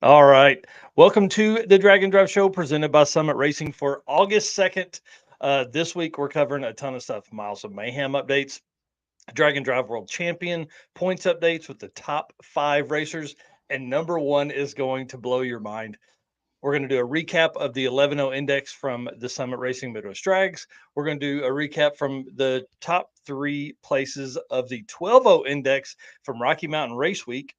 All right. Welcome to the DragNDrive show presented by Summit Racing for August 2nd. This week, we're covering a ton of stuff: Miles of Mayhem updates, DragNDrive World Champion points updates with the top 5 racers. And number one is going to blow your mind. We're going to do a recap of the 11.0 index from the Summit Racing Midwest Drags. We're going to do a recap from the top 3 places of the 12.0 index from Rocky Mountain Race Week.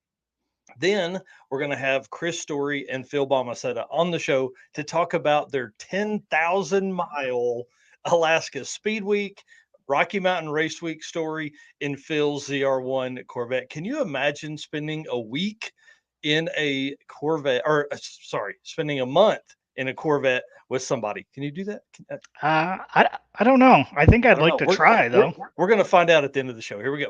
Then we're going to have Chris Story and Phil Balmaceda on the show to talk about their 10,000-mile Alaska Speed Week, Rocky Mountain Race Week story in Phil's ZR1 Corvette. Can you imagine spending a week in a Corvette, or spending a month in a Corvette with somebody? Can you do that? I don't know. I think I I'd don't like know. to try though. We're going to find out at the end of the show. Here we go.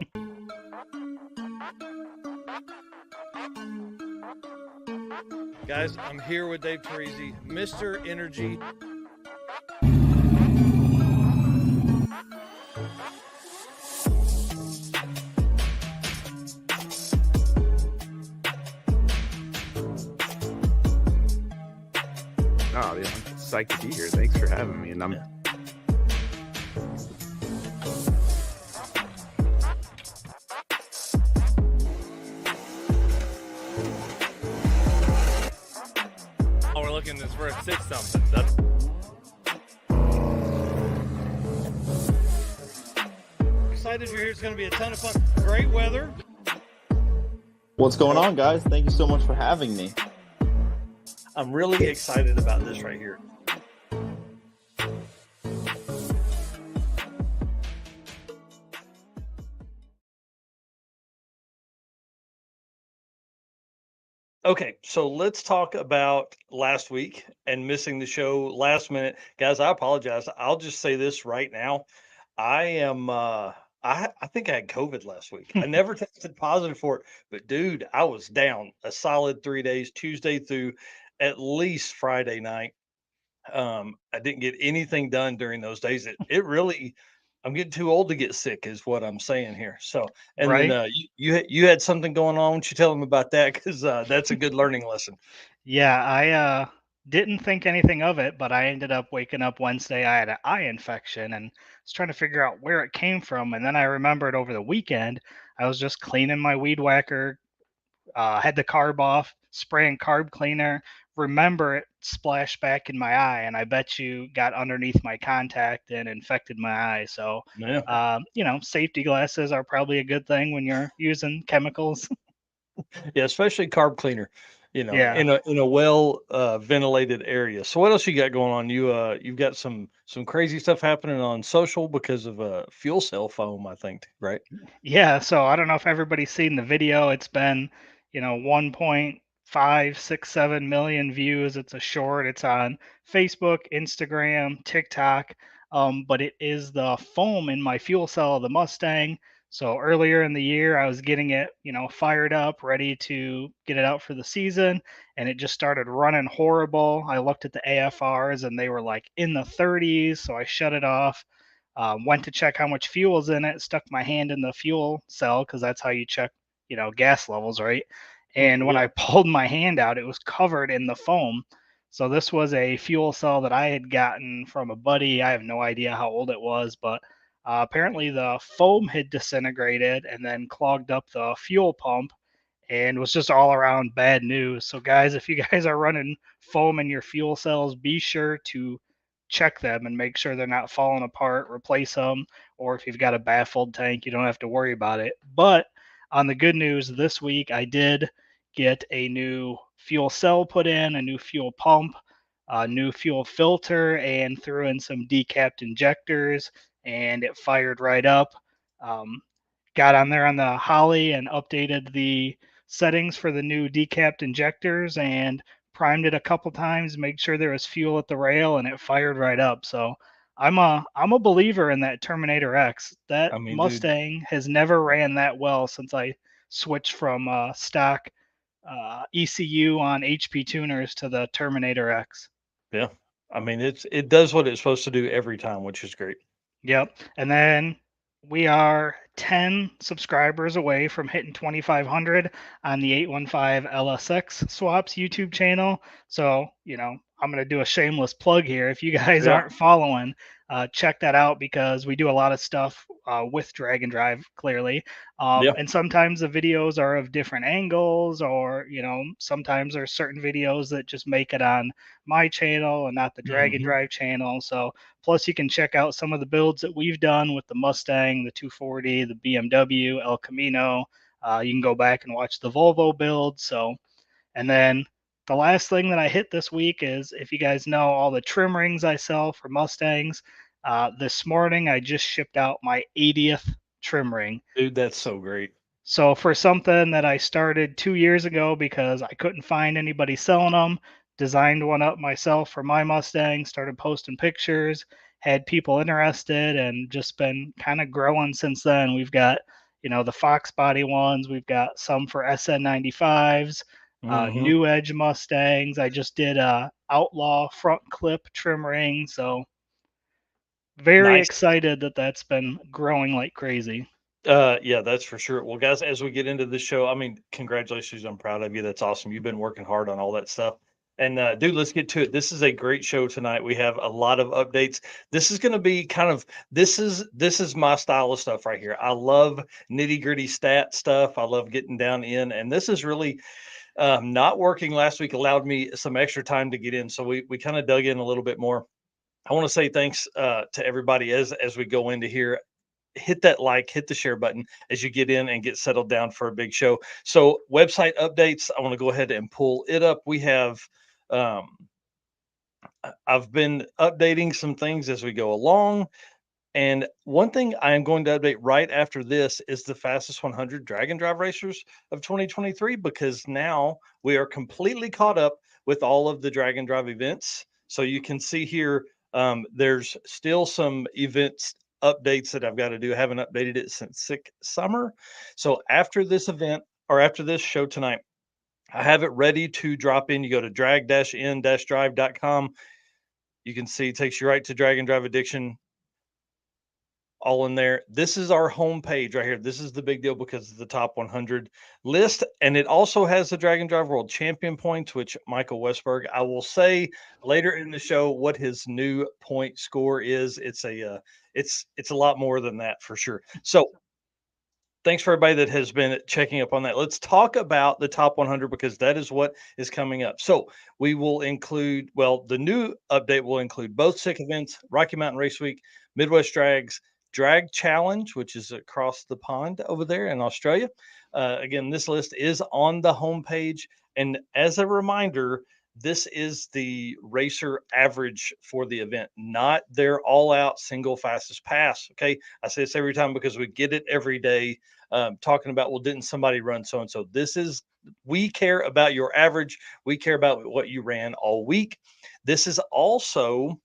Guys, I'm here with Dave Parisi, Mr. Energy. Oh, yeah, I'm psyched to be here. Thanks for having me. And I'm Oh, we're looking this for a 6-something. That's excited you're here. It's going to be a ton of fun. Great weather. What's going on, guys? Thank you so much for having me. I'm really excited about this right here. Okay, so let's talk about last week and missing the show last minute. Guys, I apologize. I'll just say this right now. I am I think I had COVID last week. I never tested positive for it, but dude, I was down a solid 3 days, Tuesday through at least Friday night. I didn't get anything done during those days. It really, I'm getting too old to get sick, is what I'm saying here. So, and then Right? you had something going on. Why don't you tell them about that? Because that's a good learning lesson. Yeah, I didn't think anything of it, but I ended up waking up Wednesday. I had an eye infection and was trying to figure out where it came from. And then I remembered over the weekend, I was just cleaning my weed whacker, had the carb off, spraying carb cleaner. Remember it splashed back in my eye, and I bet you got underneath my contact and infected my eye. So, Yeah, safety glasses are probably a good thing when you're using chemicals. yeah, especially carb cleaner. Yeah. In a well ventilated area. So, what else you got going on? You've got some crazy stuff happening on social because of fuel cell foam, I think, right? Yeah, so I don't know if everybody's seen the video. It's been, 1.567 million views. It's a short. It's on Facebook, Instagram, TikTok. But it is the foam in my fuel cell of the Mustang. So earlier in the year, I was getting it, fired up, ready to get it out for the season, and it just started running horrible. I looked at the AFRs and they were like in the 30s, so I shut it off. Went to check how much fuel is in it, stuck my hand in the fuel cell because that's how you check, gas levels, right? And when Yeah. I pulled my hand out, it was covered in the foam. So this was a fuel cell that I had gotten from a buddy. I have no idea how old it was, but apparently the foam had disintegrated and then clogged up the fuel pump and was just all around bad news. So guys, if you guys are running foam in your fuel cells, be sure to check them and make sure they're not falling apart, replace them, or if you've got a baffled tank, you don't have to worry about it. But on the good news this week, I did get a new fuel cell put in, a new fuel pump, a new fuel filter, and threw in some decapped injectors, and it fired right up. Um, got on there on the Holly and updated the settings for the new decapped injectors and primed it a couple times, make sure there was fuel at the rail, and it fired right up. So I'm a believer in that Terminator X. That I mean, dude, Mustang has never ran that well since I switched from stock ECU on HP tuners to the Terminator X. yeah. I mean, it does what it's supposed to do every time, which is great. Yep. And then we are 10 subscribers away from hitting 2,500 on the 815 LSX Swaps YouTube channel. So, I'm going to do a shameless plug here. If you guys aren't following, check that out because we do a lot of stuff with DragNDrive, clearly. And sometimes the videos are of different angles, or, sometimes there's certain videos that just make it on my channel and not the DragNDrive channel. So, plus you can check out some of the builds that we've done with the Mustang, the 240, the BMW, El Camino. You can go back and watch the Volvo build. So, and then the last thing that I hit this week is, if you guys know all the trim rings I sell for Mustangs, this morning I just shipped out my 80th trim ring. Dude, that's so great. So for something that I started 2 years ago because I couldn't find anybody selling them, designed one up myself for my Mustang, started posting pictures, had people interested, and just been kind of growing since then. We've got, the Fox body ones. We've got some for SN95s. New Edge Mustangs. I just did a Outlaw front clip trim ring, so very excited that that's been growing like crazy. Yeah, that's for sure. Well, guys, as we get into this show, I mean, congratulations. I'm proud of you. That's awesome. You've been working hard on all that stuff. And dude, let's get to it. This is a great show tonight. We have a lot of updates. This is going to be this is my style of stuff right here. I love nitty gritty stat stuff. I love getting down in, and this is really not working last week allowed me some extra time to get in. So we kind of dug in a little bit more. I want to say thanks to everybody as we go into here. Hit that like, hit the share button as you get in and get settled down for a big show. So website updates, I want to go ahead and pull it up. We have, I've been updating some things as we go along. And one thing I am going to update right after this is the fastest 100 DragNDrive racers of 2023, because now we are completely caught up with all of the DragNDrive events. So you can see here, there's still some events updates that I've got to do. I haven't updated it since sick summer. So after this event, or after this show tonight, I have it ready to drop in. You go to drag-n-drive.com. You can see it takes you right to DragNDrive Addiction, all in there. This is our home page right here. This is the big deal because of the top 100 list. And it also has the DragNDrive World Champion points, which Michael Westberg, I will say later in the show what his new point score is. It's a lot more than that for sure. So thanks for everybody that has been checking up on that. Let's talk about the top 100 because that is what is coming up. So we will include, the new update will include both SICK events, Rocky Mountain Race Week, Midwest Drags, Drag Challenge, which is across the pond over there in Australia. Again, this list is on the homepage. And as a reminder, this is the racer average for the event, not their all-out single fastest pass. Okay, I say this every time because we get it every day. Talking about, well, didn't somebody run so and so? We care about your average. We care about what you ran all week. This is also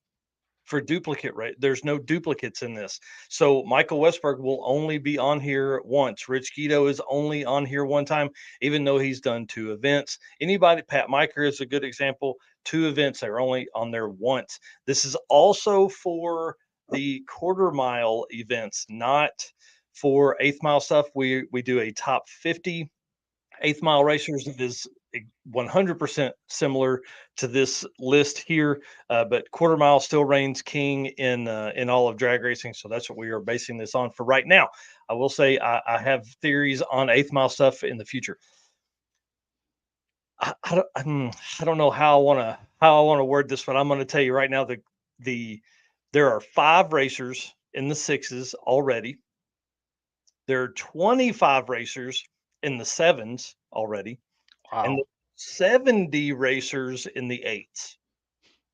for duplicate, right? There's no duplicates in this. So Michael Westberg will only be on here once. Rich Guido is only on here one time, even though he's done 2 events. Anybody, Pat Miker is a good example. 2 events, they're only on there once. This is also for the quarter mile events, not for 8th mile stuff. We do a top 50 8th mile racers. It is 100% similar to this list here, but quarter mile still reigns king in all of drag racing. So that's what we are basing this on for right now. I will say I have theories on 8th mile stuff in the future. I don't know how I want to word this, but I'm going to tell you right now that there are 5 racers in the 6s already. There are 25 racers in the 7s already. Wow. And 70 racers in the 8s.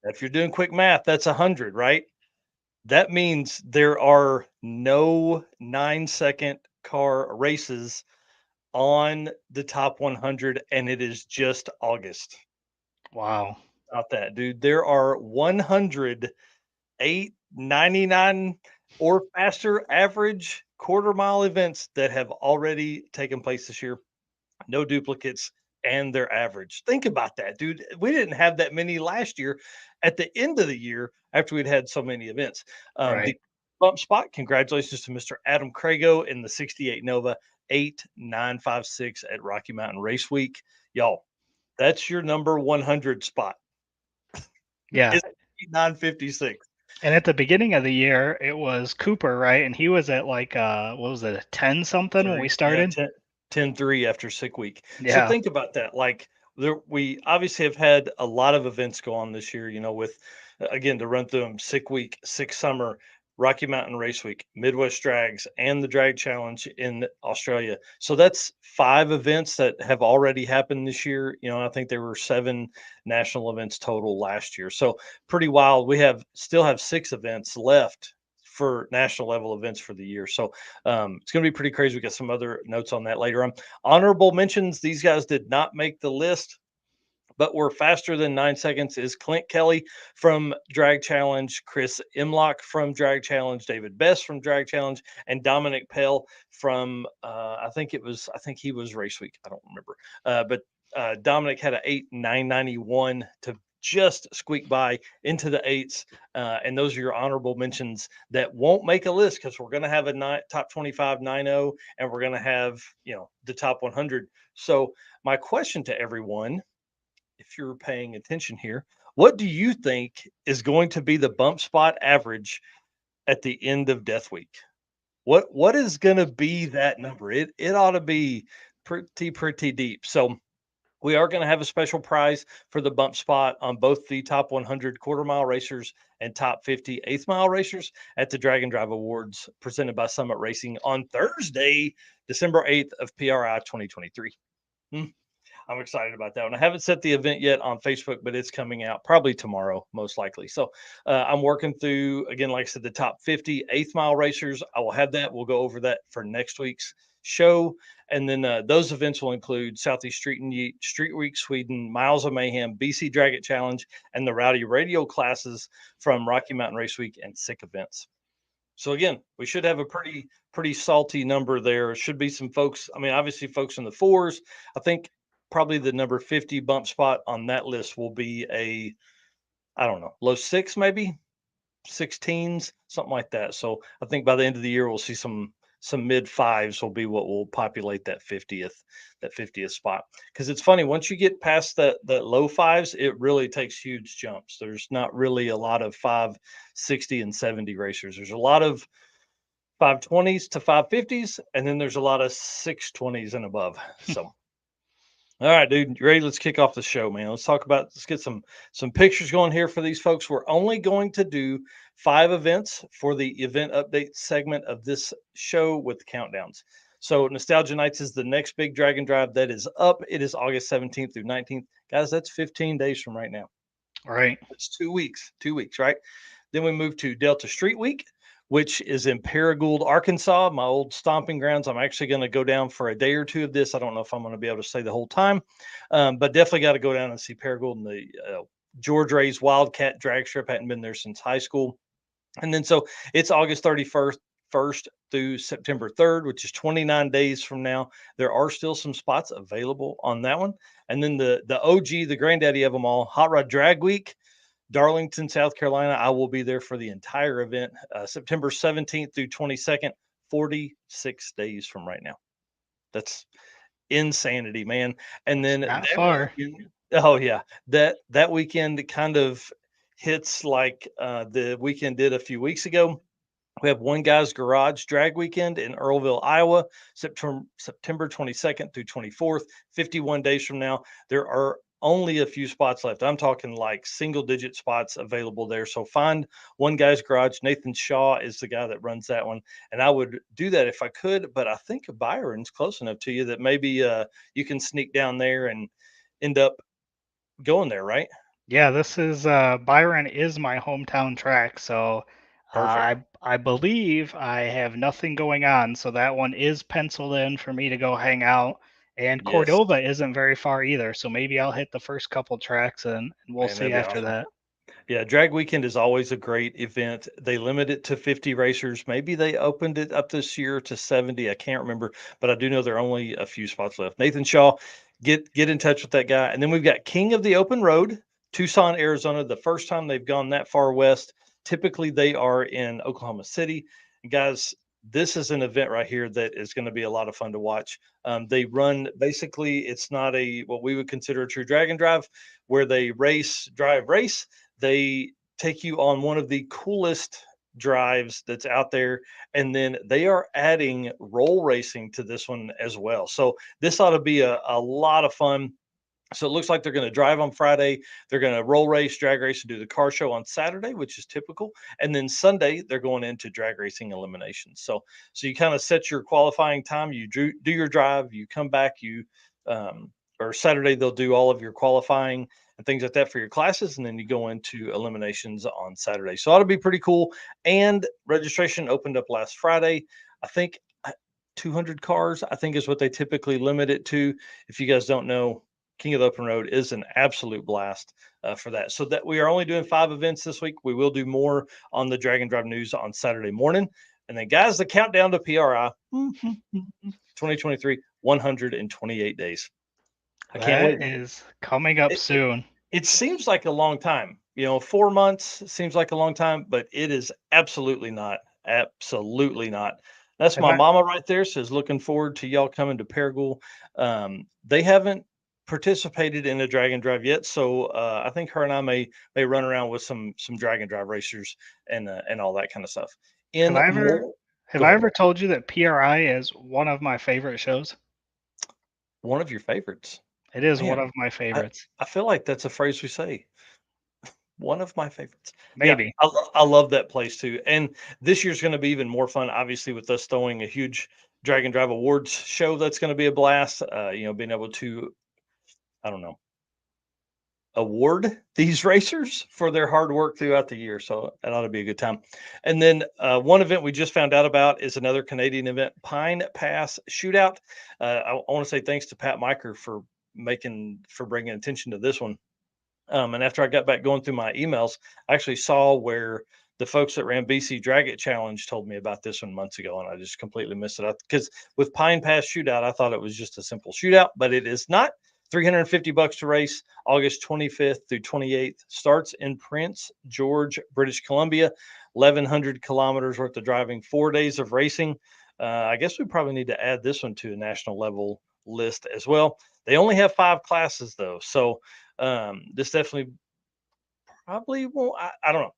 If you're doing quick math, that's 100, right? That means there are no 9-second car races on the top 100, and it is just August. Wow. About that, dude. There are 100 8.99 or faster average quarter mile events that have already taken place this year. No duplicates, and their average. Think about that, dude. We didn't have that many last year at the end of the year after we'd had so many events. Right. bump spot. Congratulations to Mr. Adam Crago in the 68 Nova 8956 at Rocky Mountain Race Week. Y'all, that's your number 100 spot. Yeah. It's 956. And at the beginning of the year, it was Cooper, right? And he was at like what was it, 10 something when we started? 10-3 after sick week. So Yeah. think about that. Like we obviously have had a lot of events go on this year, with again to run through them: sick week, sick summer, Rocky Mountain Race Week, Midwest Drags, and the Drag Challenge in Australia. So that's 5 events that have already happened this year. I think there were 7 national events total last year. So pretty wild. We still have 6 events left for national level events for the year. So it's going to be pretty crazy. We got some other notes on that later on. Honorable mentions: these guys did not make the list, but were faster than 9 seconds is Clint Kelly from Drag Challenge, Chris Imlock from Drag Challenge, David Best from Drag Challenge, and Dominic Pell from I think he was Race Week. I don't remember. But Dominic had an 8:991 to just squeak by into the 8s. And those are your honorable mentions that won't make a list, because we're going to have a top 25 9-0, and we're going to have, the top 100. So my question to everyone, if you're paying attention here, what do you think is going to be the bump spot average at the end of Death Week? What is going to be that number? It ought to be pretty deep. So we are going to have a special prize for the bump spot on both the top 100 quarter mile racers and top 50 eighth mile racers at the DragNDrive Awards presented by Summit Racing on Thursday, December 8th of PRI 2023. I'm excited about that one. I haven't set the event yet on Facebook, but it's coming out probably tomorrow, most likely. So I'm working through, again, like I said, the top 50 eighth mile racers. I will have that. We'll go over that for next week's show. And then those events will include Southeast Street Week, Sweden, Miles of Mayhem, BC Drag It Challenge, and the Rowdy Radio classes from Rocky Mountain Race Week and Sick events. So again, we should have a pretty salty number there. Should be some folks. I mean, obviously, folks in the 4s. I think probably the number 50 bump spot on that list will be I don't know, low 6, maybe 16s, something like that. So I think by the end of the year, we'll see some mid 5s will be what will populate that 50th spot. Because it's funny, once you get past that low 5s, it really takes huge jumps. There's not really a lot of 560 and 70 racers. There's a lot of 520s to 550s, and then there's a lot of 620s and above. So all right, dude, you ready? Let's kick off the show, man. Let's get some pictures going here for these folks. We're only going to do 5 events for the event update segment of this show with the countdowns. So Nostalgia Nights is the next big DragNDrive that is up. It is August 17th through 19th. Guys, that's 15 days from right now. All right. It's 2 weeks, right? Then we move to Delta Street Week, which is in Paragould, Arkansas, my old stomping grounds. I'm actually going to go down for a day or 2 of this. I don't know if I'm going to be able to stay the whole time, but definitely got to go down and see Paragould and the George Ray's Wildcat drag strip. Hadn't been there since high school. And then so it's August 31st through September 3rd, which is 29 days from now. There are still some spots available on that one. And then the OG, the granddaddy of them all, Hot Rod Drag Week, Darlington, South Carolina. I will be there for the entire event, September 17th through 22nd, 46 days from right now. That's insanity, man. And then not far. Oh yeah, that weekend kind of hits like the weekend did a few weeks ago. We have One Guy's Garage Drag Weekend in Earlville, Iowa, September 22nd through 24th, 51 days from now. There are only a few spots left. I'm talking like single-digit spots available there. So find One Guy's Garage. Nathan Shaw is the guy that runs that one. And I would do that if I could, but I think Byron's close enough to you that maybe you can sneak down there and end up going there, right? Yeah, this is Byron is my hometown track, so I believe I have nothing going on, so that one is penciled in for me to go hang out. And Yes. Cordova isn't very far either, so maybe I'll hit the first couple tracks and we'll see after that. Yeah, Drag Weekend is always a great event. They limit it to 50 racers. Maybe they opened it up this year to 70. I can't remember, but I do know there are only a few spots left. Nathan Shaw, get in touch with that guy. And then we've got King of the Open Road, Tucson, Arizona. The first time they've gone that far west Typically, they are in Oklahoma City. And guys, this is an event right here that is going to be a lot of fun to watch. They run basically, it's not what we would consider a true drag and drive, where they drive, race. They take you on one of the coolest drives that's out there, and then they are adding roll racing to this one as well. So this ought to be a lot of fun. So it looks like they're going to drive on Friday. They're going to roll race, drag race, and do the car show on Saturday, which is typical. And then Sunday, they're going into drag racing eliminations. So you kind of set your qualifying time. You do your drive. You come back. Or Saturday, they'll do all of your qualifying and things like that for your classes. And then you go into eliminations on Saturday. So it ought to be pretty cool. And registration opened up last Friday. I think 200 cars, I think, is what they typically limit it to. If you guys don't know, King of the Open Road is an absolute blast for that. So that we are only doing 5 events this week. We will do more on the Drag and Drive news on Saturday morning. And then, guys, the countdown to PRI 2023, 128 days. I can't wait. That is coming up soon. It seems like a long time. 4 months seems like a long time, but it is absolutely not. Absolutely not. That's my mama right there. Says, looking forward to y'all coming to Paragould. They haven't participated in a drag and drive yet, so I think her and I may run around with some drag and drive racers and all that kind of stuff. Have I ever told you that PRI is one of my favorite shows? One of your favorites? It is one of my favorites. I feel like that's a phrase we say. One of my favorites. Maybe. Yeah, I love that place too. And this year's going to be even more fun, obviously, with us throwing a huge Drag and Drive Awards show. That's going to be a blast. Being able to, award these racers for their hard work throughout the year. So that ought to be a good time. And then one event we just found out about is another Canadian event, Pine Pass Shootout. I want to say thanks to Pat Miker for bringing attention to this one. And after I got back going through my emails, I actually saw where the folks that ran BC Drag It Challenge told me about this one months ago, and I just completely missed it. Because with Pine Pass Shootout, I thought it was just a simple shootout, but it is not. $350 to race, August 25th through 28th. Starts in Prince George, British Columbia. 1,100 kilometers worth of driving, 4 days of racing. I guess we probably need to add this one to a national level list as well. They only have 5 classes though, so this definitely probably won't. I don't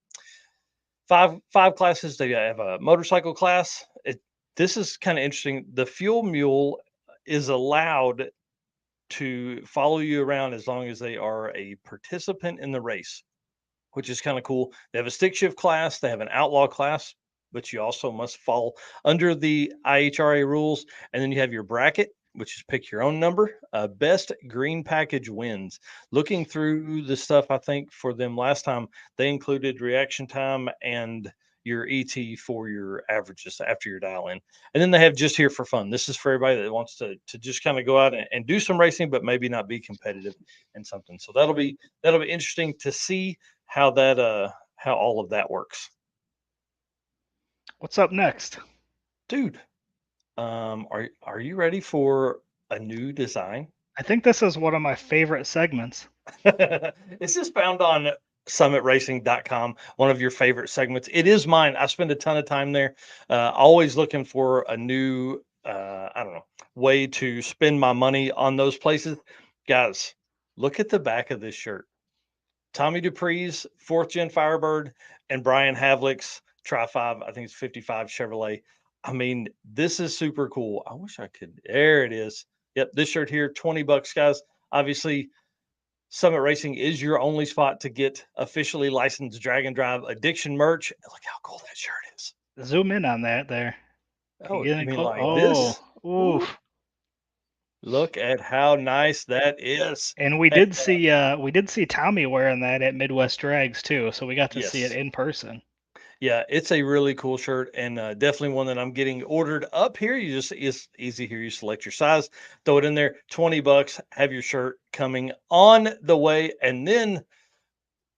know. 5 classes. They have a motorcycle class. This is kind of interesting. The Fuel Mule is allowed to follow you around as long as they are a participant in the race, which is kind of cool. They have a stick shift class. They have an outlaw class, but you also must fall under the IHRA rules. And then you have your bracket, which is pick your own number. Best green package wins. Looking through the stuff, I think for them last time, they included reaction time and your ET for your averages after your dial in. And then they have just here for fun. This is for everybody that wants to just kind of go out and do some racing, but maybe not be competitive in something. So that'll be interesting to see how all of that works. What's up next? Dude, are you ready for a new design? I think this is one of my favorite segments. This is found on summitracing.com, one of your favorite segments. It is mine. I spend a ton of time there, always looking for a new way to spend my money on those places. Guys, look at the back of this shirt. Tommy Dupree's 4th Gen Firebird and Brian Havlick's Tri-5, I think it's 55 Chevrolet. I mean, this is super cool. I wish I could. There it is. Yep, this shirt here, $20, guys. Obviously, Summit Racing is your only spot to get officially licensed Drag and Drive Addiction merch. Look how cool that shirt is. Zoom in on that there. Oh, you mean like this? Oof. Look at how nice that is. And we did see Tommy wearing that at Midwest Drags too, so we got to see it in person. Yeah, it's a really cool shirt, and definitely one that I'm getting ordered up here. It's easy here. You select your size, throw it in there, $20, have your shirt coming on the way. And then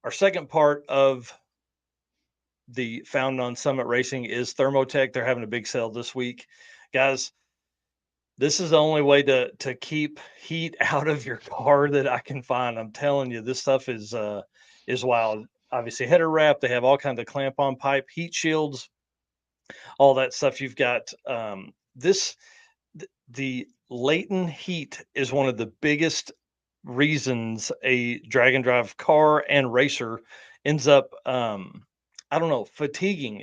our second part of the Found on Summit Racing is Thermotech. They're having a big sale this week. Guys, this is the only way to keep heat out of your car that I can find. I'm telling you, this stuff is wild. obviously header wrap. They have all kinds of clamp on pipe, heat shields, all that stuff. You've got the latent heat is one of the biggest reasons a drag and drive car and racer ends up I don't know, fatiguing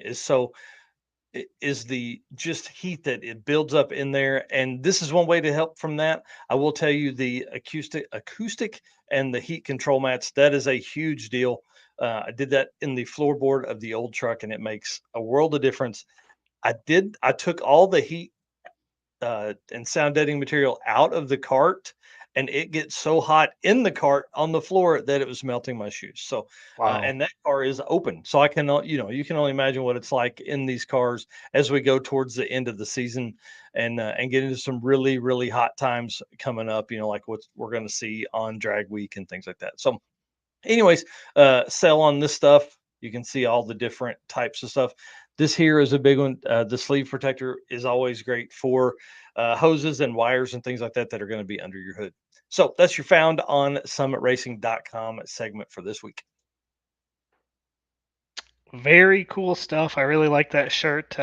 is the just heat that it builds up in there. And this is one way to help from that. I will tell you the acoustic and the heat control mats, that is a huge deal. I did that in the floorboard of the old truck and it makes a world of difference. I took all the heat and sound deadening material out of the cart, and it gets so hot in the cart on the floor that it was melting my shoes. So, Wow. and that car is open, so I cannot, you can only imagine what it's like in these cars as we go towards the end of the season and get into some really really hot times coming up. Like what we're going to see on Drag Week and things like that. So, anyways, sell on this stuff. You can see all the different types of stuff. This here is a big one. The sleeve protector is always great for hoses and wires and things like that that are going to be under your hood. So that's your found on summitracing.com segment for this week. Very cool stuff. I really like that shirt.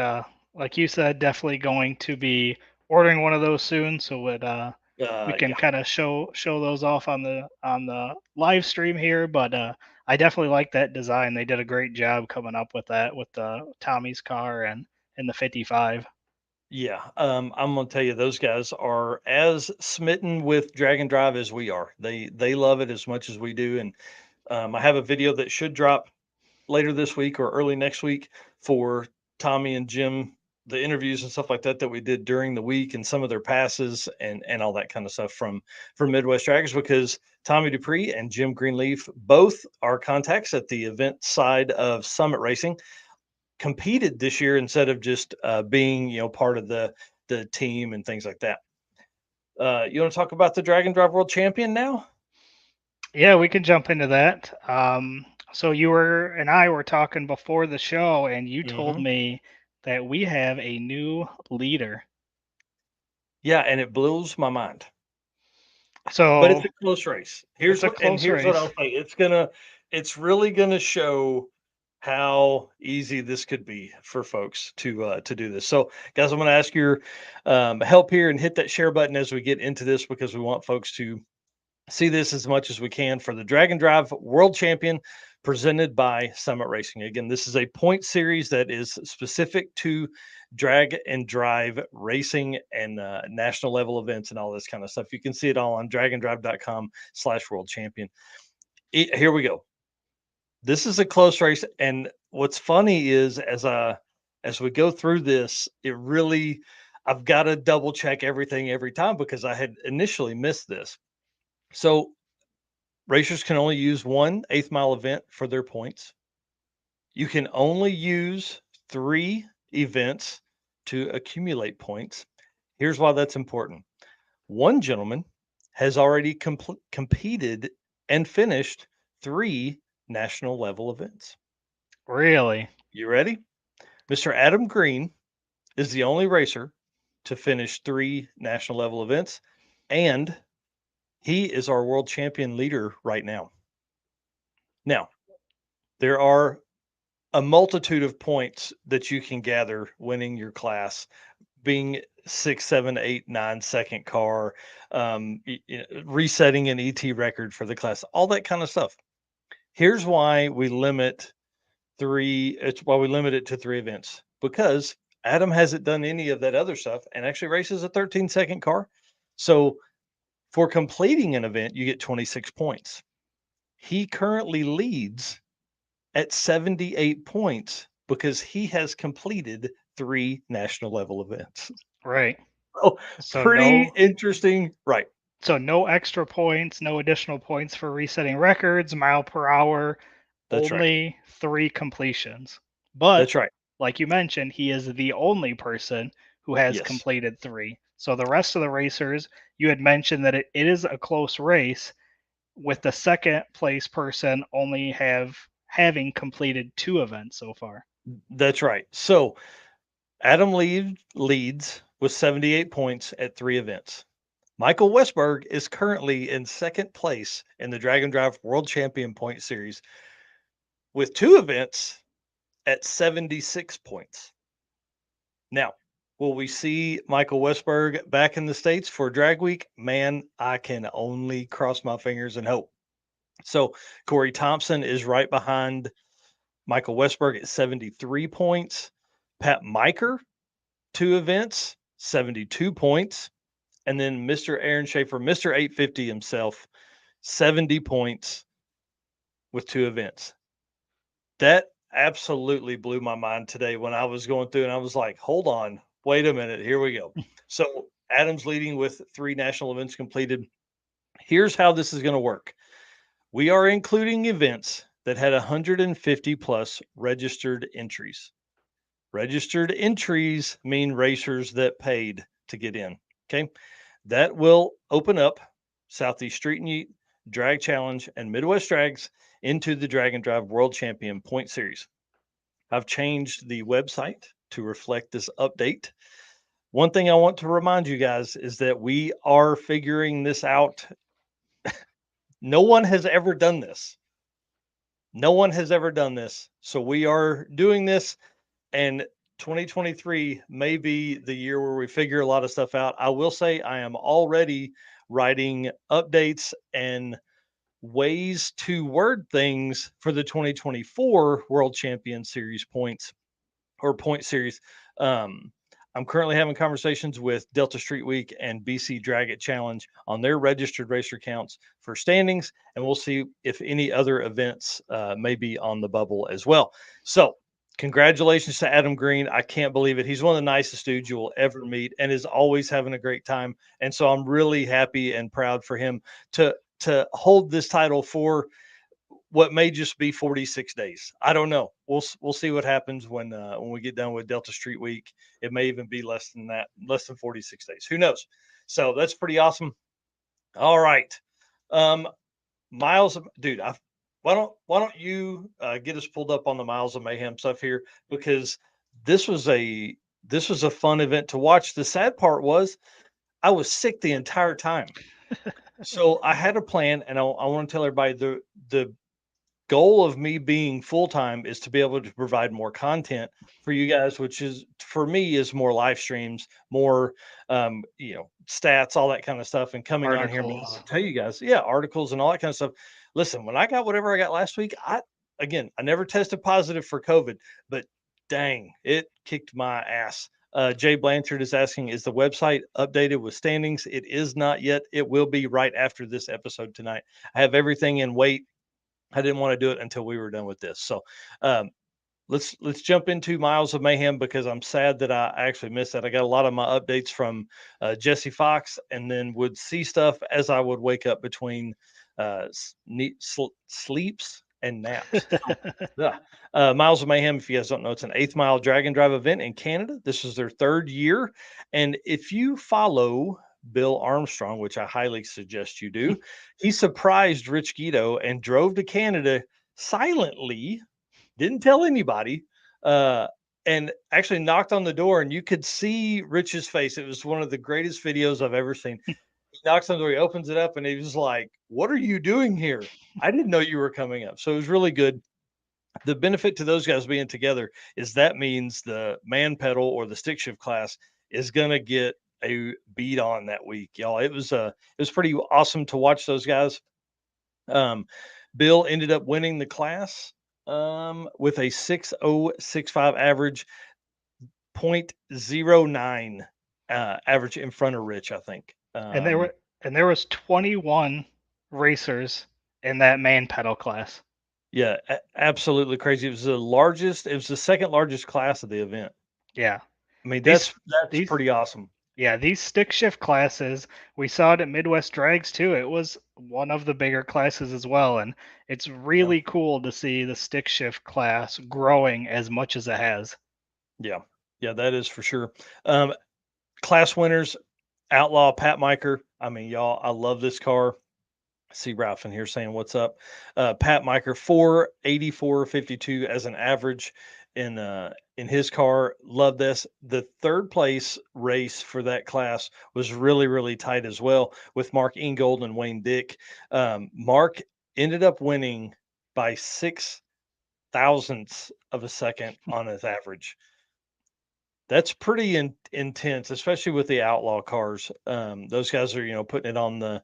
Like you said, definitely going to be ordering one of those soon. So we can Yeah. kind of show those off on the live stream here. But I definitely like that design. They did a great job coming up with that with the Tommy's car and the 55. Yeah, I'm gonna tell you, those guys are as smitten with Drag and Drive as we are. They love it as much as we do, and I have a video that should drop later this week or early next week for Tommy and Jim, the interviews and stuff like that that we did during the week, and some of their passes and all that kind of stuff from Midwest Draggers, because Tommy Dupree and Jim Greenleaf both are contacts at the event side of Summit Racing, competed this year instead of just being part of the team and things like that. You want to talk about the Drag and Drive World Champion now? Yeah, we can jump into that. So you and I were talking before the show, and you told me that we have a new leader. Yeah, and it blows my mind. So, but it's a close race. Here's a close what I'll race. say. It's really gonna show how easy this could be for folks to do this. So, guys, I'm gonna ask your help here and hit that share button as we get into this, because we want folks to see this as much as we can for the Drag and Drive World Champion presented by Summit Racing. Again, this is a point series that is specific to drag and drive racing and national level events and all this kind of stuff. You can see it all on DragNDrive.com/world champion. Here we go. This is a close race. And what's funny is as we go through this, I've got to double check everything every time, because I had initially missed this. So racers can only use one 1/8 mile event for their points. You can only use 3 events to accumulate points. Here's why that's important. One gentleman has already competed and finished 3 national level events. Really? You ready? Mr. Adam Green is the only racer to finish 3 national level events, and he is our world champion leader right now. Now, there are a multitude of points that you can gather winning your class, being 6, 7, 8, 9 second car, resetting an ET record for the class, all that kind of stuff. Here's why we limit it to 3 events, because Adam hasn't done any of that other stuff and actually races a 13-second car. So for completing an event, you get 26 points. He currently leads at 78 points because he has completed 3 national level events. Right. Oh, So pretty interesting, right? So no extra points, no additional points for resetting records, mile per hour, That's right. only 3 completions. But That's right. like you mentioned, he is the only person who has Yes. completed 3. So the rest of the racers, you had mentioned that it is a close race, with the second place person only having completed 2 events so far. That's right. So Adam leads with 78 points at 3 events. Michael Westberg is currently in second place in the Drag and Drive World Champion Point Series with 2 events at 76 points. Now, will we see Michael Westberg back in the States for Drag Week? Man, I can only cross my fingers and hope. So Corey Thompson is right behind Michael Westberg at 73 points. Pat Miker, 2 events, 72 points. And then Mr. Aaron Schaefer, Mr. 850 himself, 70 points with 2 events. That absolutely blew my mind today when I was going through and I was like, hold on, wait a minute, here we go. So Adam's leading with 3 national events completed. Here's how this is going to work. We are including events that had 150 plus registered entries. Registered entries mean racers that paid to get in. Okay. That will open up Southeast Street and Yeet, Drag Challenge, and Midwest Drags into the DragNDrive World Champion Point Series. I've changed the website to reflect this update. One thing I want to remind you guys is that we are figuring this out. No one has ever done this. No one has ever done this. So we are doing this, and 2023 may be the year where we figure a lot of stuff out. I will say I am already writing updates and ways to word things for the 2024 World Champion Series points or point series. I'm currently having conversations with Delta Street Week and BC Drag It Challenge on their registered racer counts for standings, and we'll see if any other events may be on the bubble as well. So congratulations to Adam Green. I can't believe it. He's one of the nicest dudes you will ever meet and is always having a great time. And so I'm really happy and proud for him to hold this title for what may just be 46 days. I don't know. We'll see what happens when we get done with Delta Street Week. It may even be less than that, less than 46 days. Who knows? So that's pretty awesome. All right. Miles, dude, why don't you get us pulled up on the Miles of Mayhem stuff here, because this was a fun event to watch. The sad part was I was sick the entire time. So I had a plan, and I want to tell everybody the goal of me being full-time is to be able to provide more content for you guys, which is for me is more live streams, more stats, all that kind of stuff, and coming on here and tell you guys, articles and all that kind of stuff. Listen, when I got whatever I got last week, I never tested positive for COVID, but dang, it kicked my ass. Jay Blanchard is asking, is the website updated with standings? It is not yet. It will be right after this episode tonight. I have everything in wait. I didn't want to do it until we were done with this. So let's jump into Miles of Mayhem, because I'm sad that I actually missed that. I got a lot of my updates from Jesse Fox, and then would see stuff as I would wake up between sleeps and naps. Miles of Mayhem, if you guys don't know, it's an 8th mile DragNDrive event in Canada. This is their 3rd year. And if you follow Bill Armstrong, which I highly suggest you do, he surprised Rich Guido and drove to Canada silently, didn't tell anybody, and actually knocked on the door, and you could see Rich's face. It was one of the greatest videos I've ever seen. He knocks on the door, he opens it up, and he was like, "What are you doing here? I didn't know you were coming up." So it was really good. The benefit to those guys being together is that means the man pedal or the stick shift class is going to get a beat on that week, y'all. It was pretty awesome to watch those guys. Bill ended up winning the class with a 6.065 average, 0.09 average in front of Rich, I think. And there was 21 racers in that main pedal class. Yeah, absolutely crazy. It was the second largest class of the event. Yeah. I mean, that's pretty awesome. Yeah, these stick shift classes, we saw it at Midwest Drags too. It was one of the bigger classes as well. And it's really cool to see the stick shift class growing as much as it has. Yeah, that is for sure. Class winners, Outlaw Pat Miker. I mean, y'all, I love this car. I see Ralph in here saying what's up. Pat Miker, 484.52 as an average in his car. Love this. The 3rd place race for that class was really, really tight as well, with Mark Ingold and Wayne Dick. Mark ended up winning by 6 thousandths of a second on his average. That's pretty intense, especially with the outlaw cars. Those guys are, putting it on the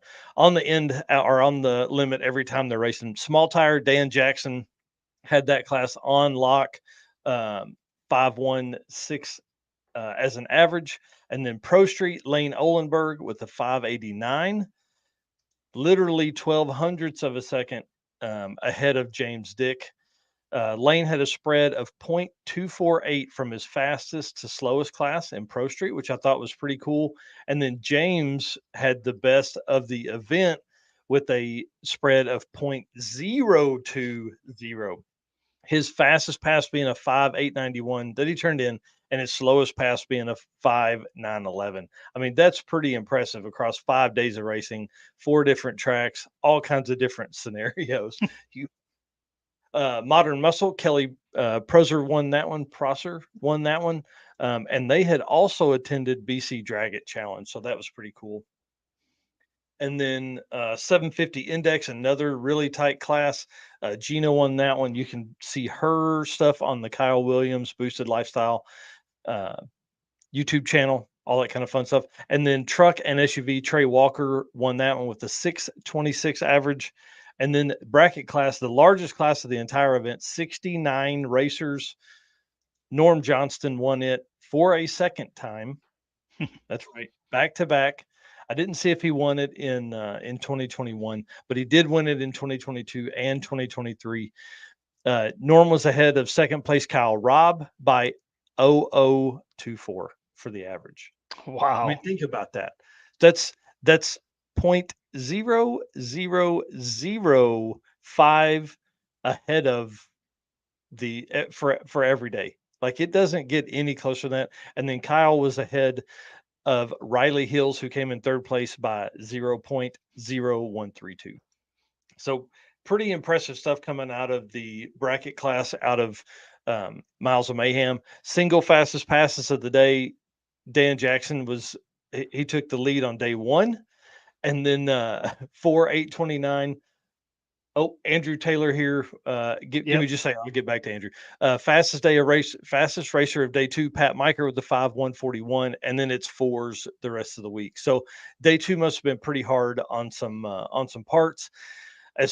end or on the limit every time they're racing. Small tire Dan Jackson had that class on lock, 516 as an average, and then Pro Street Lane Olenberg with a 589, literally 12 hundredths of a second ahead of James Dick. Lane had a spread of 0.248 from his fastest to slowest class in Pro Street, which I thought was pretty cool. And then James had the best of the event with a spread of 0.020. His fastest pass being a 5.891 that he turned in, and his slowest pass being a 5.911. I mean, that's pretty impressive across 5 days of racing, 4 different tracks, all kinds of different scenarios. Modern Muscle, Kelly Prosser won that one. And they had also attended BC Drag It Challenge, so that was pretty cool. And then 750 Index, another really tight class. Gina won that one. You can see her stuff on the Kyle Williams Boosted Lifestyle YouTube channel, all that kind of fun stuff. And then Truck and SUV, Trey Walker won that one with the 626 average. And then bracket class, the largest class of the entire event, 69 racers. Norm Johnston won it for a second time. That's right, back to back. I didn't see if he won it in 2021, but he did win it in 2022 and 2023. Norm was ahead of second place Kyle Robb by 0.0024 for the average. Wow. I mean, think about that. That's 0.0005 ahead of the for every day. Like, it doesn't get any closer than that. And then Kyle was ahead of Riley Hills, who came in third place by 0.0132. So pretty impressive stuff coming out of the bracket class, out of Miles of Mayhem. Single fastest passes of the day, Dan Jackson he took the lead on day one, and then 4.829. Oh, Andrew Taylor here. Give me just a second. I'll get back to Andrew. Fastest racer of day two, Pat Miker with the 5.141, and then it's fours the rest of the week. So day two must have been pretty hard on some parts,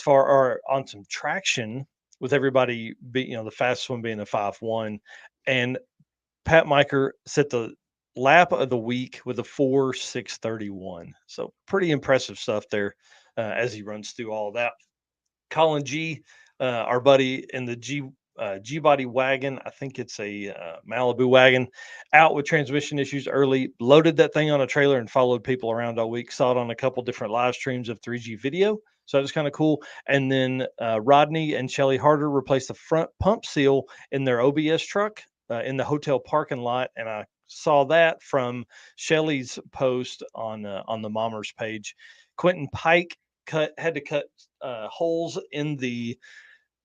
or on some traction, with everybody the fastest one being a 5.1, and Pat Miker set the lap of the week with a 4.631. So pretty impressive stuff there as he runs through all of that. Colin G, our buddy in the G-Body wagon, I think it's a Malibu wagon, out with transmission issues early, loaded that thing on a trailer and followed people around all week. Saw it on a couple different live streams of 3G video. So that was kind of cool. And then Rodney and Shelly Harder replaced the front pump seal in their OBS truck in the hotel parking lot. And I saw that from Shelly's post on the Mommers page. Quentin Pike had to cut holes in the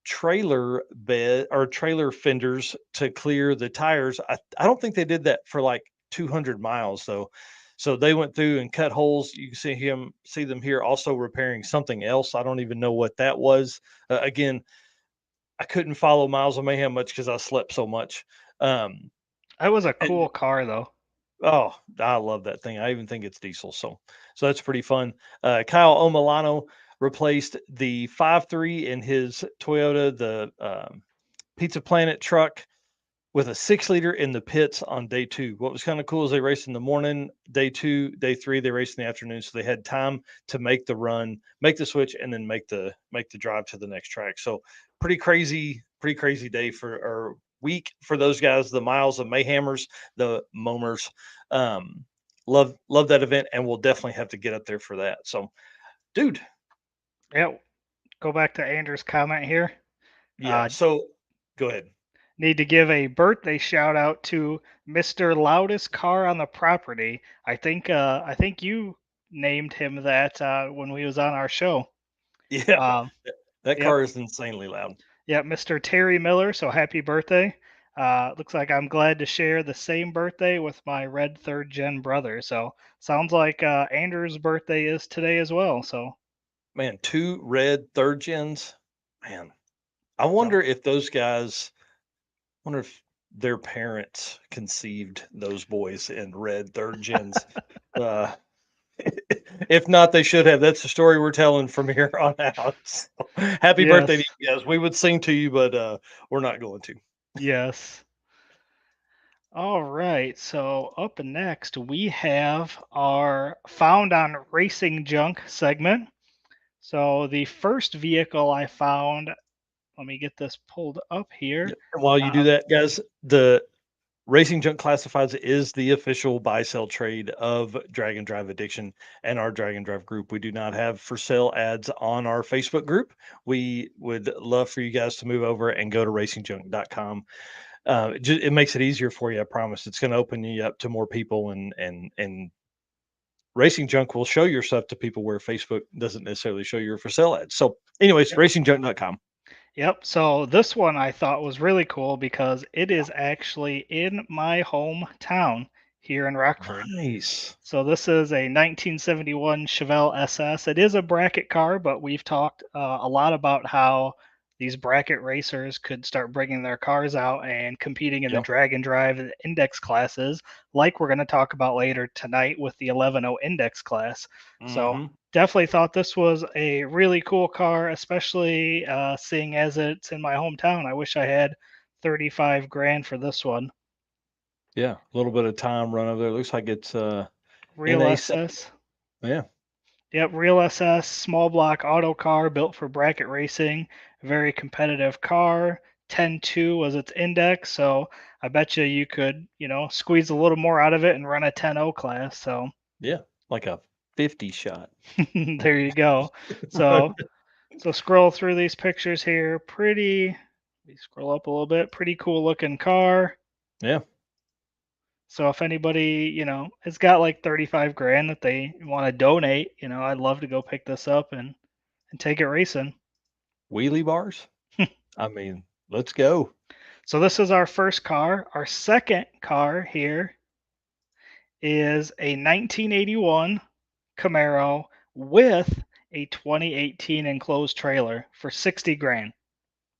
trailer bed or trailer fenders to clear the tires. I don't think they did that for like 200 miles though. So they went through and cut holes. You can see them here also repairing something else. I don't even know what that was. Again, I couldn't follow Miles of Mayhem much because I slept so much. That was a cool car though. Oh, I love that thing. I even think it's diesel. So that's pretty fun. Kyle Omilano replaced the 5.3 in his Toyota, the Pizza Planet truck, with a 6-liter in the pits on day two. What was kind of cool is they raced in the morning, day two, day three, they raced in the afternoon. So they had time to make the run, make the switch, and then make the drive to the next track. So pretty crazy day or week for those guys, the Miles of Mayhammers, the Momers. Love that event, and we'll definitely have to get up there for that. So, dude. Yeah. Go back to Andrew's comment here. Yeah. So go ahead. Need to give a birthday shout out to Mr. Loudest Car on the Property. I think you named him that when we was on our show. Yeah. That car is insanely loud. Yeah, Mr. Terry Miller. So happy birthday. Looks like I'm glad to share the same birthday with my red 3rd gen brother. So sounds like Andrew's birthday is today as well. So, man, 2 red 3rd gens, man, I wonder if those guys, wonder if their parents conceived those boys and read third gens. uh, if not, they should have. That's the story we're telling from here on out. So, happy birthday to Yes. you guys. We would sing to you, but we're not going to. Yes. All right. So up next, we have our Found on Racing Junk segment. So the first vehicle I found, let me get this pulled up here. And while you do that, guys, the Racing Junk Classifieds is the official buy sell trade of Drag and Drive Addiction and our Drag and Drive group. We do not have for sale ads on our Facebook group. We would love for you guys to move over and go to racingjunk.com. It makes it easier for you. I promise. It's going to open you up to more people, and Racing Junk will show your stuff to people where Facebook doesn't necessarily show your for sale ads. So, anyways, Yep. racingjunk.com. Yep. So this one I thought was really cool because it is actually in my hometown here in Rockford. Nice. So this is a 1971 Chevelle SS. It is a bracket car, but we've talked a lot about how these bracket racers could start bringing their cars out and competing in the Yep. drag and drive and index classes, like we're going to talk about later tonight with the 11.0 index class. So Mhm. definitely thought this was a really cool car, especially seeing as it's in my hometown. I wish I had 35 grand for this one. Yeah, a little bit of time run over there. Looks like it's Real NA7. SS. Yeah. Yep, real SS, small block auto car built for bracket racing. Very competitive car. 10.2 was its index, so I bet you could, squeeze a little more out of it and run a 10.0 class. So Yeah, like a 50 shot. there you go. So scroll through these pictures here. Let me scroll up a little bit. Pretty cool looking car. Yeah. So if anybody, has got like 35 grand that they want to donate, I'd love to go pick this up and take it racing. Wheelie bars? I mean, let's go. So this is our first car. Our second car here is a 1981 Camaro with a 2018 enclosed trailer for 60 grand.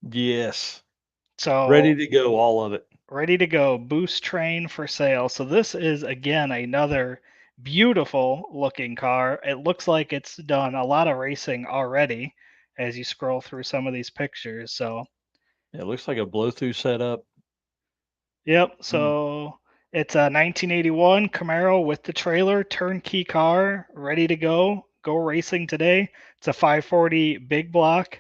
Yes. So Ready to go, all of it. ready to go. Boost train for sale. So this is again another beautiful looking car. It looks like it's done a lot of racing already as you scroll through some of these pictures. So It looks like a blow through setup. yep. So it's a 1981 Camaro with the trailer, turnkey car, ready to go. Go racing today. It's a 540 big block.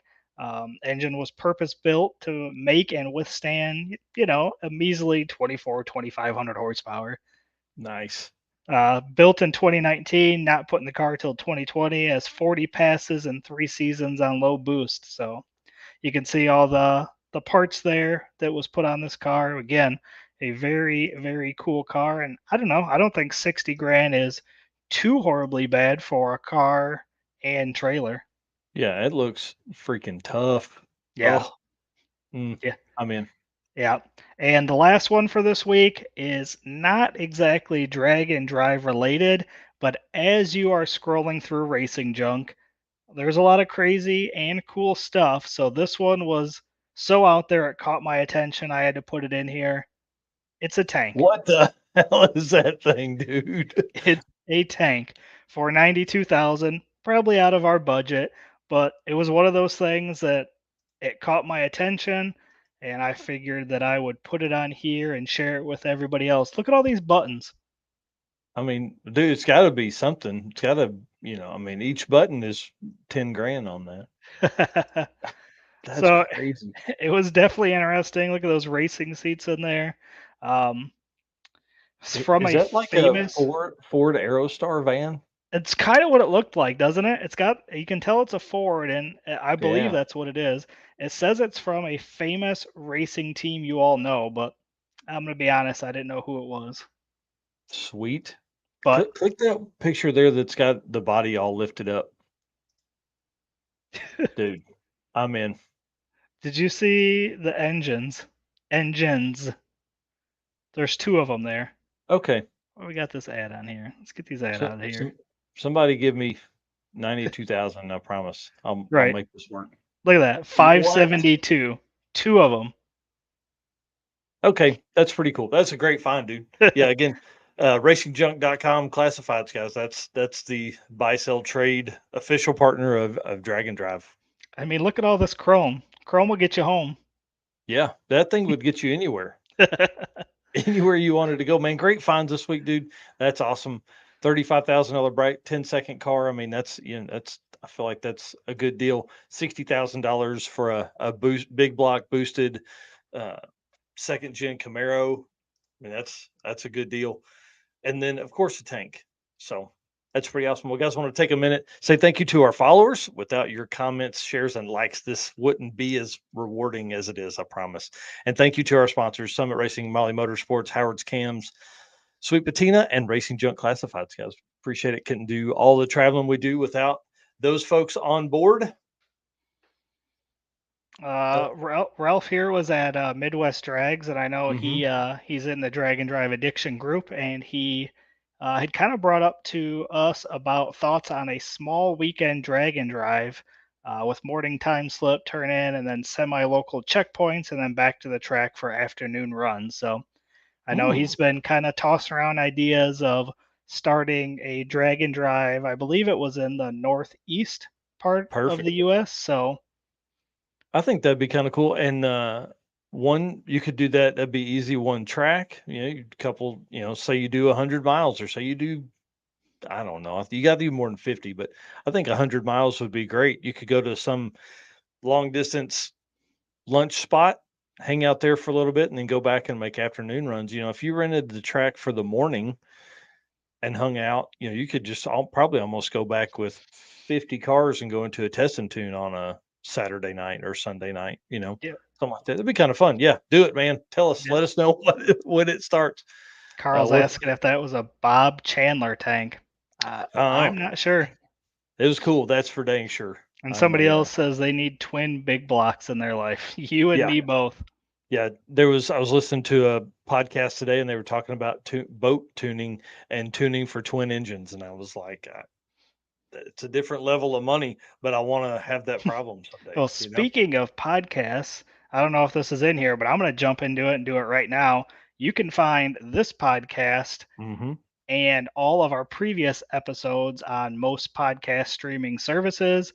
Engine was purpose built to make and withstand, a measly 2,500 horsepower. Nice. Built in 2019, not putting the car till 2020, has 40 passes and 3 seasons on low boost. So you can see all the parts there that was put on this car. Again, a very, very cool car. And I don't know, I don't think 60 grand is too horribly bad for a car and trailer. Yeah, it looks freaking tough. Yeah. Oh, Yeah. I'm in. Yeah. And the last one for this week is not exactly drag and drive related, but as you are scrolling through Racing Junk, there's a lot of crazy and cool stuff. So this one was so out there, it caught my attention. I had to put it in here. It's a tank. What the hell is that thing, dude? It's a tank for 92,000, probably out of our budget, but it was one of those things that it caught my attention and I figured that I would put it on here and share it with everybody else. Look at all these buttons. I mean, dude, it's got to be something. It's got to, I mean, each button is 10 grand on that. That's So crazy. it was definitely interesting. Look at those racing seats in there. It's from Is a that like a famous. Ford Aerostar van? It's kind of what it looked like, doesn't it? You can tell it's a Ford, and I believe Yeah. that's what it is. It says it's from a famous racing team you all know, but I'm gonna be honest, I didn't know who it was. Sweet. But Click that picture there that's got the body all lifted up. Dude, I'm in. did you see the engines? Engines. There's 2 of them there. Okay. Oh, we got this ad on here. Let's get these ad So, out of here. somebody give me 92,000. I promise. I'll Right. make this work. Look at that, 572. 2 of them. Okay, that's pretty cool. That's a great find, dude. Yeah, again, racingjunk.com classifieds, guys. That's the buy sell trade official partner of DragNDrive. I mean, look at all this chrome. Chrome will get you home. Yeah, that thing would get you anywhere. Anywhere you wanted to go, man. Great finds this week, dude. That's awesome. $35,000 bright 10-second car. I mean, that's I feel like that's a good deal. $60,000 for a big block boosted second gen Camaro. I mean, that's a good deal. And then of course the tank. So that's pretty awesome. Well, guys, want to take a minute, say thank you to our followers. Without your comments, shares, and likes, this wouldn't be as rewarding as it is, I promise. And thank you to our sponsors, Summit Racing, Molly Motorsports, Howard's Cams, Sweet Patina, and Racing Junk Classifieds, guys. Appreciate it. Couldn't do all the traveling we do without those folks on board. Ralph here was at Midwest Drags, and I know Mhm. he's in the DragNDrive Addiction group, and he had kind of brought up to us about thoughts on a small weekend DragNDrive with morning time slip, turn in, and then semi-local checkpoints, and then back to the track for afternoon runs. So I know he's been kind of tossing around ideas of starting a DragNDrive. I believe it was in the northeast part of Perfect. the U.S. So I think that'd be kind of cool. And one, you could do that. That'd be easy. One track, couple, say you do 100 miles, or say you do, I don't know. You got to do more than 50, but I think 100 miles would be great. You could go to some long distance lunch spot, hang out there for a little bit, and then go back and make afternoon runs. If you rented the track for the morning and hung out, you could just probably almost go back with 50 cars and go into a test and tune on a Saturday night or Sunday night, yeah. something like that. It'd be kind of fun. Yeah, do it, man. Tell us, let us know when it starts. Carl's What asking if that was a Bob Chandler tank. I'm not sure. It was cool. That's for dang sure. And I somebody know else says they need twin big blocks in their life. You and Yeah. me both. Yeah, I was listening to a podcast today, and they were talking about boat tuning and tuning for twin engines, and I was like, it's a different level of money, but I want to have that problem someday. Well, speaking of podcasts, I don't know if this is in here, but I'm going to jump into it and do it right now. You can find this podcast Mm-hmm. and all of our previous episodes on most podcast streaming services.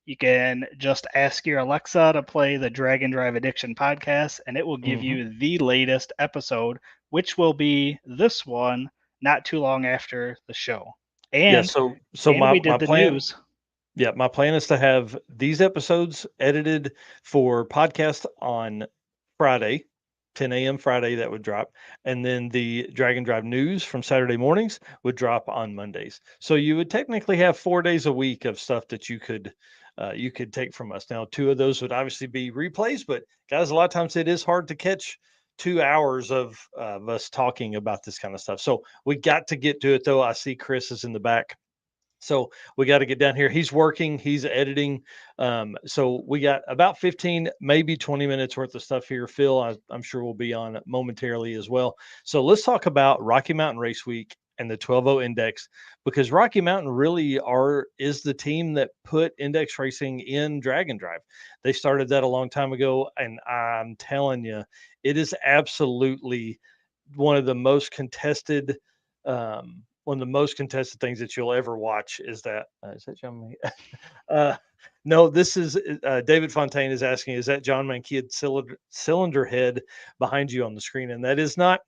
You can just ask your Alexa to play the DragNDrive Addiction podcast, and it will give you the latest episode, which will be this one not too long after the show. Yeah, And, so and we my did the plan. news. Yeah, my plan is to have these episodes edited for podcast on Friday, 10 a.m. Friday, that would drop. And then the DragNDrive news from Saturday mornings would drop on Mondays. So you would technically have 4 days a week of stuff that you could take from us. Now, 2 of those would obviously be replays, but guys, a lot of times it is hard to catch 2 hours of us talking about this kind of stuff. So we got to get to it, though. I see Chris is in the back. So we got to get down here. He's working, he's editing. So we got about 15, maybe 20 minutes worth of stuff here. Phil, I'm sure will be on momentarily as well. So let's talk about Rocky Mountain Race Week and the 12.0 Index, because Rocky Mountain really is the team that put index racing in DragNDrive. They started that a long time ago, and I'm telling you, it is absolutely one of the most contested things that you'll ever watch. Is that John no, this is David Fontaine is asking, is that John Mankiad cylinder head behind you on the screen? And that is not.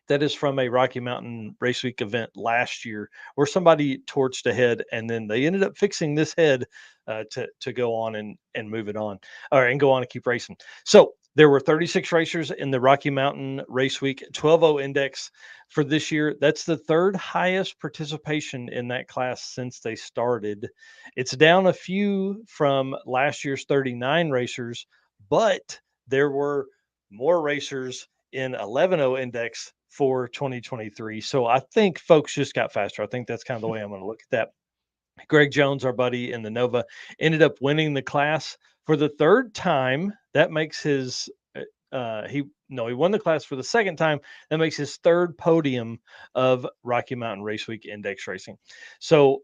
That is from a Rocky Mountain Race Week event last year where somebody torched a head, and then they ended up fixing this head to go on and move it on, and go on and keep racing. So there were 36 racers in the Rocky Mountain Race Week 12.0 Index for this year. That's the 3rd highest participation in that class since they started. It's down a few from last year's 39 racers, but there were more racers in 11.0 Index for 2023. So I think folks just got faster. I think that's kind of the way I'm going to look at that. Greg Jones, our buddy in the Nova, ended up winning the class for the 3rd time. That makes his he won the class for the 2nd time. That makes his 3rd podium of Rocky Mountain Race Week Index racing. So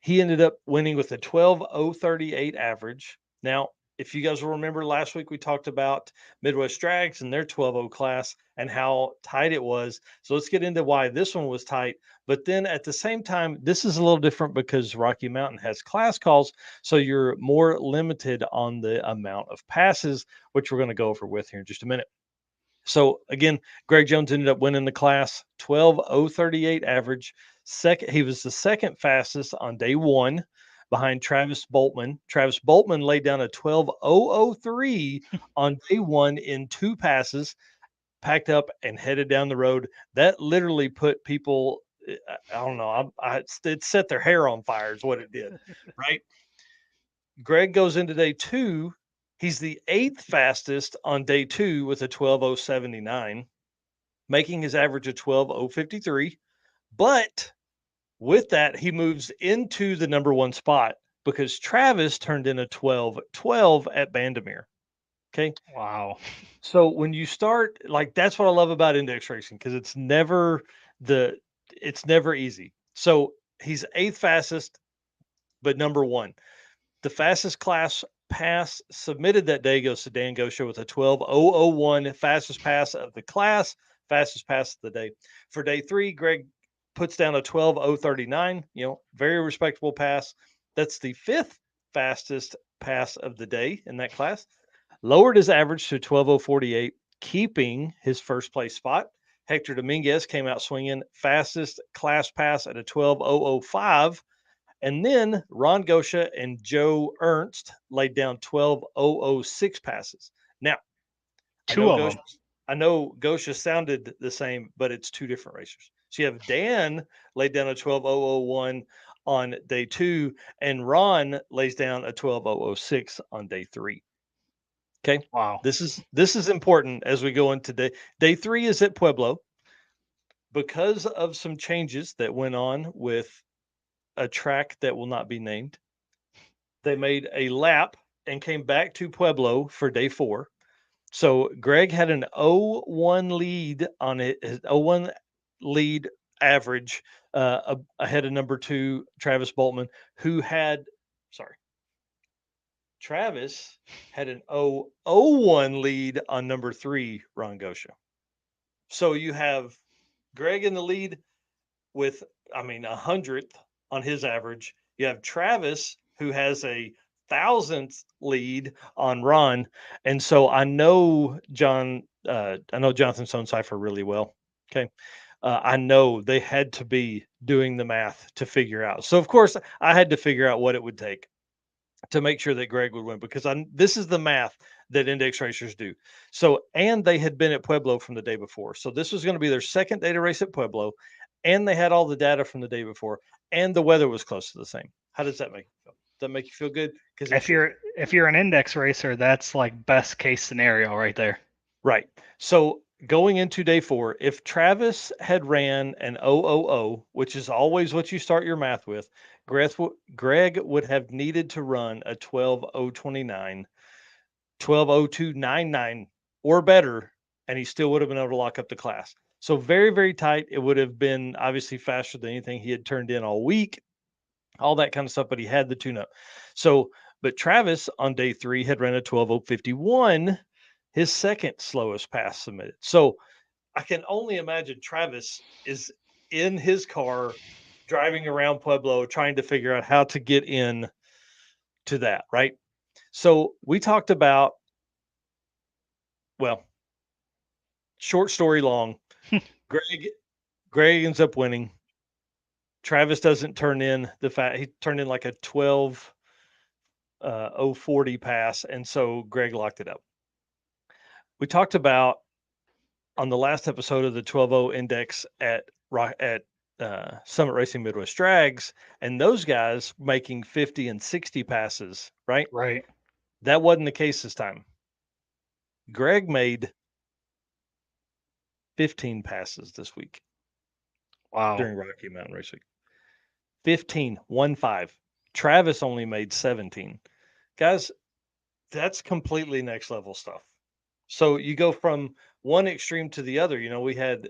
he ended up winning with a 12.038 average. Now, if you guys will remember last week, we talked about Midwest Drags and their 12-0 class and how tight it was. So let's get into why this one was tight. But then at the same time, this is a little different because Rocky Mountain has class calls. So you're more limited on the amount of passes, which we're going to go over with here in just a minute. So again, Greg Jones ended up winning the class, 12.038 average. He was the second fastest on day one behind Travis Boltman. Travis Boltman laid down a 12.003 on day one in 2 passes, packed up and headed down the road. That literally put people, I don't know, it set their hair on fire is what it did, right? Greg goes into day 2. He's the 8th fastest on day 2 with a 12.079, making his average a 12.053. But with that, he moves into the number 1 spot because Travis turned in a 12.12 at Bandamere. Okay. Wow. So when you start, like, that's what I love about index racing, because it's never easy. So he's 8th fastest, but number 1. The fastest class pass submitted that day goes to Dan Gosha with a 12.001, fastest pass of the class, fastest pass of the day. For day 3, Greg puts down a 12.039, very respectable pass. That's the 5th fastest pass of the day in that class. Lowered his average to 12.048, keeping his first place spot. Hector Dominguez came out swinging, fastest class pass at a 12.005. And then Ron Gosha and Joe Ernst laid down 12.006 passes. Now, Two of them. I know Gosha sounded the same, but it's 2 different racers. So you have Dan laid down a 12.001 on day 2, and Ron lays down a 12.006 on day 3. Okay. Wow. This is important as we go into day 3 is at Pueblo. Because of some changes that went on with a track that will not be named, they made a lap and came back to Pueblo for day 4. So Greg had an 0-1 lead on it, his 0-1 lead average ahead of number 2, Travis Boltman, Travis had an 0-1 lead on number 3, Ron Gosha. So you have Greg in the lead with, 100th on his average. You have Travis, who has a 1,000th lead on Ron. And so I know Jonathan Stonecipher really well. Okay. I know they had to be doing the math to figure out. So of course I had to figure out what it would take to make sure that Greg would win, because this is the math that index racers do. So, and they had been at Pueblo from the day before. So this was going to be their second day to race at Pueblo, and they had all the data from the day before, and the weather was close to the same. How does that make you feel? Does that make you feel good? Because if you're an index racer, that's like best case scenario right there. Right. So going into day 4, if Travis had ran an 000, which is always what you start your math with, Greg would have needed to run a 12.029, 12.0299 or better, and he still would have been able to lock up the class. So very, very tight. It would have been obviously faster than anything he had turned in all week, all that kind of stuff, but he had the tune-up. So, but Travis on day 3 had ran a 12.051, his second slowest pass submitted. So I can only imagine Travis is in his car driving around Pueblo trying to figure out how to get in to that, right? So we talked about, well, short story long, Greg ends up winning. Travis doesn't turn in he turned in like a 12.040 pass, and so Greg locked it up. We talked about on the last episode of the 12.0 index at Summit Racing Midwest Drags, and those guys making 50 and 60 passes, right? Right. That wasn't the case this time. Greg made 15 passes this week. Wow. During Rocky Mountain Race Week. 15. Travis only made 17. Guys, that's completely next level stuff. So you go from one extreme to the other. We had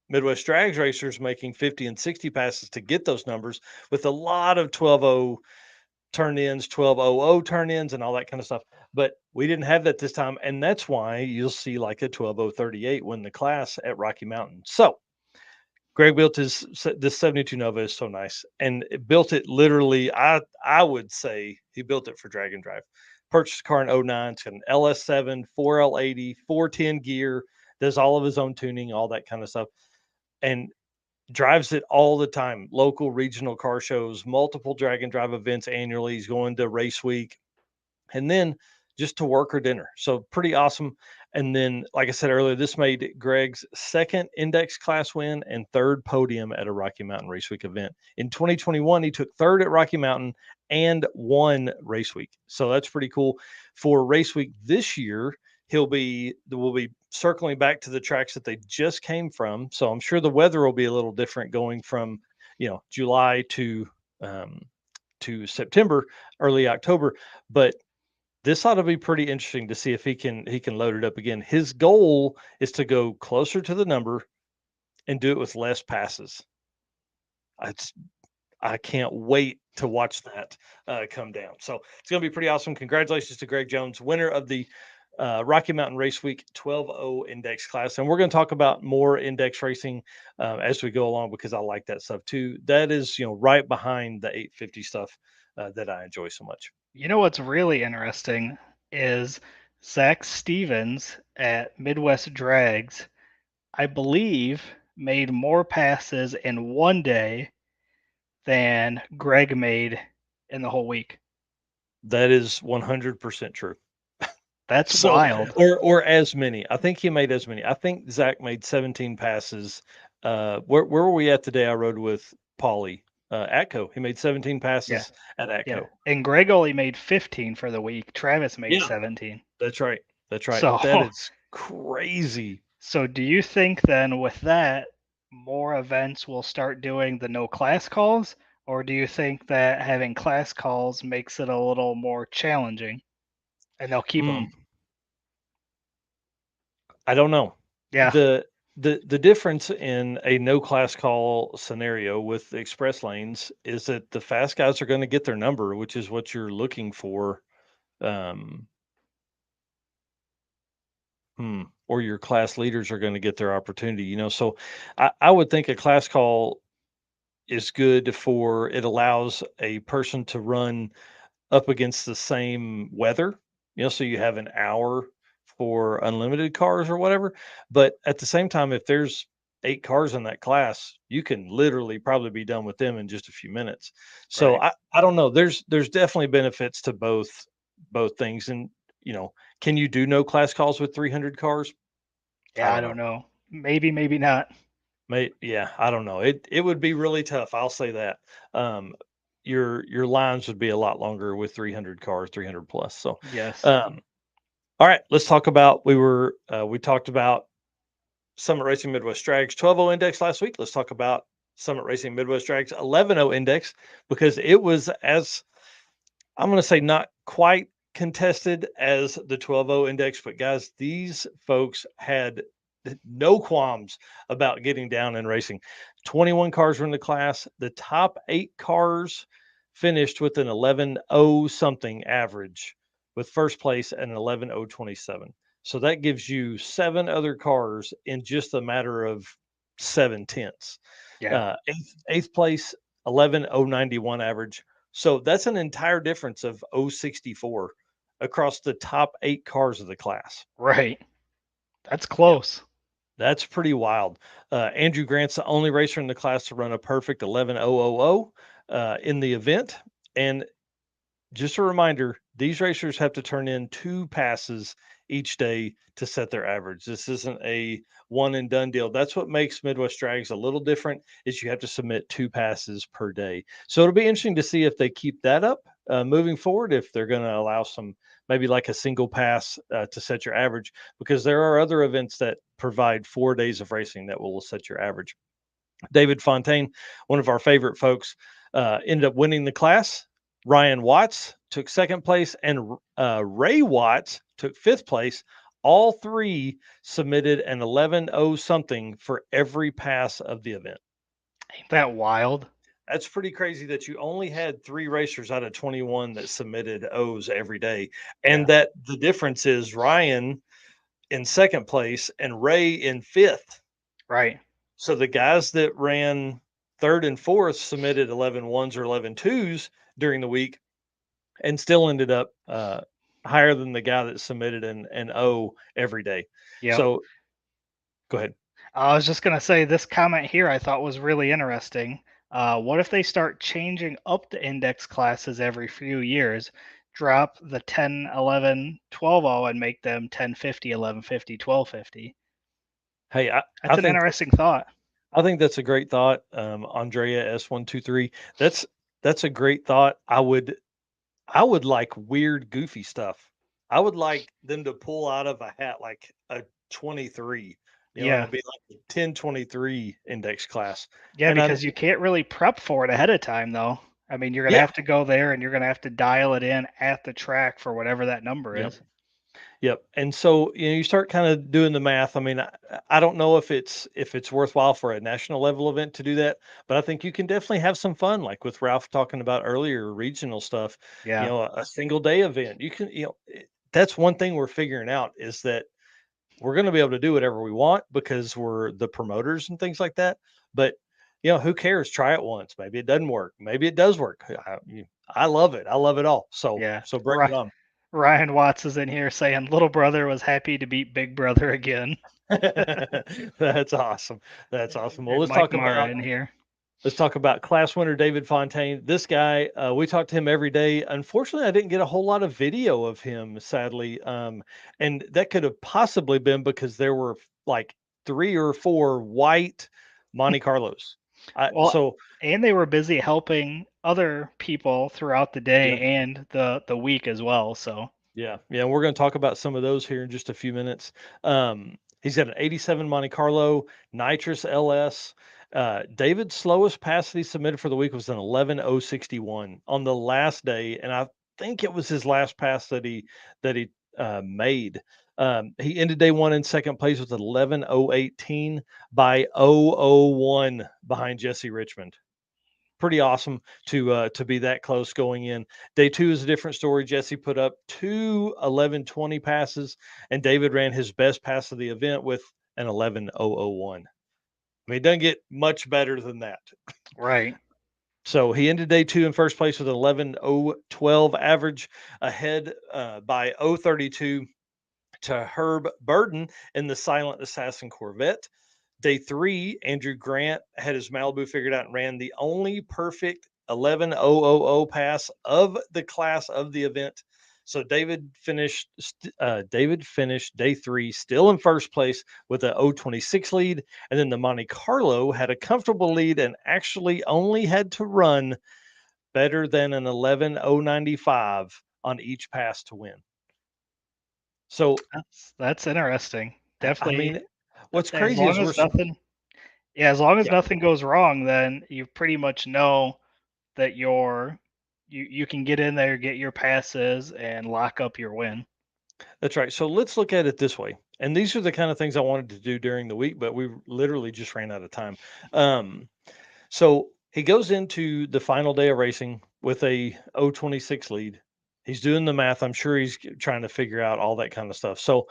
Midwest Drags racers making 50 and 60 passes to get those numbers, with a lot of 12.0 turn-ins, 12:00 turn-ins, and all that kind of stuff. But we didn't have that this time, and that's why you'll see like a 12:38 win the class at Rocky Mountain. So Greg built this 72 Nova is so nice, and built it literally. I would say he built it for DragNDrive. Purchased a car in 09. It's got an LS7, 4L80, 410 gear. Does all of his own tuning, all that kind of stuff, and drives it all the time. Local, regional car shows, multiple DragNDrive events annually. He's going to race week, and then just to work or dinner. So pretty awesome. And then, like I said earlier, this made Greg's second index class win and third podium at a Rocky Mountain Race Week event. In 2021, he took third at Rocky Mountain and won Race Week. So that's pretty cool. For Race Week this year, we'll be circling back to the tracks that they just came from. So I'm sure the weather will be a little different going from, July to September, early October. But this ought to be pretty interesting to see if he can load it up again. His goal is to go closer to the number and do it with less passes. I can't wait to watch that come down. So it's going to be pretty awesome. Congratulations to Greg Jones, winner of the Rocky Mountain Race Week 12:00 index class. And we're going to talk about more index racing as we go along, because I like that stuff too. That is, right behind the 850 stuff that I enjoy so much. You know what's really interesting is Zach Stevens at Midwest Drags, I believe, made more passes in one day than Greg made in the whole week. That is 100% true. That's wild. Or as many. I think he made as many. I think Zach made 17 passes. Where were we at the day I rode with Paulie? Atco. He made 17 passes at Atco. Yeah. And Greg only made 15 for the week. Travis made 17. That's right. So, that is crazy. So do you think then with that, more events will start doing the no class calls? Or do you think that having class calls makes it a little more challenging and they'll keep them? I don't know. Yeah. The difference in a no class call scenario with express lanes is that the fast guys are going to get their number, which is what you're looking for. Or your class leaders are going to get their opportunity, So I would think a class call is good for, it allows a person to run up against the same weather, so you have an hour for unlimited cars or whatever. But at the same time, if there's 8 cars in that class, you can literally probably be done with them in just a few minutes. So Right. I don't know. There's definitely benefits to both things. And, can you do no class calls with 300 cars? Yeah, I don't know. Maybe not. Yeah, I don't know. It would be really tough. I'll say that. Your lines would be a lot longer with 300 cars, 300 plus. So Yes. all right, let's talk about, we talked about Summit Racing Midwest Drags 12:00 index last week. Let's talk about Summit Racing Midwest Drags 11:00 index, because it was, as I'm going to say, not quite contested as the 12:00 index, but guys, these folks had no qualms about getting down and racing. 21 cars were in the class. The top 8 cars finished with an 11:0 something average, with first place at an 11:027. So that gives you 7 other cars in just a matter of 7/10. Yeah. Eighth place, 11:091 average. So that's an entire difference of 064 across the top 8 cars of the class. Right. That's close. That's pretty wild. Andrew Grant's the only racer in the class to run a perfect 11:000 in the event. And just a reminder, these racers have to turn in 2 passes each day to set their average. This isn't a one and done deal. That's what makes Midwest Drags a little different, is you have to submit 2 passes per day. So it'll be interesting to see if they keep that up moving forward, if they're going to allow some, maybe like a single pass to set your average, because there are other events that provide 4 days of racing that will set your average. David Fontaine, one of our favorite folks, ended up winning the class. Ryan Watts took second place, and Ray Watts took 5th place. All 3 submitted an 11:0 something for every pass of the event. Ain't that wild? That's pretty crazy that you only had 3 racers out of 21 that submitted O's every day, and Yeah. that the difference is Ryan in 2nd place and Ray in 5th. Right. So the guys that ran 3rd and 4th submitted 11 ones or 11 twos during the week and still ended up higher than the guy that submitted an O every day. Yeah. So go ahead. I was just gonna say this comment here I thought was really interesting. What if they start changing up the index classes every few years? Drop the 10, 11, 12 and make them 1050, 1150, 1250. Hey, That's an interesting thought. I think that's a great thought. Andrea S123. That's a great thought. I would like weird, goofy stuff. I would like them to pull out of a hat like a 23, and Yeah. it'd be like a 1023 index class. Yeah, And because you can't really prep for it ahead of time, though. I mean, you're gonna have to go there and you're gonna have to dial it in at the track for whatever that number Yep. is. Yep. And so, you start kind of doing the math. I mean, I don't know if it's worthwhile for a national level event to do that, but I think you can definitely have some fun, like with Ralph talking about earlier, regional stuff. Yeah. A single day event. You can, that's one thing we're figuring out is that we're going to be able to do whatever we want because we're the promoters and things like that. But who cares? Try it once. Maybe it doesn't work. Maybe it does work. I love it. I love it all. So Yeah. bring it on. Ryan Watts is in here saying little brother was happy to beat big brother again. That's awesome. That's awesome. Well, And Mike Mara in here. let's talk about class winner David Fontaine. This guy, we talk to him every day. Unfortunately, I didn't get a whole lot of video of him, sadly. And that could have possibly been because there were like 3 or 4 white Monte Carlos. And they were busy helping other people throughout the day and the week as well. So yeah, we're going to talk about some of those here in just a few minutes. He's got an 87 Monte Carlo Nitrous LS. David's slowest pass that he submitted for the week was an 11:061 on the last day, and I think it was his last pass that he made. He ended day 1 in 2nd place with 11:018 by 0:01 behind Jesse Richmond. Pretty awesome to be that close going in. Day 2 is a different story. Jesse put up 2 11:20 passes, and David ran his best pass of the event with an 11:001. I mean, it doesn't get much better than that. Right. So he ended day 2 in first place with an 11:012 average, ahead by 0:32 to Herb Burden in the Silent Assassin Corvette. Day 3, Andrew Grant had his Malibu figured out and ran the only perfect 11:000 pass of the class of the event. So David finished day 3 still in first place with a 0:26 lead, and then the Monte Carlo had a comfortable lead and actually only had to run better than an 11:095 on each pass to win. So that's interesting. Definitely. I mean, what's as crazy long is as nothing goes wrong, then you pretty much know that you can get in there, get your passes, and lock up your win. That's right. So let's look at it this way. And these are the kind of things I wanted to do during the week, but we literally just ran out of time. So he goes into the final day of racing with a 0:26 lead. He's doing the math. I'm sure he's trying to figure out all that kind of stuff. So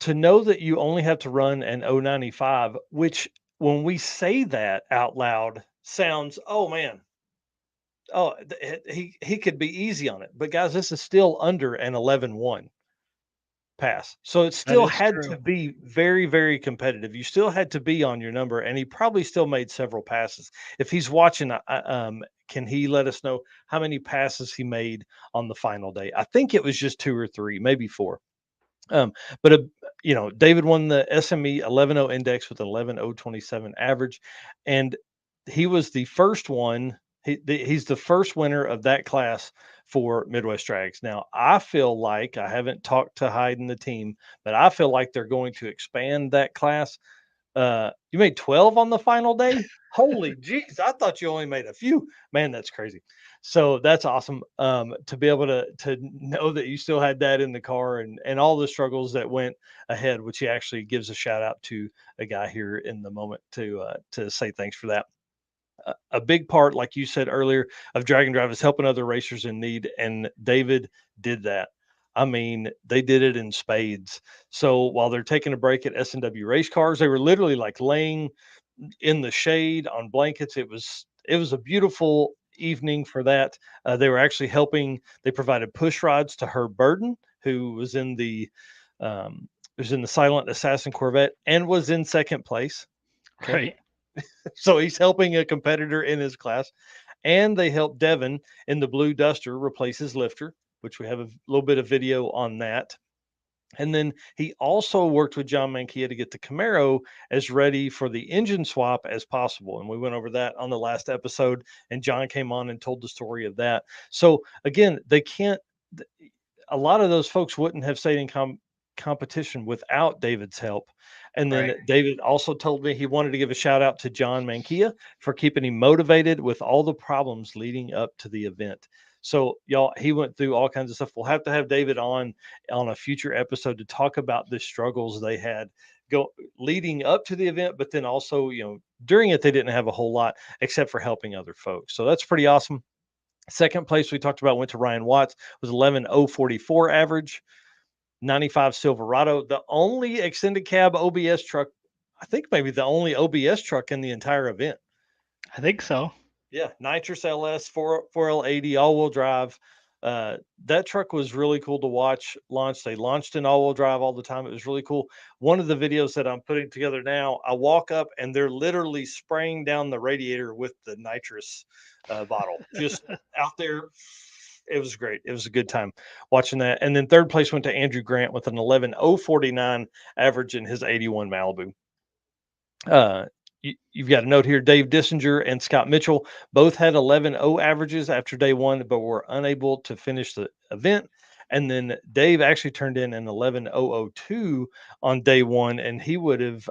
to know that you only have to run an 0:95, which when we say that out loud sounds, oh man, oh, he could be easy on it. But guys, this is still under an 11:1 pass. So it still had to be very, very competitive. You still had to be on your number, and he probably still made several passes. If he's watching, can he let us know how many passes he made on the final day? I think it was just 2 or 3, maybe 4. But David won the SME 11:0 index with an 11:027 average, and he was the first one. He's the first winner of that class for Midwest Drags. Now, I feel like I haven't talked to Hyde and the team, but I feel like they're going to expand that class. You made 12 on the final day? Holy jeez, I thought you only made a few. Man, that's crazy. So that's awesome. To be able to know that you still had that in the car and all the struggles that went ahead, which he actually gives a shout out to a guy here in the moment to say thanks for that. a big part, like you said earlier, of DragNDrive is helping other racers in need, and David did that. I mean, they did it in spades. So while they're taking a break at S&W Race Cars, they were literally like laying in the shade on blankets. It was a beautiful evening for that. They were actually helping. They provided push rods to Herb Burden, who um, was in the Silent Assassin Corvette and was in second place. Okay. Right. So he's helping a competitor in his class. And they helped Devin in the Blue Duster replace his lifter, which we have a little bit of video on that. And then he also worked with John Mankia to get the Camaro as ready for the engine swap as possible. And we went over that on the last episode, and John came on and told the story of that. So again, a lot of those folks wouldn't have stayed in competition without David's help. And then Right. David also told me he wanted to give a shout out to John Mankia for keeping him motivated with all the problems leading up to the event. So y'all, he went through all kinds of stuff. We'll have to have David on a future episode to talk about the struggles they had leading up to the event, but then also, during it, they didn't have a whole lot except for helping other folks. So that's pretty awesome. Second place we talked about went to Ryan Watts, was 11,044 average, 95 Silverado, the only extended cab OBS truck, I think maybe the only OBS truck in the entire event. I think so. Yeah, nitrous LS 4L80 all-wheel drive. That truck was really cool to watch launch. They launched in all-wheel drive all the time. It was really cool. One of the videos that I'm putting together now, I walk up and they're literally spraying down the radiator with the nitrous bottle, just out there. It was great. It was a good time watching that. And then third place went to Andrew Grant with an 11,049 average in his 81 Malibu. You've got a note here. Dave Dissinger and Scott Mitchell both had 11.0 averages after day one, but were unable to finish the event. And then Dave actually turned in an 11.002 on day one, and he would have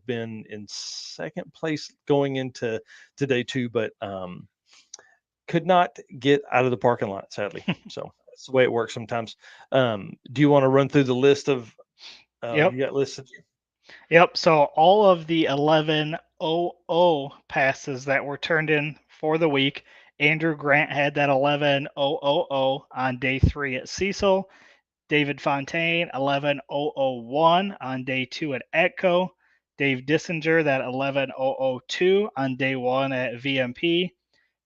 been in second place going into day two, but could not get out of the parking lot, sadly. So that's the way it works sometimes. Do you want to run through the list of Yep. you got listed? Yep. So all of the 11.00 passes that were turned in for the week, Andrew Grant had that 11.000 on day 3 at Cecil. David Fontaine, 11.001 on day 2 at Atco. Dave Dissinger, that 11.002 on day 1 at VMP.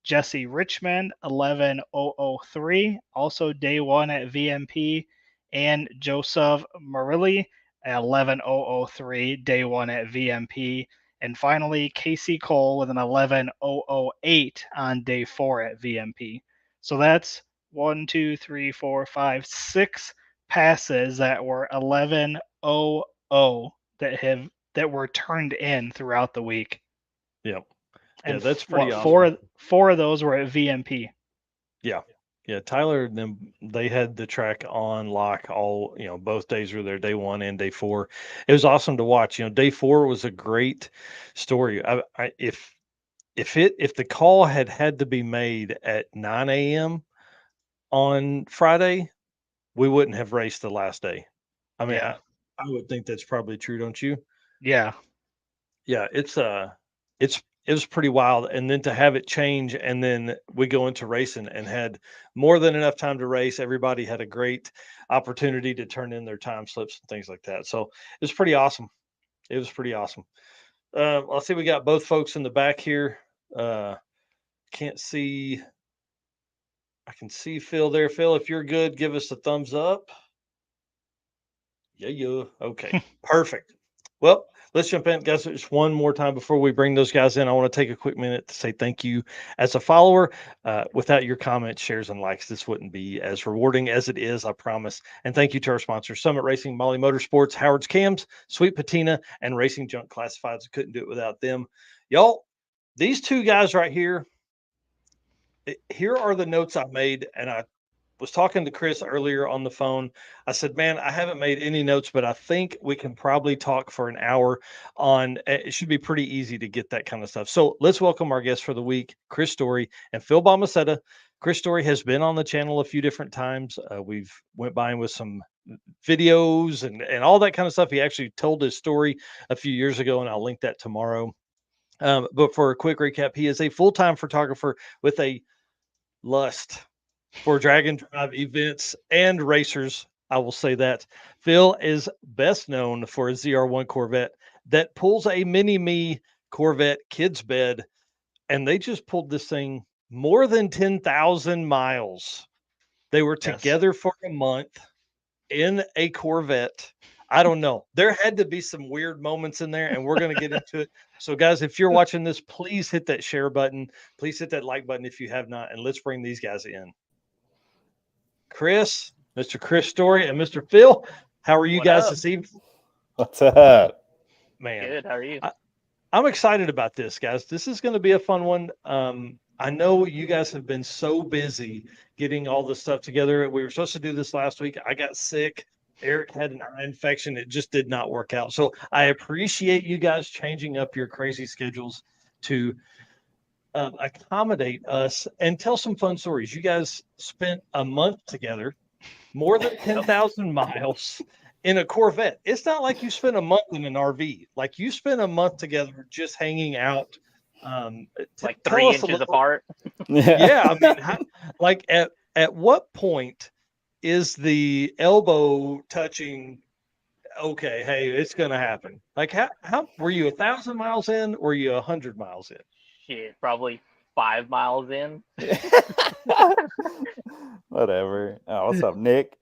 Jesse Richmond, 11.003, also day 1 at VMP. And Joseph Murilli, 11.003, day 1 at VMP. And finally, Casey Cole with an 11.008 on day 4 at VMP. So that's 1, 2, 3, 4, 5, 6 passes that were 11.00 that were turned in throughout the week. Yep. And yeah, that's pretty awesome. Four of those were at VMP. Yeah. Tyler and them, they had the track on lock all, both days were there, day 1 and day 4. It was awesome to watch. Day 4 was a great story. If the call had to be made at 9 a.m. on Friday, we wouldn't have raced the last day. I mean, Yeah. I would think that's probably true, don't you? Yeah. Yeah, it was pretty wild. And then to have it change, and then we go into racing and had more than enough time to race. Everybody had a great opportunity to turn in their time slips and things like that. So it was pretty awesome. It was pretty awesome. I'll see, we got both folks in the back here. Can't see. I can see Phil there. Phil, if you're good, give us a thumbs up. Yeah. Okay, perfect. Well, let's jump in, guys. Just one more time before we bring those guys in. I want to take a quick minute to say thank you as a follower. Without your comments, shares, and likes, this wouldn't be as rewarding as it is, I promise. And thank you to our sponsors, Summit Racing, Molly Motorsports, Howard's Cams, Sweet Patina, and Racing Junk Classifieds. I couldn't do it without them. Y'all, these two guys right here, here are the notes I made, and I was talking to Chris earlier on the phone. I said, man, I haven't made any notes, but I think we can probably talk for an hour on, it should be pretty easy to get that kind of stuff. So let's welcome our guests for the week, Chris Story and Phil Balmaceda. Chris Story has been on the channel a few different times. We've went by him with some videos and all that kind of stuff. He actually told his story a few years ago, and I'll link that tomorrow. But for a quick recap, he is a full-time photographer with a lust for DragNDrive events and racers. I will say that. Phil is best known for a ZR1 Corvette that pulls a mini-me Corvette kids bed, and they just pulled this thing more than 10,000 miles. They were Yes. together for a month in a Corvette. I don't know. There had to be some weird moments in there, and we're going to get into it. So, guys, if you're watching this, please hit that share button. Please hit that like button if you have not, and let's bring these guys in. Chris, Mr. Chris Story, and Mr. Phil, how are you What guys up? this evening? What's up? Man, Good. How are you? I'm excited about this, guys. This is going to be a fun one. I know you guys have been so busy getting all this stuff together. We were supposed to do this last week. I got sick. Eric had an eye infection. It just did not work out. So I appreciate you guys changing up your crazy schedules to accommodate us and tell some fun stories. You guys spent a month together, more than 10,000 miles in a Corvette. It's not like you spent a month in an RV. Like you spent a month together just hanging out. Like tell 3 us a inches little- apart. Yeah, I mean, like at what point is the elbow touching? Okay, hey, it's gonna happen. Like how were you 1,000 miles in? Or were you 100 miles in? Shit, probably 5 miles in. Whatever. Oh, what's up, Nick?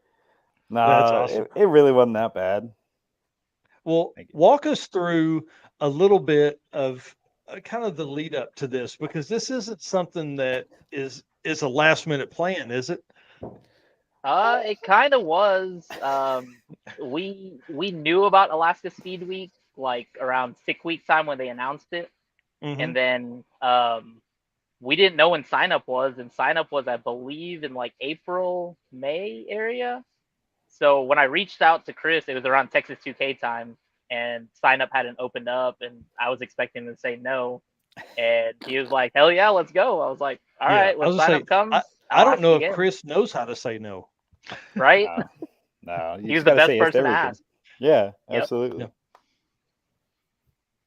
No, That's awesome. it really wasn't that bad. Well, Thank you. walk us through a little bit of kind of the lead up to this, because this isn't something that is a last minute plan, is it? It kind of was. We knew about Alaska Speed Week like around 6 weeks time when they announced it, Mhm. and then we didn't know when sign up was, and sign up was, I believe, in like April, May area. So when I reached out to Chris, it was around Texas 2K time, and sign up hadn't opened up, and I was expecting him to say no, and he was like, "Hell yeah, let's go." I was like, "All Yeah, right, I when was gonna sign say, up comes, I I'll don't ask know if again." Chris knows how to say no. Right? No, you He was just the gotta best say yes to person to everything. ask. Yeah, Yep. absolutely. Yep.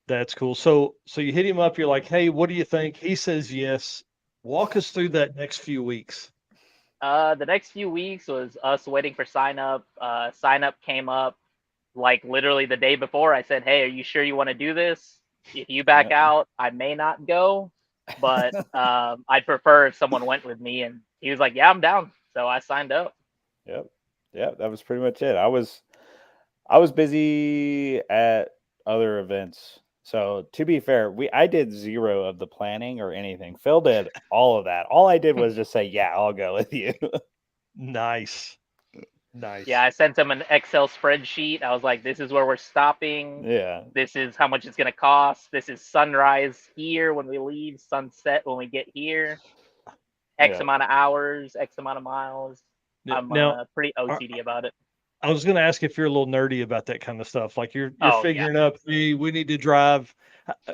That's cool. So you hit him up. You're like, "Hey, what do you think?" He says yes. Walk us through that next few weeks. The next few weeks was us waiting for sign up. Sign up came up like literally the day before. I said, "Hey, are you sure you want to do this? If you back Yeah. out, I may not go, but I'd prefer if someone went with me." And he was like, "Yeah, I'm down." So I signed up. Yep. Yeah, that was pretty much it. I was busy at other events. So to be fair, I did zero of the planning or anything. Phil did all of that. All I did was just say, "Yeah, I'll go with you." Nice. Nice. Yeah, I sent him an Excel spreadsheet. I was like, "This is where we're stopping. Yeah. This is how much it's gonna cost. This is sunrise here when we leave, sunset when we get here. X Yeah. amount of hours, X amount of miles." I'm Now, pretty OCD about it. I was going to ask if you're a little nerdy about that kind of stuff. Like you're Oh, yeah. figuring up, hey, we need to drive.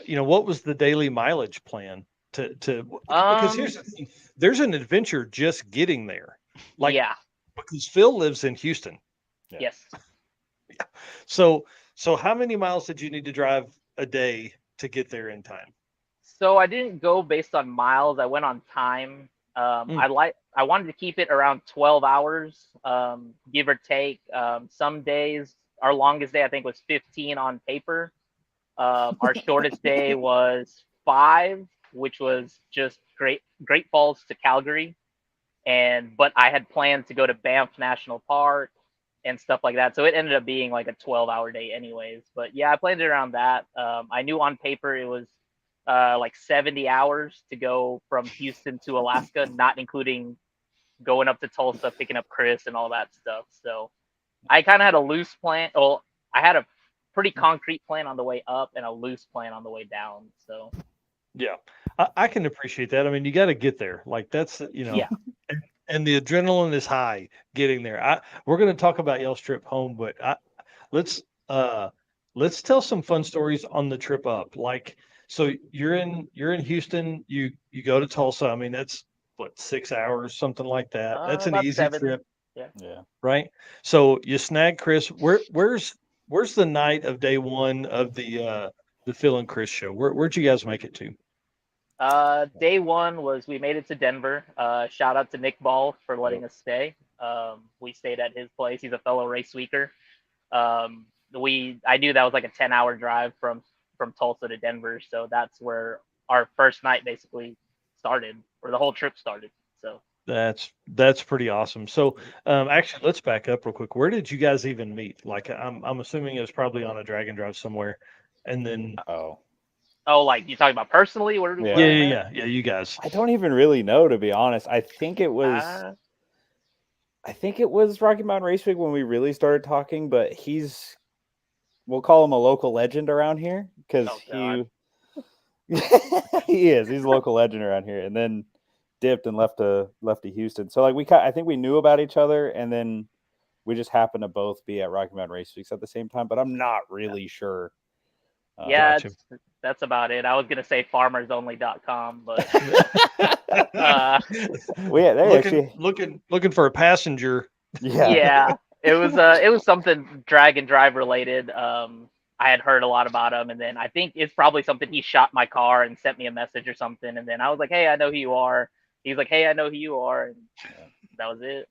What was the daily mileage plan because here's the thing, there's an adventure just getting there. Like, yeah. because Phil lives in Houston. Yeah. Yes. So how many miles did you need to drive a day to get there in time? So I didn't go based on miles. I went on time. I wanted to keep it around 12 hours, give or take. Some days, our longest day I think was 15 on paper. Our shortest day was 5, which was just Great Falls to Calgary. But I had planned to go to Banff National Park and stuff like that. So it ended up being like a 12-hour day anyways. But yeah, I planned it around that. I knew on paper it was like 70 hours to go from Houston to Alaska, not including going up to Tulsa, picking up Chris and all that stuff. So I kind of had a loose plan. Well, I had a pretty concrete plan on the way up and a loose plan on the way down. So yeah, I can appreciate that. I mean, you got to get there. Like that's, yeah. and the adrenaline is high getting there. We're going to talk about y'all's trip home, but let's tell some fun stories on the trip up. Like, so you're in Houston, you go to Tulsa. I mean, that's what, 6 hours, something like that. That's an About easy 7. trip, Yeah. right? So you snag Chris. Where's the night of day one of the the Phil and Chris show. Where'd you guys make it to? Day one was we made it to Denver. Shout out to Nick Ball for letting us stay. We stayed at his place. He's a fellow race weeker. I knew that was like a 10-hour drive from Tulsa to Denver, so that's where our first night basically started, or the whole trip started. So that's pretty awesome. So actually, let's back up real quick. Where did you guys even meet? Like I'm assuming it was probably on a DragNDrive somewhere, and then like you talking about personally? Yeah, you guys. I don't even really know, to be honest. I think it was Rocky Mountain Race Week when we really started talking, but we'll call him a local legend around here because he is. He's a local legend around here, and then dipped and left to Houston. So like I think we knew about each other, and then we just happened to both be at Rocky Mountain Race Weeks at the same time. But I'm not really sure. That's about it. I was gonna say farmersonly.com, but looking for a passenger. Yeah. It was something DragNDrive related. I had heard a lot about him, and then I think it's probably something he shot my car and sent me a message or something, and then I was like, "Hey, I know who you are." He's like, "Hey, I know who you are," and that was it.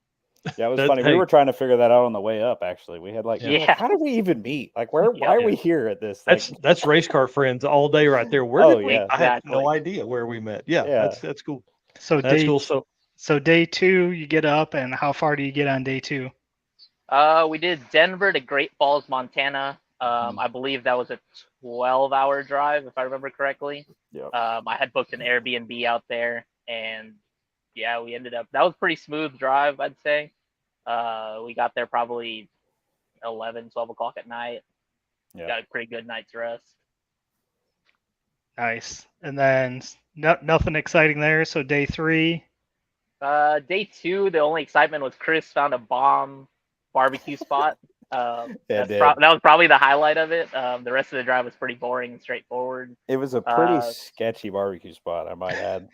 Yeah, it was funny. We were trying to figure that out on the way up. Actually, we had like, how did we even meet? Like, why are we here at this? That's race car friends all day right there. I had no idea where we met. Yeah. That's cool. So So day 2, you get up, and how far do you get on day 2? We did Denver to Great Falls, Montana. I believe that was a 12-hour drive, if I remember correctly. Yep. I had booked an Airbnb out there, and we ended up. That was a pretty smooth drive, I'd say. We got there probably 11, 12 o'clock at night. Yep. Got a pretty good night's rest. Nice. And then nothing exciting there. So day 3. Day 2, the only excitement was Chris found a bomb barbecue spot. That was probably the highlight of it. The rest of the drive was pretty boring and straightforward. It was a pretty sketchy barbecue spot, I might add.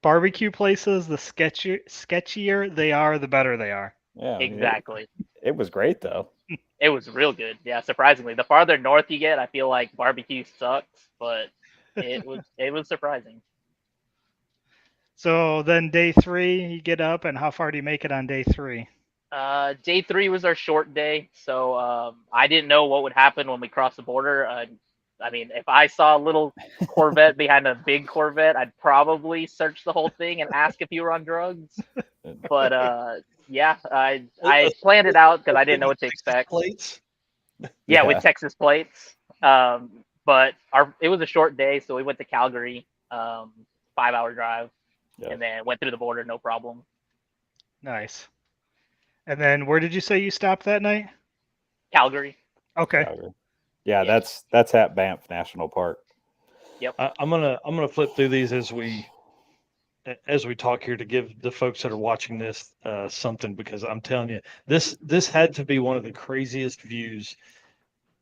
Barbecue places, the sketchier they are, the better they are. Yeah, exactly. It was great though. It was real good. Yeah, surprisingly, the farther north you get, I feel like barbecue sucks, but it was surprising. So then day 3, you get up, and how far do you make it on day 3? Day 3 was our short day, so I didn't know what would happen when we crossed the border. I mean, if I saw a little Corvette behind a big Corvette, I'd probably search the whole thing and ask if you were on drugs. But I planned it out because I didn't know what to expect. Plates? Yeah, with Texas plates. But it was a short day, so we went to Calgary, 5-hour drive, and then went through the border, no problem. Nice. And then where did you say you stopped that night? Calgary. Okay. Calgary. Yeah, that's at Banff National Park. Yep. I'm gonna flip through these as we talk here to give the folks that are watching this something, because I'm telling you, this had to be one of the craziest views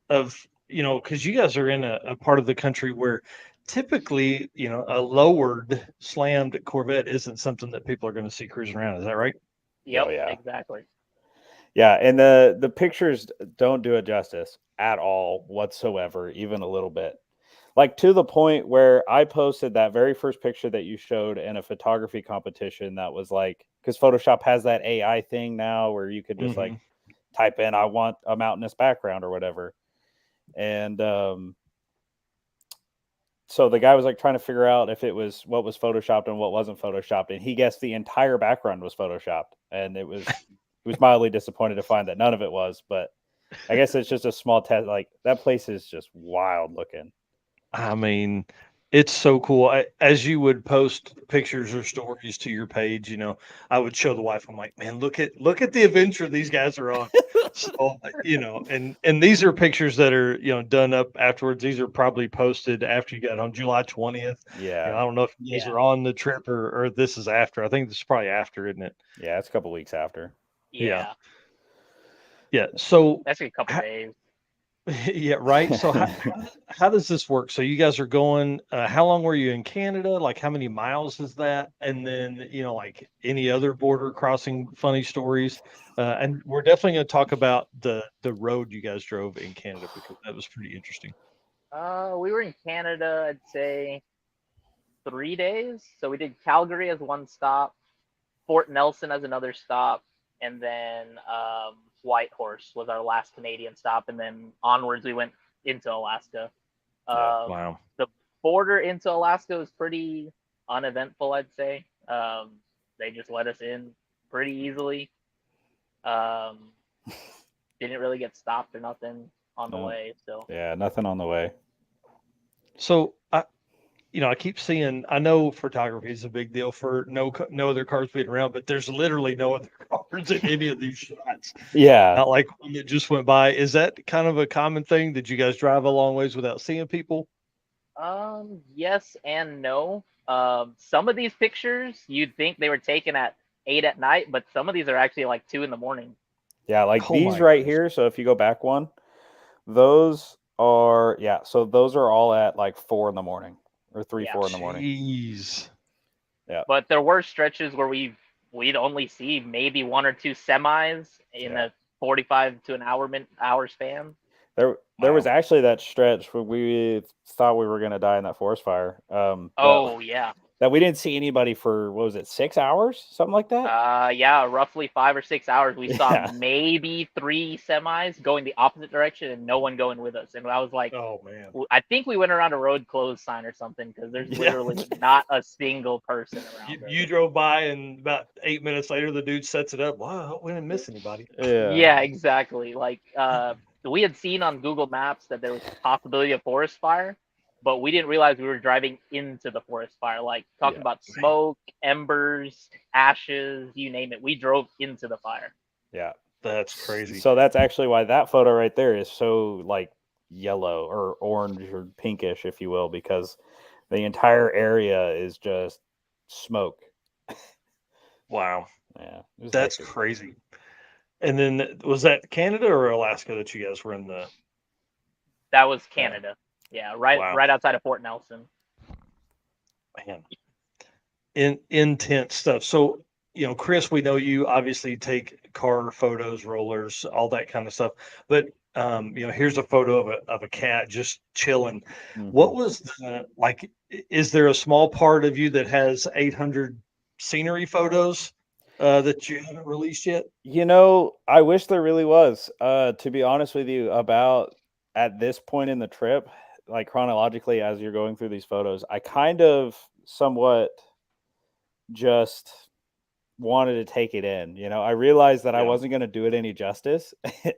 of, because you guys are in a part of the country where typically, a lowered, slammed Corvette isn't something that people are going to see cruising around. Is that right? Yep. Oh, yeah. Exactly. Yeah, and the pictures don't do it justice at all whatsoever, even a little bit. Like, to the point where I posted that very first picture that you showed in a photography competition that was like, because Photoshop has that AI thing now where you could just like type in, I want a mountainous background or whatever. And so the guy was like trying to figure out if it was what was Photoshopped and what wasn't Photoshopped. And he guessed the entire background was Photoshopped. And it was, he was mildly disappointed to find that none of it was, but I guess it's just a small test. Like, that place is just wild looking. I mean, it's so cool. As you would post pictures or stories to your page, I would show the wife. I'm like, man, look at the adventure these guys are on. So, and these are pictures that are, done up afterwards. These are probably posted after you got on July 20th. Yeah. I don't know if you guys are on the trip or this is after. I think this is probably after, isn't it? Yeah, it's a couple weeks after. Yeah. Yeah. So that's a couple days. Yeah, right. So how does this work? So you guys are going, how long were you in Canada? Like, how many miles is that? And then, like any other border crossing funny stories. And we're definitely going to talk about the road you guys drove in Canada, because that was pretty interesting. We were in Canada, I'd say 3 days. So we did Calgary as one stop, Fort Nelson as another stop, and then Whitehorse was our last Canadian stop, and then onwards we went into Alaska. Yeah. Wow. The border into Alaska was pretty uneventful, I'd say. They just let us in pretty easily. Didn't really get stopped or nothing on the No. way. So Yeah, nothing on the way. So I keep seeing. I know photography is a big deal for no other cars being around, but there's literally no other cars in any of these shots. Yeah. Not like one that just went by. Is that kind of a common thing? Did you guys drive a long ways without seeing people? yes and no. Some of these pictures you'd think they were taken at 8 at night, but some of these are actually like 2 in the morning. Yeah, like Oh these my right goodness. here. So if you go back one, those are so those are all at like 4 in the morning or 3, Yeah. 4 in the morning. Jeez. But there were stretches where we'd only see maybe 1 or 2 semis in Yeah. a 45 to an hour span. There Wow. was actually that stretch where we thought we were going to die in that forest fire. Oh yeah. That we didn't see anybody for, what was it, 6 hours, something like that. Yeah, roughly 5 or 6 hours. We saw Yeah. maybe 3 semis going the opposite direction and no one going with us. And I was like, Oh man. I think we went around a road closed sign or something because there's Yeah. literally not a single person around us. You drove by and about 8 minutes later the dude sets it up. Wow, I hope we didn't miss anybody. Yeah, exactly. Like we had seen on Google Maps that there was a possibility of forest fire, but we didn't realize we were driving into the forest fire. Like talking Yeah. about smoke, embers, ashes, you name it. We drove into the fire. Yeah. That's crazy. So that's actually why that photo right there is so like yellow or orange or pinkish, if you will, because the entire area is just smoke. Wow. Yeah. It was That's hectic. crazy. And then was that Canada or Alaska that you guys were in the? That was Canada. Yeah, right Wow. right outside of Fort Nelson. Man. Intense stuff. So, Chris, we know you obviously take car photos, rollers, all that kind of stuff. But here's a photo of a cat just chilling. What was like? Is there a small part of you that has 800 scenery photos that you haven't released yet? I wish there really was. To be honest with you, about at this point in the trip, like chronologically as you're going through these photos, I kind of somewhat just wanted to take it in. I realized that I wasn't going to do it any justice,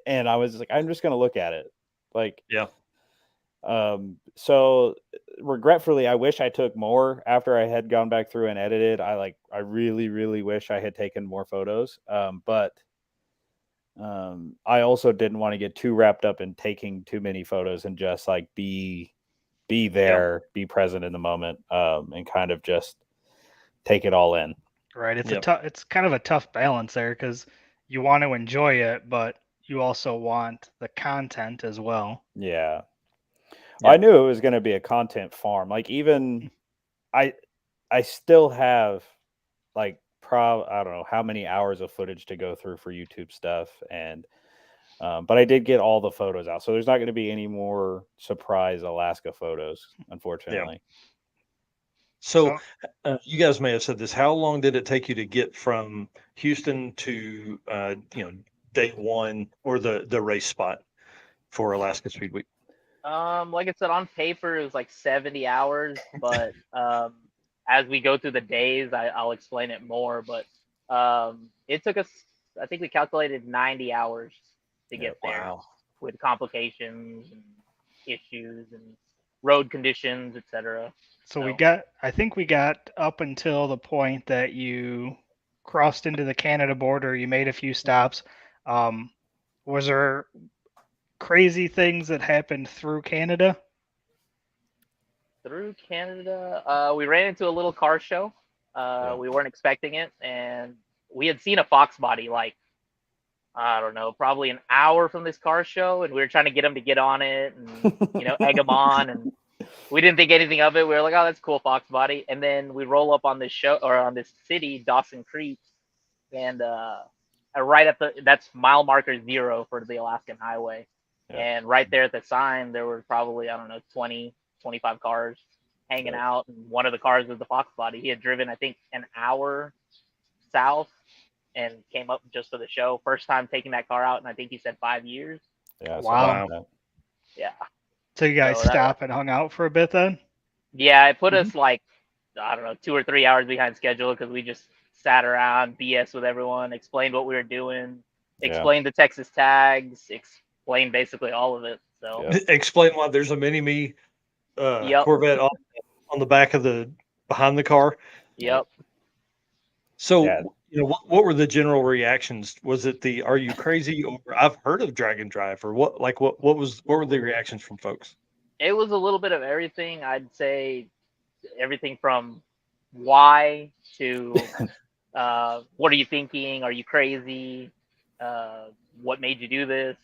and I was like, I'm just going to look at it. Like, Yeah. So regretfully, I wish I took more after I had gone back through and edited. I really, really wish I had taken more photos. But I also didn't want to get too wrapped up in taking too many photos and just like be there, be present in the moment, and kind of just take it all in. Right. It's kind of a tough balance there because you want to enjoy it, but you also want the content as well. Yeah. I knew it was going to be a content farm. Like even I still have like I don't know how many hours of footage to go through for YouTube stuff, and but I did get all the photos out, so there's not going to be any more surprise Alaska photos, unfortunately. So you guys may have said this. How long did it take you to get from Houston to day one or the race spot for Alaska Speed Week? Like I said, on paper it was like 70 hours, but as we go through the days, I'll explain it more. But it took us, I think we calculated 90 hours to get there with complications and issues and road conditions, etc. So I think we got up until the point that you crossed into the Canada border. You made a few stops. Was there crazy things that happened through Canada? Through Canada, we ran into a little car show. We weren't expecting it, and we had seen a Fox body like, I don't know, probably an hour from this car show, and we were trying to get them to get on it and egg them on, and we didn't think anything of it. We were like, oh, that's cool, Fox body. And then we roll up on this show or on this city, Dawson Creek, and right at that's mile marker 0 for the Alaskan Highway. Yeah. And right there at the sign, there were probably, I don't know, 20, 25 cars hanging Right. out. And one of the cars was the Fox body. He had driven, I think, an hour south and came up just for the show. First time taking that car out, and I think he said 5 years. Yeah. Wow. Yeah. So you guys So that- stop and hung out for a bit then? Yeah, it put us like, I don't know, 2 or 3 hours behind schedule because we just sat around, BS with everyone, explained what we were doing, Yeah. explained the Texas tags, explained basically all of it. So Yeah. Explain why there's a mini me Yep. Corvette on the back of behind the car. Yep. So, Yeah. what were the general reactions? Was it the "Are you crazy?" or "I've heard of DragNDrive," or what? Like, what were the reactions from folks? It was a little bit of everything. I'd say everything from why to what are you thinking? Are you crazy? What made you do this?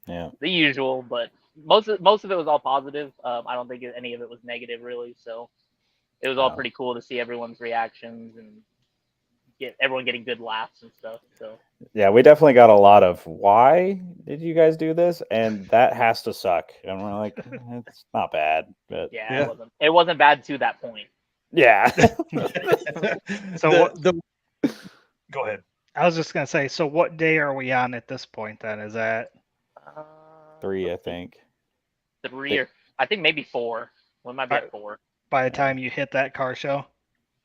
Yeah. The usual, but most of it was all positive. I don't think any of it was negative really. So it was all No. pretty cool to see everyone's reactions and get everyone getting good laughs and stuff. So Yeah, we definitely got a lot of why did you guys do this? And that has to suck. And we're like, it's not bad, but yeah, Yeah. it wasn't bad to that point. yeah. So Go ahead. I was just gonna say, so what day are we on at this point then? Is that 3, I think. 3 or I think maybe 4. We might be at 4. by the time you hit that car show?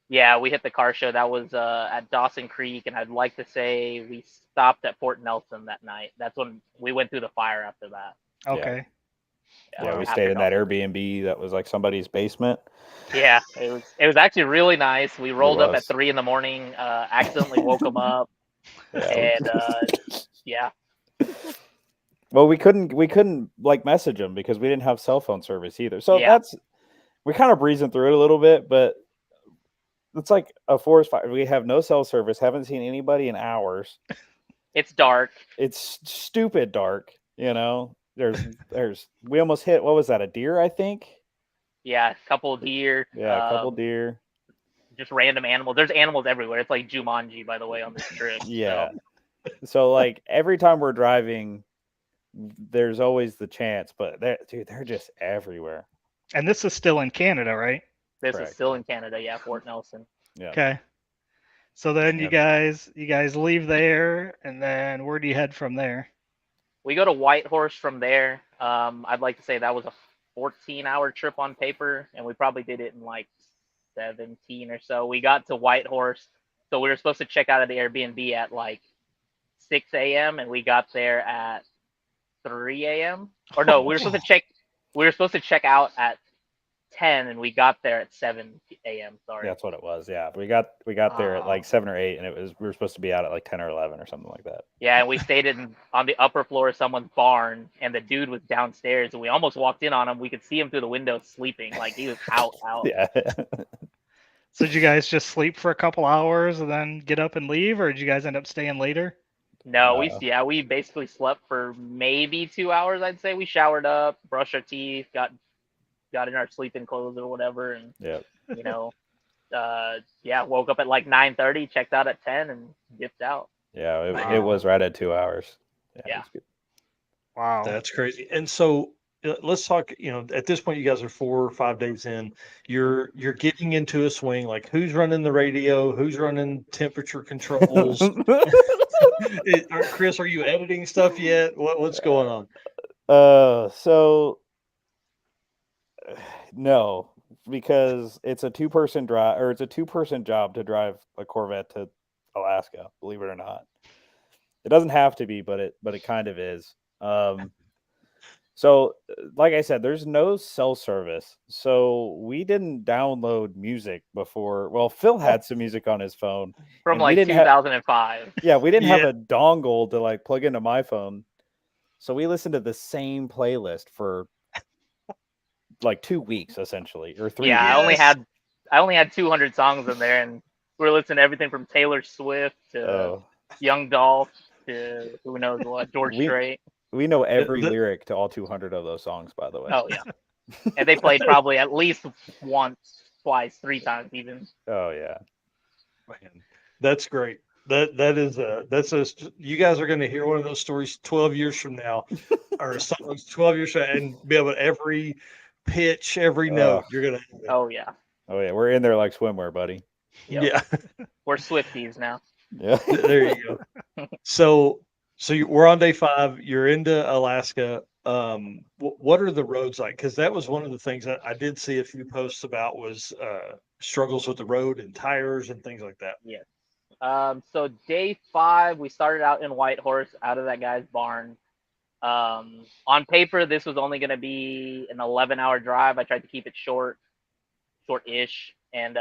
Yeah, we hit the car show. That was at Dawson Creek, and I'd like to say we stopped at Fort Nelson that night. That's when we went through the fire after that. Okay. Yeah, we after stayed in that Dawson. Airbnb that was like somebody's basement. Yeah, it was actually really nice. We rolled up at was. 3 a.m, accidentally woke them up, Yeah. and yeah, Well, we couldn't like message them because we didn't have cell phone service either. So Yeah. we're kind of breezing through it a little bit, but it's like a forest fire. We have no cell service, haven't seen anybody in hours. it's dark. It's stupid dark, we almost hit, what was that, a deer, I think? Yeah, a couple deer. Yeah, a couple deer. Just random animals. There's animals everywhere. It's like Jumanji, by the way, on this trip. Yeah. So like every time we're driving, there's always the chance, but they're just everywhere. And this is still in Canada, right? This Correct. is still in Canada. Yeah, Fort Nelson. Yeah. Okay. So then you guys leave there, and then where do you head from there? We go to Whitehorse from there. I'd like to say that was a 14-hour trip on paper, and we probably did it in like 17 or so. We got to Whitehorse, so we were supposed to check out of the Airbnb at like 6 a.m. and we got there at 3 a.m. Or no, we were supposed to check out at 10 and we got there at 7 a.m. Sorry. That's what it was. Yeah. We got there at like 7 or 8, and we were supposed to be out at like 10 or 11 or something like that. Yeah, and we stayed on the upper floor of someone's barn, and the dude was downstairs, and we almost walked in on him. We could see him through the window sleeping, like he was out. Yeah. So did you guys just sleep for a couple hours and then get up and leave, or did you guys end up staying later? No, we basically slept for maybe 2 hours. I'd say we showered up, brushed our teeth, got in our sleeping clothes or whatever, and woke up at like 9:30, checked out at 10, and dipped out. Yeah, it was right at 2 hours. Yeah. It was good. Wow. That's crazy. And so let's talk, at this point you guys are 4 or 5 days in. You're getting into a swing, like who's running the radio, who's running temperature controls. Chris, are you editing stuff yet? What's going on? So no, because it's a 2-person drive, or it's a 2-person job to drive a Corvette to Alaska, believe it or not. It doesn't have to be, but it kind of is. So like I said, there's no cell service. So we didn't download music before. Well, Phil had some music on his phone. From like 2005. Yeah, we didn't have a dongle to like plug into my phone. So we listened to the same playlist for like 2 weeks, essentially, or 3 Yeah, weeks. I only had 200 songs in there, and we were listening to everything from Taylor Swift to Young Dolph to who knows what, George Strait. We know every lyric to all 200 of those songs, by the way. Oh yeah, and they played probably at least once, twice, 3 times even. Oh yeah, Man, that's great. You guys are going to hear one of those stories 12 years from now, or something 12 years from now, and be able to every pitch, every note you're going to. Oh yeah. Oh yeah, we're in there like swimwear, buddy. Yep. Yeah, We're Swifties now. Yeah. there you go. So we're on day 5. You're into Alaska. What are the roads like? Because that was one of the things that I did see a few posts about was struggles with the road and tires and things like that. Yes. So day 5, we started out in Whitehorse, out of that guy's barn. On paper, this was only going to be an 11-hour drive. I tried to keep it short-ish, and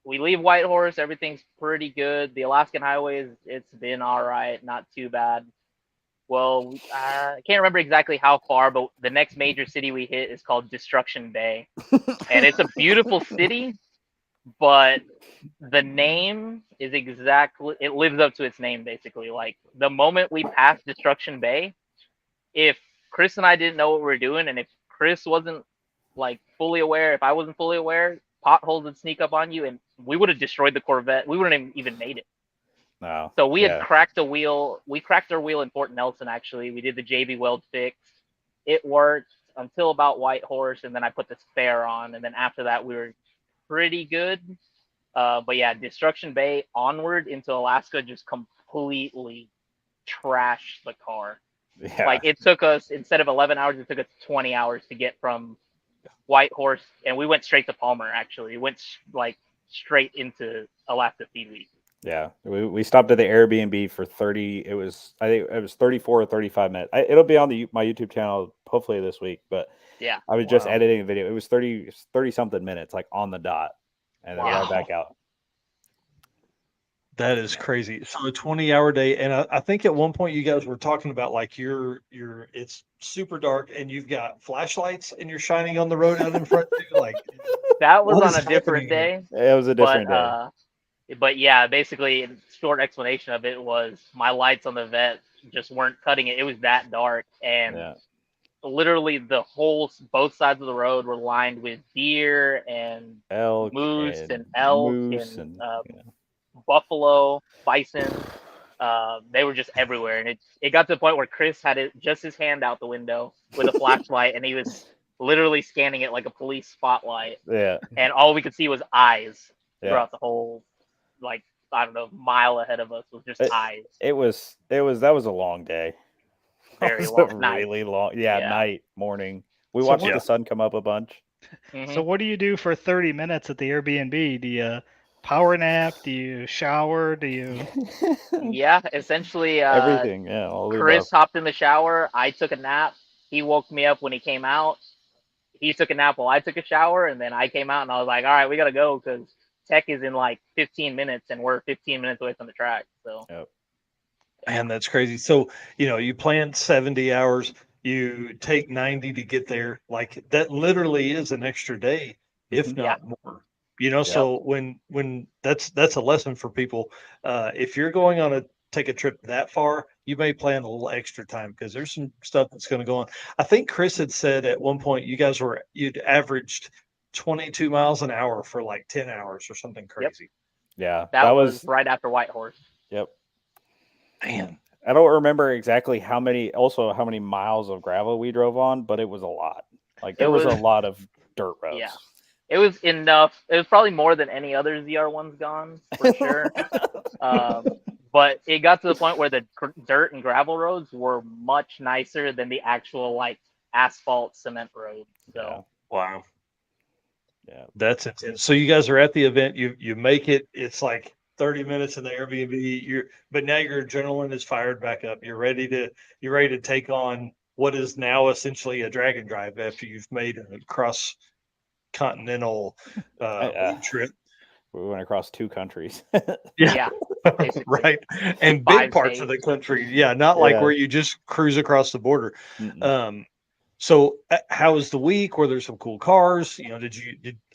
we leave Whitehorse. Everything's pretty good. The Alaskan highways, it's been all right, not too bad. Well, I can't remember exactly how far, but the next major city we hit is called Destruction Bay, and it's a beautiful city, but the name is it lives up to its name, basically. Like, the moment we passed Destruction Bay, if Chris and I didn't know what we were doing, and if Chris wasn't like fully aware, if I wasn't fully aware, potholes would sneak up on you, and we would have destroyed the Corvette. We wouldn't have even made it. No. So we had cracked a wheel. We cracked our wheel in Fort Nelson, actually. We did the JB weld fix. It worked until about Whitehorse, and then I put the spare on, and then after that we were pretty good. But yeah, Destruction Bay onward into Alaska just completely trashed the car. Yeah. Like, it took us, instead of 11 hours, it took us 20 hours to get from Whitehorse, and we went straight to Palmer, actually. We went like straight into Alaska Feed Week. Yeah, we stopped at the Airbnb for 30. I think it was 34 or 35 minutes. It'll be on my YouTube channel hopefully this week. But yeah, I was just editing a video. It was 30 something minutes, like on the dot, and then right back out. That is crazy. So a 20-hour day, and I think at one point you guys were talking about like it's super dark and you've got flashlights and you're shining on the road out in front too. Like, that was on a different day. It was a different day. But yeah, basically, short explanation of it was my lights on the Vet just weren't cutting it. It was that dark, and literally both sides of the road were lined with deer and elk moose and elk and buffalo, bison. They were just everywhere, and it got to the point where Chris had just his hand out the window with a flashlight, and he was literally scanning it like a police spotlight. Yeah, and all we could see was eyes throughout the whole, like, I don't know, mile ahead of us was just eyes. That was a long day. Very long. Really long. Yeah, night, morning. We watched the sun come up a bunch. Mm-hmm. So what do you do for 30 minutes at the Airbnb? Do you power nap? Do you shower? Do you? Yeah, essentially. Everything. Yeah. All Chris hopped in the shower. I took a nap. He woke me up when he came out. He took a nap while I took a shower, and then I came out and I was like, all right, we got to go because Tech is in like 15 minutes and we're 15 minutes away from the track. So, man, that's crazy. So, you plan 70 hours, you take 90 to get there. Like, that literally is an extra day, if not more. So when that's a lesson for people. If you're going take a trip that far, you may plan a little extra time because there's some stuff that's going to go on. I think Chris had said at one point you'd averaged 22 miles an hour for like 10 hours or something crazy. Yeah. That was right after Whitehorse. Yep. Man. I don't remember exactly how many miles of gravel we drove on, but it was a lot. Like, there was a lot of dirt roads. Yeah. It was enough. It was probably more than any other ZR1's gone, for sure. But it got to the point where the dirt and gravel roads were much nicer than the actual, like, asphalt cement roads. So wow. Yeah, that's intense. So you guys are at the event. You make it. It's like 30 minutes in the Airbnb. But now your adrenaline is fired back up. You're ready to take on what is now essentially a DragNDrive after you've made a cross-continental trip. We went across 2 countries. Yeah. Right. And big parts of the country. Yeah, not like where you just cruise across the border. So how was the week? Were there some cool cars?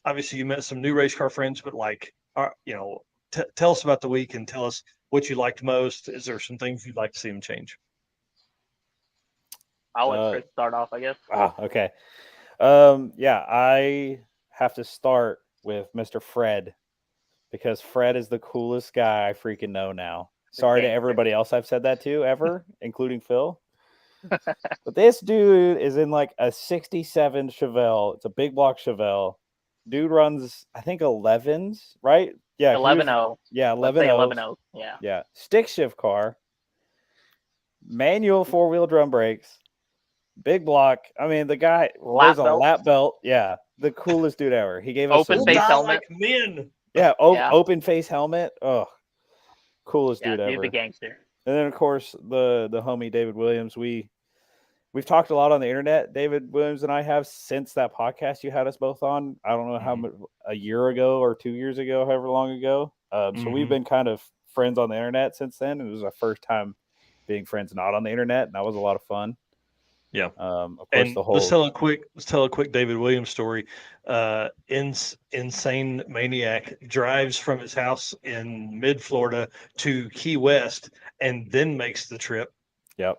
Obviously you met some new race car friends, but like, tell us about the week and tell us what you liked most. Is there some things you'd like to see them change? I'll let Chris start off, I guess. Okay. I have to start with Mr. Fred because Fred is the coolest guy I freaking know now. Sorry to everybody else I've said that to ever, including Phil. But this dude is in like a 67 Chevelle. It's a big block Chevelle. Dude runs, I think, 11s, right? Yeah. 11.0. Yeah, 11.0. Yeah. Yeah. Stick shift car. Manual 4-wheel drum brakes. Big block. I mean, the guy wears a lap belt. Yeah. The coolest dude ever. He gave us open face helmet. Like men. Yeah, open face helmet. Oh, coolest dude ever. Dude, the gangster. And then of course the homie David Williams. We've talked a lot on the internet. David Williams and I have since that podcast you had us both on. I don't know how much, a year ago or 2 years ago, however long ago. So we've been kind of friends on the internet since then. It was our first time being friends not on the internet, and that was a lot of fun. Yeah. Of course, and the whole. Let's tell a quick David Williams story. Insane maniac drives from his house in mid Florida to Key West and then makes the trip. Yep.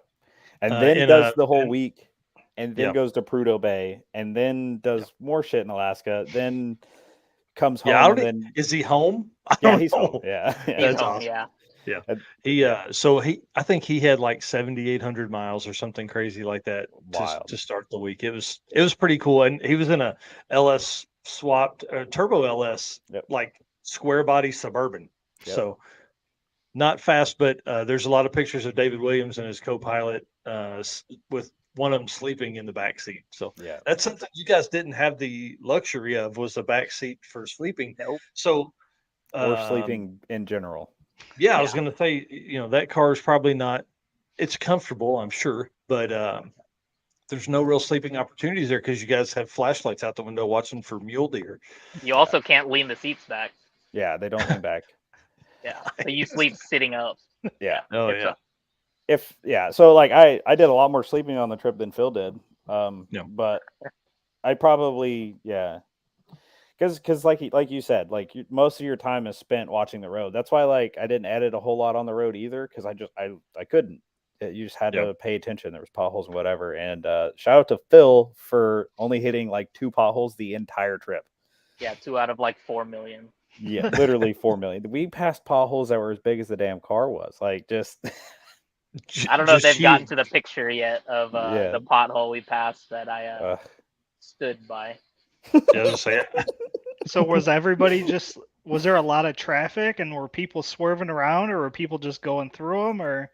And then does the whole week, and then goes to Prudhoe Bay, and then does more shit in Alaska. Then comes home. Is he home? He's home. Yeah, he's home. Awesome. Yeah. I think he had like 7,800 miles or something crazy like that to start the week. It was pretty cool, and he was in a LS swapped turbo LS, like square body Suburban. Yep. So not fast, but there's a lot of pictures of David Williams and his co-pilot with one of them sleeping in the back seat. So that's something you guys didn't have the luxury of, was a back seat for sleeping. Nope. So or sleeping in general. Yeah, I was going to say, that car is probably not. It's comfortable, I'm sure, but there's no real sleeping opportunities there because you guys have flashlights out the window watching for mule deer. You also can't lean the seats back. Yeah, they don't lean back. Yeah, so you sleep sitting up. Yeah. Oh yeah. So like I did a lot more sleeping on the trip than Phil did. But I probably because like you said, like most of your time is spent watching the road. That's why like I didn't edit a whole lot on the road either, because I couldn't. You just had to pay attention. There was potholes and whatever. And shout out to Phil for only hitting like 2 potholes the entire trip. Yeah, 2 out of like 4 million. Yeah, literally 4 million. We passed potholes that were as big as the damn car was. Like just. I don't know if they've gotten to the picture yet of the pothole we passed that I stood by. So was there a lot of traffic, and were people swerving around, or were people just going through them, or?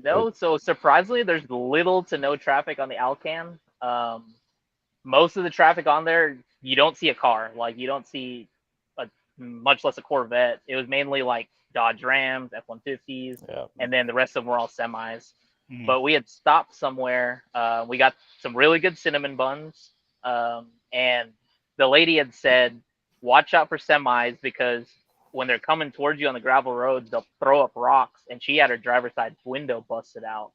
No, so surprisingly, there's little to no traffic on the Alcan. Most of the traffic on there, you don't see a car. Like, you don't see much less a Corvette. It was mainly like Dodge Rams, F-150s, and then the rest of them were all semis. Mm-hmm. But we had stopped somewhere. We got some really good cinnamon buns, and the lady had said, watch out for semis, because when they're coming towards you on the gravel roads, they'll throw up rocks, and she had her driver's side window busted out.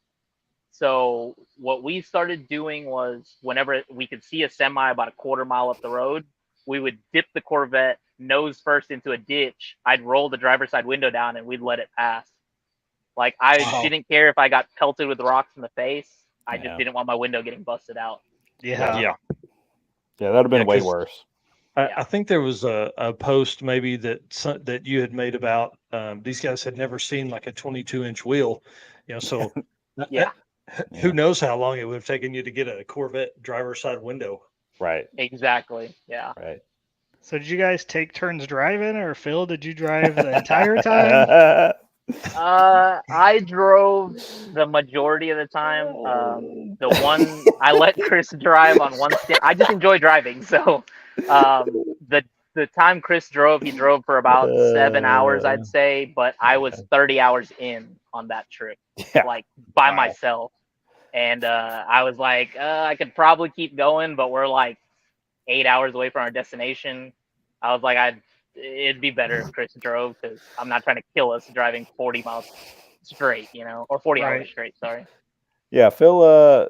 So what we started doing was, whenever we could see a semi about a quarter mile up the road, we would dip the Corvette nose first into a ditch. I'd roll the driver's side window down, and we'd let it pass. Like, I didn't care if I got pelted with rocks in the face. I just didn't want my window getting busted out. Yeah, that'd have been way worse. I think there was a post maybe that you had made about these guys had never seen like a 22-inch wheel, so who knows how long it would have taken you to get a Corvette driver's side window. Right. Exactly. Yeah. Right. So did you guys take turns driving, or Phil, did you drive the entire time? I drove the majority of the time. The one I let Chris drive on one stint. I just enjoy driving, so the time Chris drove, he drove for about 7 hours, I'd say, but I was 30 hours in on that trip, like by myself, and I was like, I could probably keep going, but we're like 8 hours away from our destination. I was like, it'd be better if Chris drove, because I'm not trying to kill us driving 40 miles straight, or 40 hours straight. Sorry. Yeah, Phil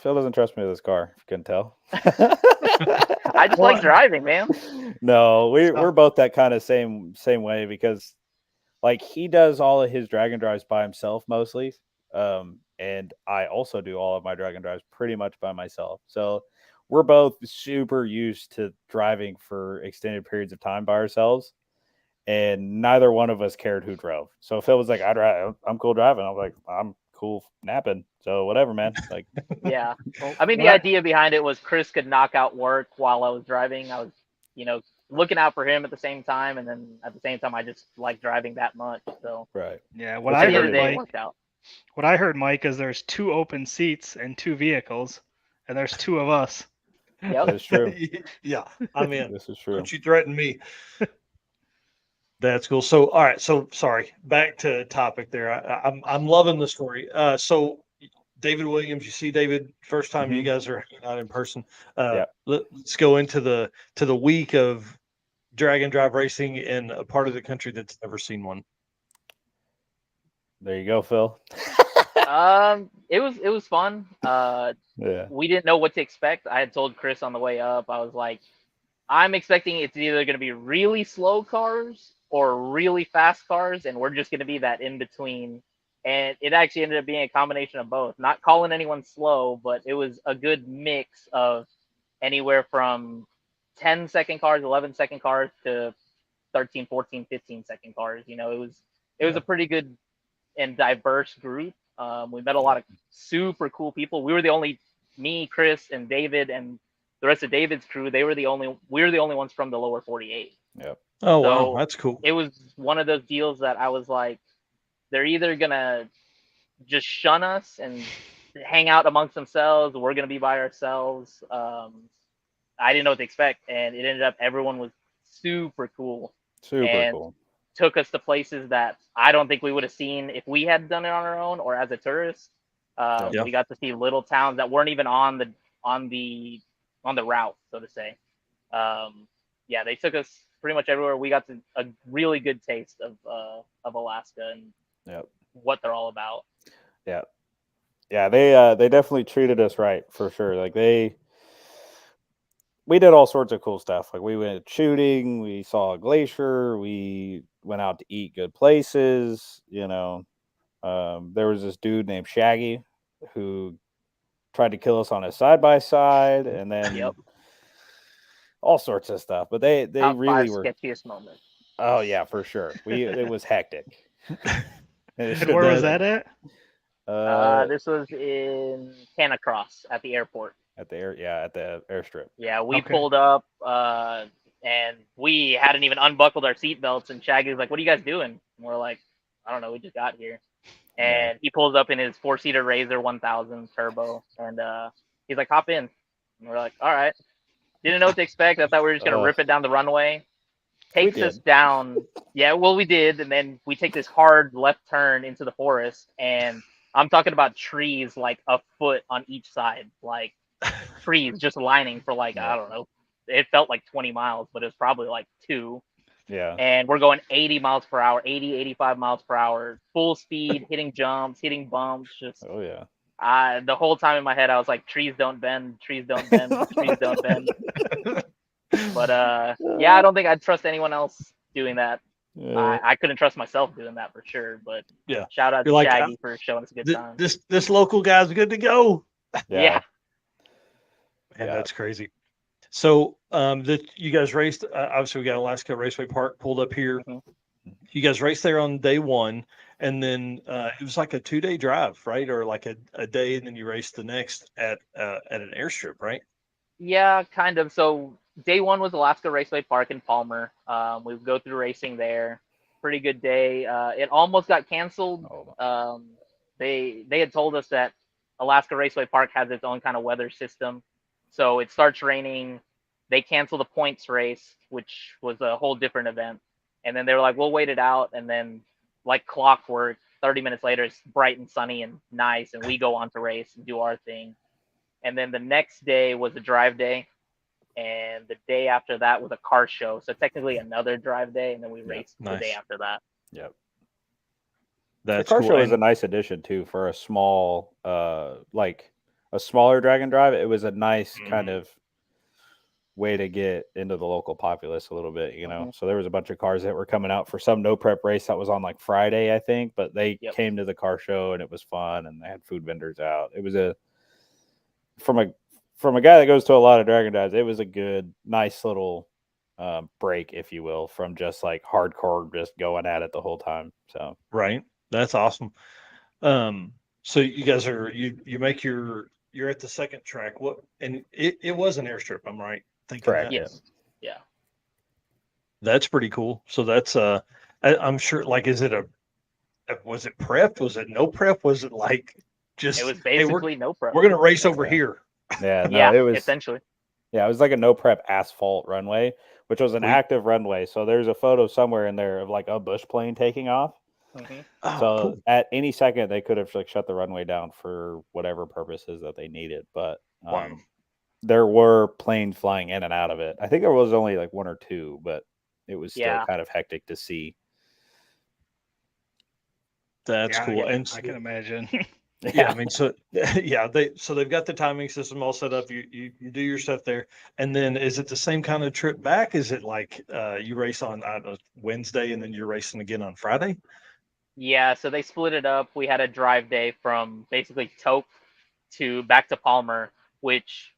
doesn't trust me with his car, if you couldn't tell. I just like driving, man. No, we're both that kind of same way, because like he does all of his DragNDrives by himself mostly. And I also do all of my DragNDrives pretty much by myself. So we're both super used to driving for extended periods of time by ourselves. and neither one of us cared who drove. So Phil was like, I'm cool driving. I'm like, I'm cool napping. So whatever, man. Like, Yeah. Well, I mean, the idea behind it was Chris could knock out work while I was driving. I was, looking out for him at the same time, and then at the same time, I just like driving that much. So right. yeah, at the end of the day, it worked out. What I heard, Mike, is there's 2 open seats and 2 vehicles, and there's 2 of us. Yep. That's true. Yeah, I'm in. This is true. Don't you threaten me. That's cool. So, all right. So, sorry. Back to topic there. I'm loving the story. So, David Williams, you see David first time you guys are hanging out in person. Let's go into the week of DragNDrive racing in a part of the country that's never seen one. There you go, Phil. It was fun. Yeah. We didn't know what to expect. I had told Chris on the way up, I was like, I'm expecting it's either going to be really slow cars or really fast cars, and we're just going to be that in between. And it actually ended up being a combination of both. Not calling anyone slow, but it was a good mix of anywhere from 10-second cars, 11-second cars to 13, 14, 15-second cars. It was a pretty good and diverse group. We met a lot of super cool people. We were the only, me, Chris, and David, and the rest of David's crew. We were the only ones from the lower 48. Yep. Oh, So wow, that's cool. It was one of those deals that I was like, they're either gonna just shun us and hang out amongst themselves. We're gonna be by ourselves. I didn't know what to expect, and it ended up everyone was super cool. Super cool. Took us to places that I don't think we would have seen if we had done it on our own or as a tourist. We got to see little towns that weren't even on the route, so to say. They took us pretty much everywhere. We got a really good taste of Alaska and what they're all about. Yeah, they definitely treated us right for sure. Like we did all sorts of cool stuff. Like we went shooting, we saw a glacier, we went out to eat good places. There was this dude named Shaggy who tried to kill us on his side-by-side, and then all sorts of stuff. But they Top really 5 were sketchiest moments. Oh yeah, for sure. It was hectic. And where was that at? This was in Canacross at the airport. At the airstrip. Yeah, we pulled up, and we hadn't even unbuckled our seatbelts, and Shaggy was like, "What are you guys doing?" And we're like, "I don't know, we just got here." And he pulls up in his 4-seater Razor 1000 turbo, and he's like, "Hop in." And we're like, "All right." Didn't know what to expect. I thought we were just gonna rip it down the runway. Takes us down. Yeah, well, we did, and then we take this hard left turn into the forest, and I'm talking about trees like a foot on each side, like trees just lining for I don't know. It felt like 20 miles, but it was probably like 2. Yeah. And we're going 80 miles per hour, 80, 85 miles per hour, full speed, hitting jumps, hitting bumps. Just the whole time in my head, I was like, trees don't bend, trees don't bend, trees don't bend. But I don't think I'd trust anyone else doing that. I couldn't trust myself doing that for sure. But shout out to Shaggy for showing us a good time. This local guy's good to go. Yeah. And that's crazy. So you guys raced. Obviously, we got Alaska Raceway Park pulled up here. Mm-hmm. You guys raced there on day 1, and then it was like a 2-day drive, right? Or like a day, and then you raced the next at an airstrip, right? Yeah, kind of. So day 1 was Alaska Raceway Park in Palmer. We would go through racing there. Pretty good day. It almost got canceled. They had told us that Alaska Raceway Park has its own kind of weather system. So it starts raining. They cancel the points race, which was a whole different event. And then they were like, we'll wait it out. And then like clockwork, 30 minutes later, it's bright and sunny and nice. And we go on to race and do our thing. And then the next day was a drive day. And the day after that was a car show. So technically another drive day. And then we raced the day after that. Yep. That's the car cool. show is a nice addition too for a small, a smaller DragNDrive. It was a nice kind of way to get into the local populace a little bit, So there was a bunch of cars that were coming out for some no prep race that was on like Friday, I think, but they came to the car show and it was fun and they had food vendors out. It was from a guy that goes to a lot of DragNDrives, it was a good, nice little break, if you will, from just like hardcore, just going at it the whole time. So Right. That's awesome. So you guys are you make you're at the second track. What and it was an airstrip, I'm right thinking Correct. that? Yes. Yeah. That's pretty cool. So that's I'm sure like is it was it prepped? Was it no prep? Was it like just It was hey, basically no prep. we're gonna race over Yeah. here? yeah, no, Yeah, it was essentially. yeah, it was like a no prep asphalt runway, which was an Sweet. active runway. So there's a photo somewhere in there of like a bush plane taking off. Hmm. Oh, So cool. at any second they could have like shut the runway down for whatever purposes that they needed. But Wow. there were planes flying in and out of it. I think there was only like one or two, but it was still Yeah. kind of hectic to see. That's Yeah, cool. And I can imagine. yeah, I mean, so yeah, they've got the timing system all set up. You do your stuff there, and then is it the same kind of trip back? Is it like you race on I don't know, Wednesday and then you're racing again on Friday? Yeah, so they split it up. We had a drive day from basically Toke to back to Palmer, which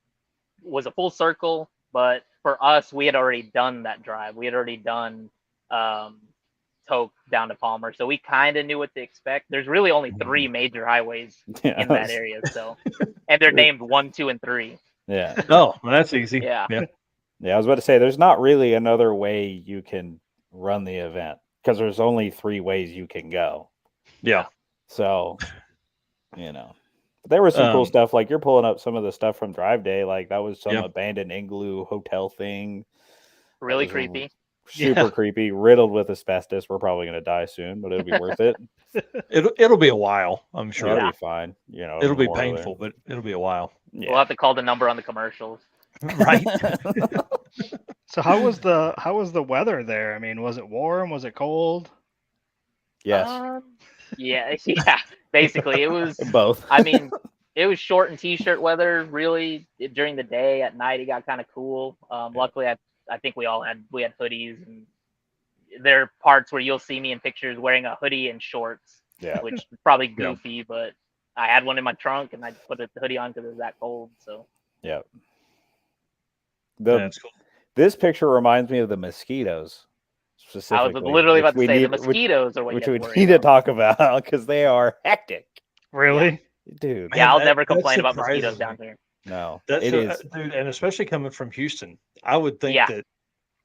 was a full circle. But for us, we had already done that drive. We had already done Toke down to Palmer, so we kind of knew what to expect. There's really only 3 major highways Yeah, in that area, so and they're named 1, 2, and 3. yeah. Oh, well, that's easy. Yeah. Yeah, I was about to say there's not really another way you can run the event because there's only 3 ways you can go. Yeah. So, but there was some cool Um, stuff. Like you're pulling up some of the stuff from Drive Day. Like that was some Yeah. abandoned igloo hotel thing. Really was creepy. Super Yeah. creepy, riddled with asbestos. We're probably gonna die soon, but it'll be worth it. It'll be a while, I'm sure. It'll be fine. It'll be more there. painful, but it'll be a while. Yeah. We'll have to call the number on the commercials. Right. So how was the weather there? I mean, was it warm? Was it cold? Yes. Yeah, yeah. Basically, it was. Both. I mean, it was short and t-shirt weather. Really, during the day. At night, it got kind of cool. Luckily, I think we had hoodies, and there are parts where you'll see me in pictures wearing a hoodie and shorts, Yeah. which is probably goofy, but I had one in my trunk and I put the hoodie on because it was that cold. So Yeah. That's cool. This picture reminds me of the mosquitoes. I Specifically, was literally about to which say we the need- mosquitoes are what which you we have to need worry to about. talk about because they are hectic, Really? dude. Yeah, Man, I'll that- never that complain about surprises mosquitoes me. down here. No, That's it is dude, and especially coming from Houston, I would think Yeah. that.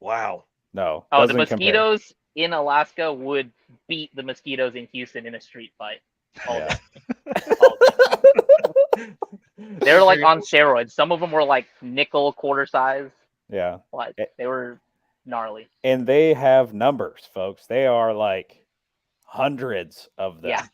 Wow. no. Oh, the doesn't compare. mosquitoes in Alaska would beat the mosquitoes in Houston in a street fight. All Yeah. day. All day. They were like on steroids. Some of them were like nickel quarter size. Yeah, Like they were gnarly. and they have numbers, folks. They are like hundreds of them. Yeah.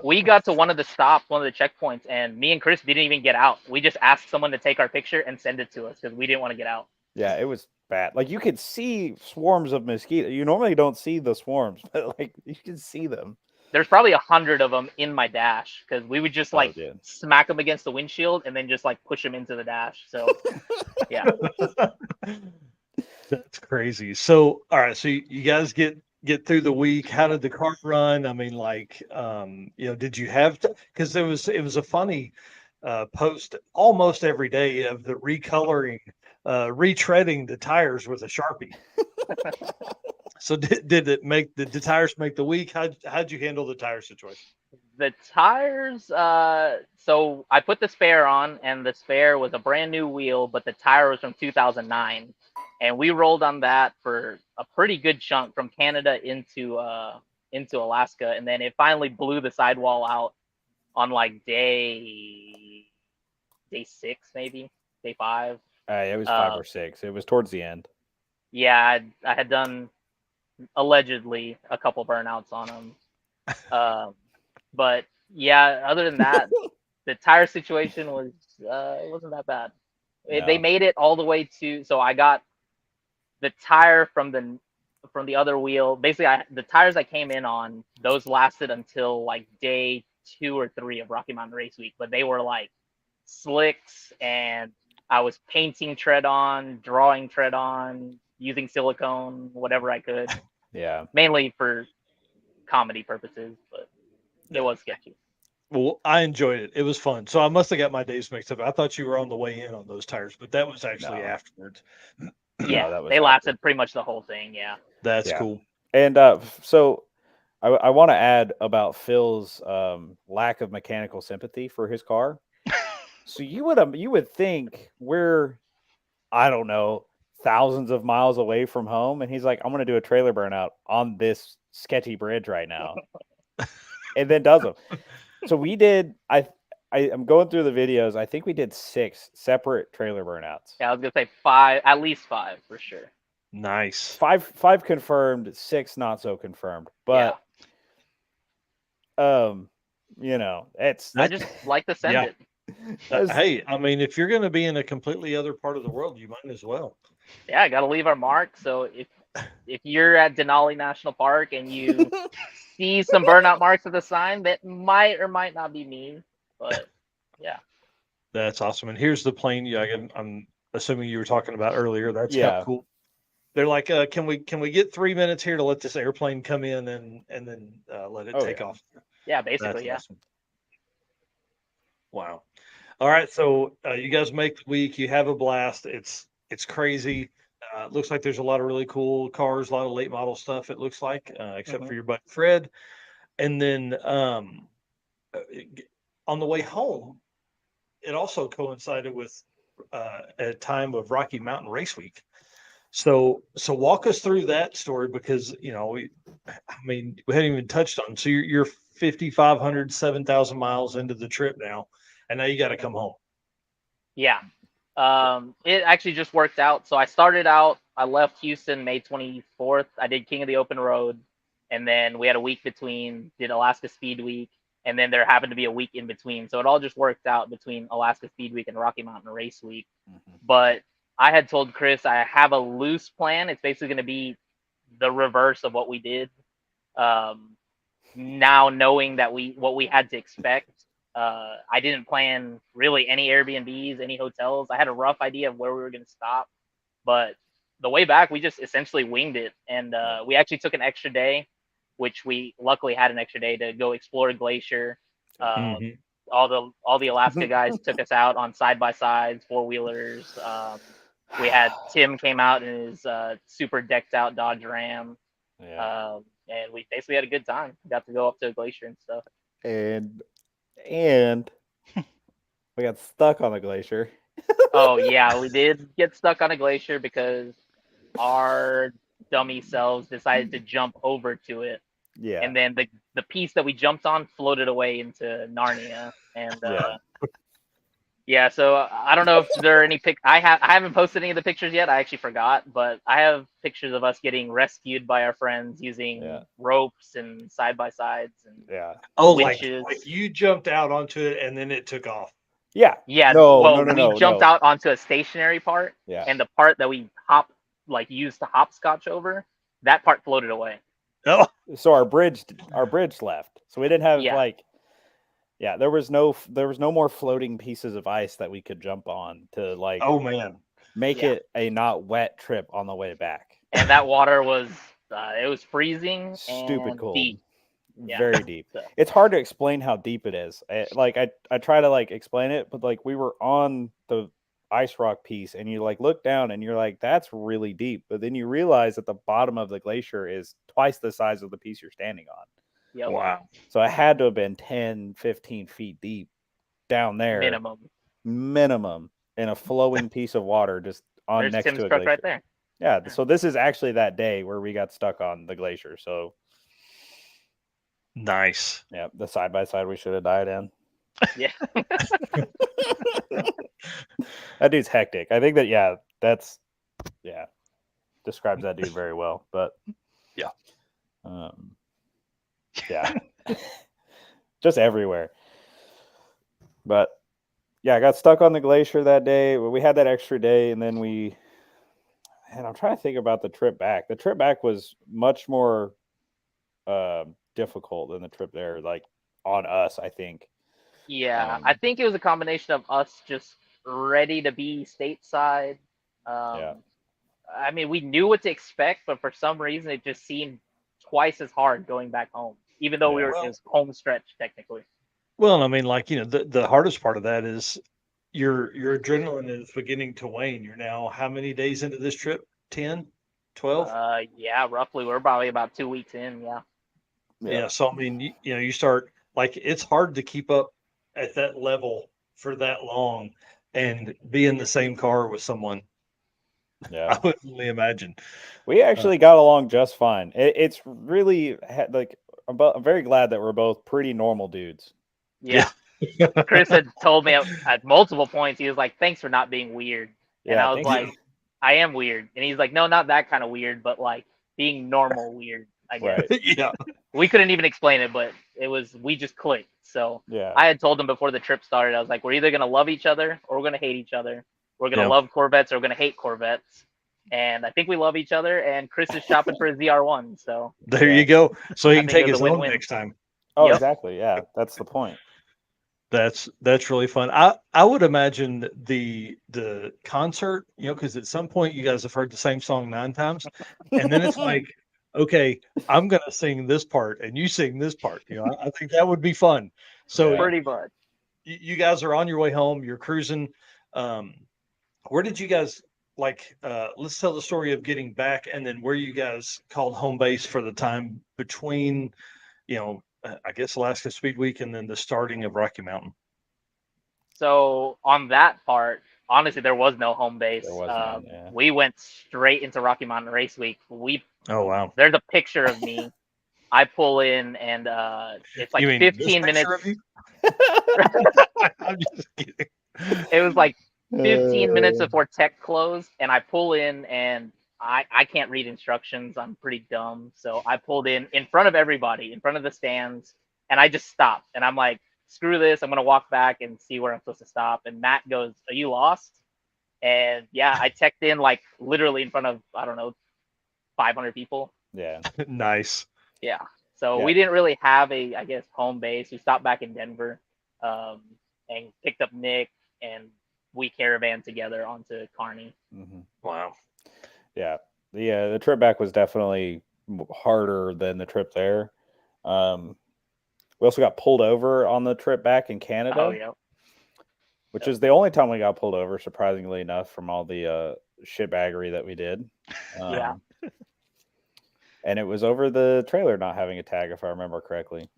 We got to one of the stops, one of the checkpoints, and me and Chris didn't even get out. We just asked someone to take our picture and send it to us because we didn't want to get out. Yeah, it was bad. Like you could see swarms of mosquitoes. You normally don't see the swarms, but like you can see them. There's probably 100 of them in my dash because we would just like dude. smack them against the windshield and then just like push them into the dash. So yeah. That's crazy. So, all right. So you guys get through the week. How did the car run? I mean, like, did you have to? Because it was a funny post almost every day of the recoloring, retreading the tires with a Sharpie. So did the tires make the week? How'd you handle the tire situation? The tires, so I put the spare on, and the spare was a brand new wheel, but the tire was from 2009, and we rolled on that for a pretty good chunk from Canada into Alaska, and then it finally blew the sidewall out on like day 6, maybe day 5. It was 5 or 6. It was towards the end. Yeah, I had done allegedly a couple burnouts on them. But yeah, other than that, the tire situation was it wasn't that bad. No. They made it all the way to, so I got the tire from the other wheel. Basically, the tires I came in on, those lasted until like day 2 or 3 of Rocky Mountain Race Week, but they were like slicks, and I was painting tread on, drawing tread on, using silicone, whatever I could, Yeah. mainly for comedy purposes, but it was sketchy. Well, I enjoyed it. It was fun. So I must have got my days mixed up. I thought you were on the way in on those tires, but that was actually No. afterwards. Yeah, that was they active. lasted pretty much the whole thing. Yeah. That's Yeah. cool. And so I want to add about Phil's lack of mechanical sympathy for his car. So you would think we're, I don't know, thousands of miles away from home, and he's like, I'm going to do a trailer burnout on this sketchy bridge right now, and then does them. So we did. I'm going through the videos. I think we did 6 separate trailer burnouts. Yeah, I was gonna say 5, at least 5 for sure. Nice. 5 confirmed, 6 not so confirmed. But it's I just like to send Yeah. it. Hey, I mean, if you're going to be in a completely other part of the world, you might as well. Yeah, I gotta leave our mark. So if you're at Denali National Park and you see some burnout marks of the sign, that might or might not be me. But yeah. That's awesome. And here's the plane. Yeah, I'm assuming you were talking about earlier. That's Yeah. kind of cool. They're like, can we get 3 minutes here to let this airplane come in and then let it take off? Yeah, That's basically, yeah. awesome. Wow. All right, so you guys make the week. You have a blast. It's crazy. It looks like there's a lot of really cool cars, a lot of late model stuff. It looks like, except for your buddy Fred. And then on the way home, it also coincided with a time of Rocky Mountain Race Week. So walk us through that story, because we hadn't even touched on. So you're 5,500, 7,000 miles into the trip now, and now you got to come home. Yeah. It actually just worked out. So I left Houston May 24th. I did King of the Open Road, and then we had a week between, did Alaska Speed Week, and then there happened to be a week in between. So it all just worked out between Alaska Speed Week and Rocky Mountain Race Week. But I had told Chris I have a loose plan. It's basically going to be the reverse of what we did. Now knowing that what we had to expect, I didn't plan really any Airbnbs, any hotels. I had a rough idea of where we were going to stop, but the way back, we just essentially winged it. And we actually took an extra day, which we luckily had an extra day to go explore a glacier. All the Alaska guys took us out on side-by-sides, 4-wheelers. We had Tim came out in his super decked out Dodge Ram. And we basically had a good time. Got to go up to a glacier and stuff. And we got stuck on the glacier. Oh yeah, we did get stuck on a glacier because our dummy selves decided to jump over to it. Yeah. And then the piece that we jumped on floated away into Narnia. And so I don't know if there are any I haven't posted any of the pictures yet. I actually forgot, but I have pictures of us getting rescued by our friends using ropes and side-by-sides and winches. Like you jumped out onto it and then it took off. Yeah. We jumped out onto a stationary part, and the part that we used to hopscotch over, that part floated away. Oh, so our bridge left. So we didn't have there was no more floating pieces of ice that we could jump on to make it a not wet trip on the way back. And that water was it was freezing, stupid cold. Deep. Very deep. It's hard to explain how deep it is. I try to explain it, but we were on the ice rock piece and you look down and you're like, that's really deep. But then you realize that the bottom of the glacier is twice the size of the piece you're standing on. Yep. Wow. So it had to have been 10, 15 feet deep down there. Minimum in a flowing piece of water just on There's next Tim's to a truck glacier. right there. Yeah. So this is actually that day where we got stuck on the glacier. So nice. Yeah, the side-by-side we should have died in. Yeah. That dude's hectic. I think that describes that dude very well. But just everywhere. But I got stuck on the glacier that day. We had that extra day, and then I'm trying to think about the trip back. The trip back was much more difficult than the trip there, on us, I think. Yeah, I think it was a combination of us just ready to be stateside. I mean, we knew what to expect, but for some reason it just seemed twice as hard going back home, even though it was home stretch technically. Well, I mean, the hardest part of that is your adrenaline is beginning to wane. You're now how many days into this trip? 10, 12? Yeah, roughly. We're probably about 2 weeks in. Yeah. Yeah. So I mean, you start like it's hard to keep up at that level for that long and be in the same car with someone. Yeah, I would only imagine. we actually got along just fine. It's really like I'm very glad that we're both pretty normal dudes. Yeah. Chris had told me at multiple points, he was like, thanks for not being weird. And Yeah, I was like, I am weird. And he's like, no, not that kind of weird, but like being normal weird, I guess. Right. Yeah. We couldn't even explain it, but we just clicked. So Yeah. I had told him before the trip started, I was like, we're either going to love each other or we're going to hate each other. We're going to love Corvettes or we're going to hate Corvettes. And I think we love each other. And Chris is shopping for a ZR1. So there you go. So he I can think take it was his a own win-win. next time. Oh, Yep. exactly. Yeah, that's the point. That's really fun. I would imagine the concert, because at some point you guys have heard the same song 9 times, and then it's like, okay, I'm gonna sing this part and you sing this part. I think that would be fun. So Pretty much. you guys are on your way home. You're cruising. Where did you guys let's tell the story of getting back, and then where you guys called home base for the time between, I guess Alaska Speed Week and then the starting of Rocky Mountain. So on that part, honestly, there was no home base. There was none, yeah. We went straight into Rocky Mountain Race Week. Oh wow! There's a picture of me. I pull in and it's like You mean 15 this minutes. picture of you? I'm just kidding. It was like 15 minutes before tech closed, and I pull in and I can't read instructions. I'm pretty dumb, so I pulled in front of everybody, in front of the stands, and I just stopped. And I'm like, screw this, I'm gonna walk back and see where I'm supposed to stop. And Matt goes, are you lost? And yeah, I teched in like literally in front of, I don't know, 500 people. Yeah. Nice. Yeah. So we didn't really have a, I guess, home base. We stopped back in Denver and picked up Nick, and we caravaned together onto Kearney. Mm-hmm. Wow. Yeah. The trip back was definitely harder than the trip there. We also got pulled over on the trip back in Canada. Oh, yeah. Which is the only time we got pulled over, surprisingly enough, from all the shitbaggery that we did. Yeah. And it was over the trailer not having a tag, if I remember correctly.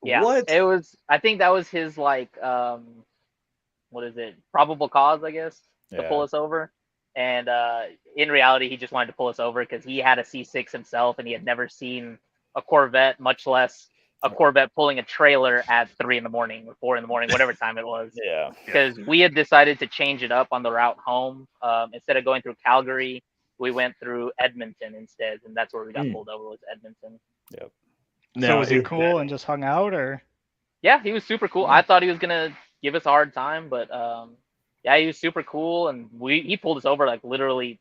Yeah. What? It was, I think that was his, like, what is it? Probable cause, I guess, to pull us over. And in reality, he just wanted to pull us over because he had a C6 himself and he had never seen a Corvette, much less a Corvette pulling a trailer at 3 a.m. or 4 a.m, whatever time it was. Yeah. Because we had decided to change it up on the route home. Instead of going through Calgary, we went through Edmonton instead, and that's where we got pulled over, was Edmonton. Yep. So was he cool and just hung out, or? Yeah, he was super cool. I thought he was gonna give us a hard time, but yeah, he was super cool, and he pulled us over like literally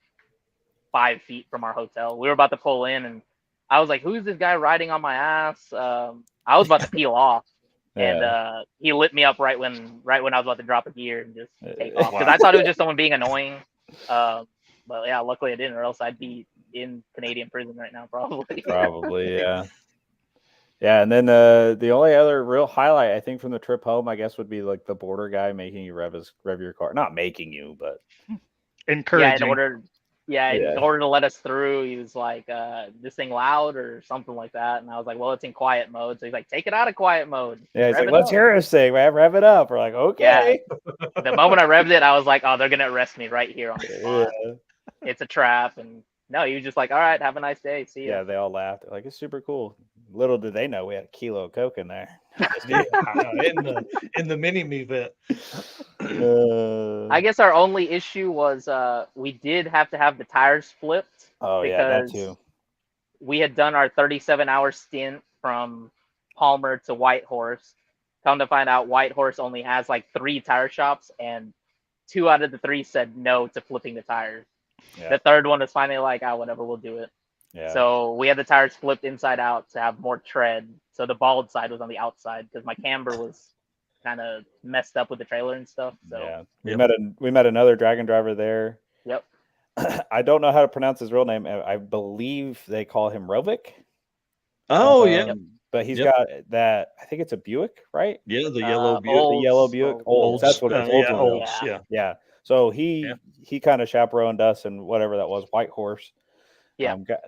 5 feet from our hotel. We were about to pull in, and I was like, "Who's this guy riding on my ass?" I was about to peel off, and he lit me up right when I was about to drop a gear and just take off, because I thought it was just someone being annoying. But yeah, luckily I didn't, or else I'd be in Canadian prison right now, probably. Probably, yeah. Yeah, and then the only other real highlight, I think, from the trip home, I guess, would be like the border guy making you rev your car. Not making you, but encouraging. In order to let us through, he was like, this thing loud or something like that. And I was like, well, it's in quiet mode. So he's like, take it out of quiet mode. Yeah, he's like, let's hear us sing, man. Rev it up. We're like, okay. Yeah. The moment I revved it, I was like, oh, they're going to arrest me right here on the spot. Yeah. It's a trap. And no, he was just like, all right, have a nice day. See ya. Yeah, they all laughed. They're like, it's super cool. Little did they know we had a kilo of Coke in there. in the mini me bit. I guess our only issue was we did have to have the tires flipped. Oh, yeah, that too. We had done our 37-hour stint from Palmer to Whitehorse. Come to find out, Whitehorse only has like 3 tire shops, and 2 out of the 3 said no to flipping the tires. Yeah. The third one was finally like, whatever, we'll do it. Yeah. So we had the tires flipped inside out to have more tread. So the bald side was on the outside because my camber was kind of messed up with the trailer and stuff. So yeah, we met another DragNDriver there. Yep. I don't know how to pronounce his real name. I believe they call him Rovik. Oh yeah. but he's got that. I think it's a Buick, right? Yeah, the yellow Buick. The yellow Buick. Olds. That's what it is. Yeah, Oldsmobile. Olds. Yeah. Yeah. So he kind of chaperoned us and whatever that was, White Horse. Yeah. Got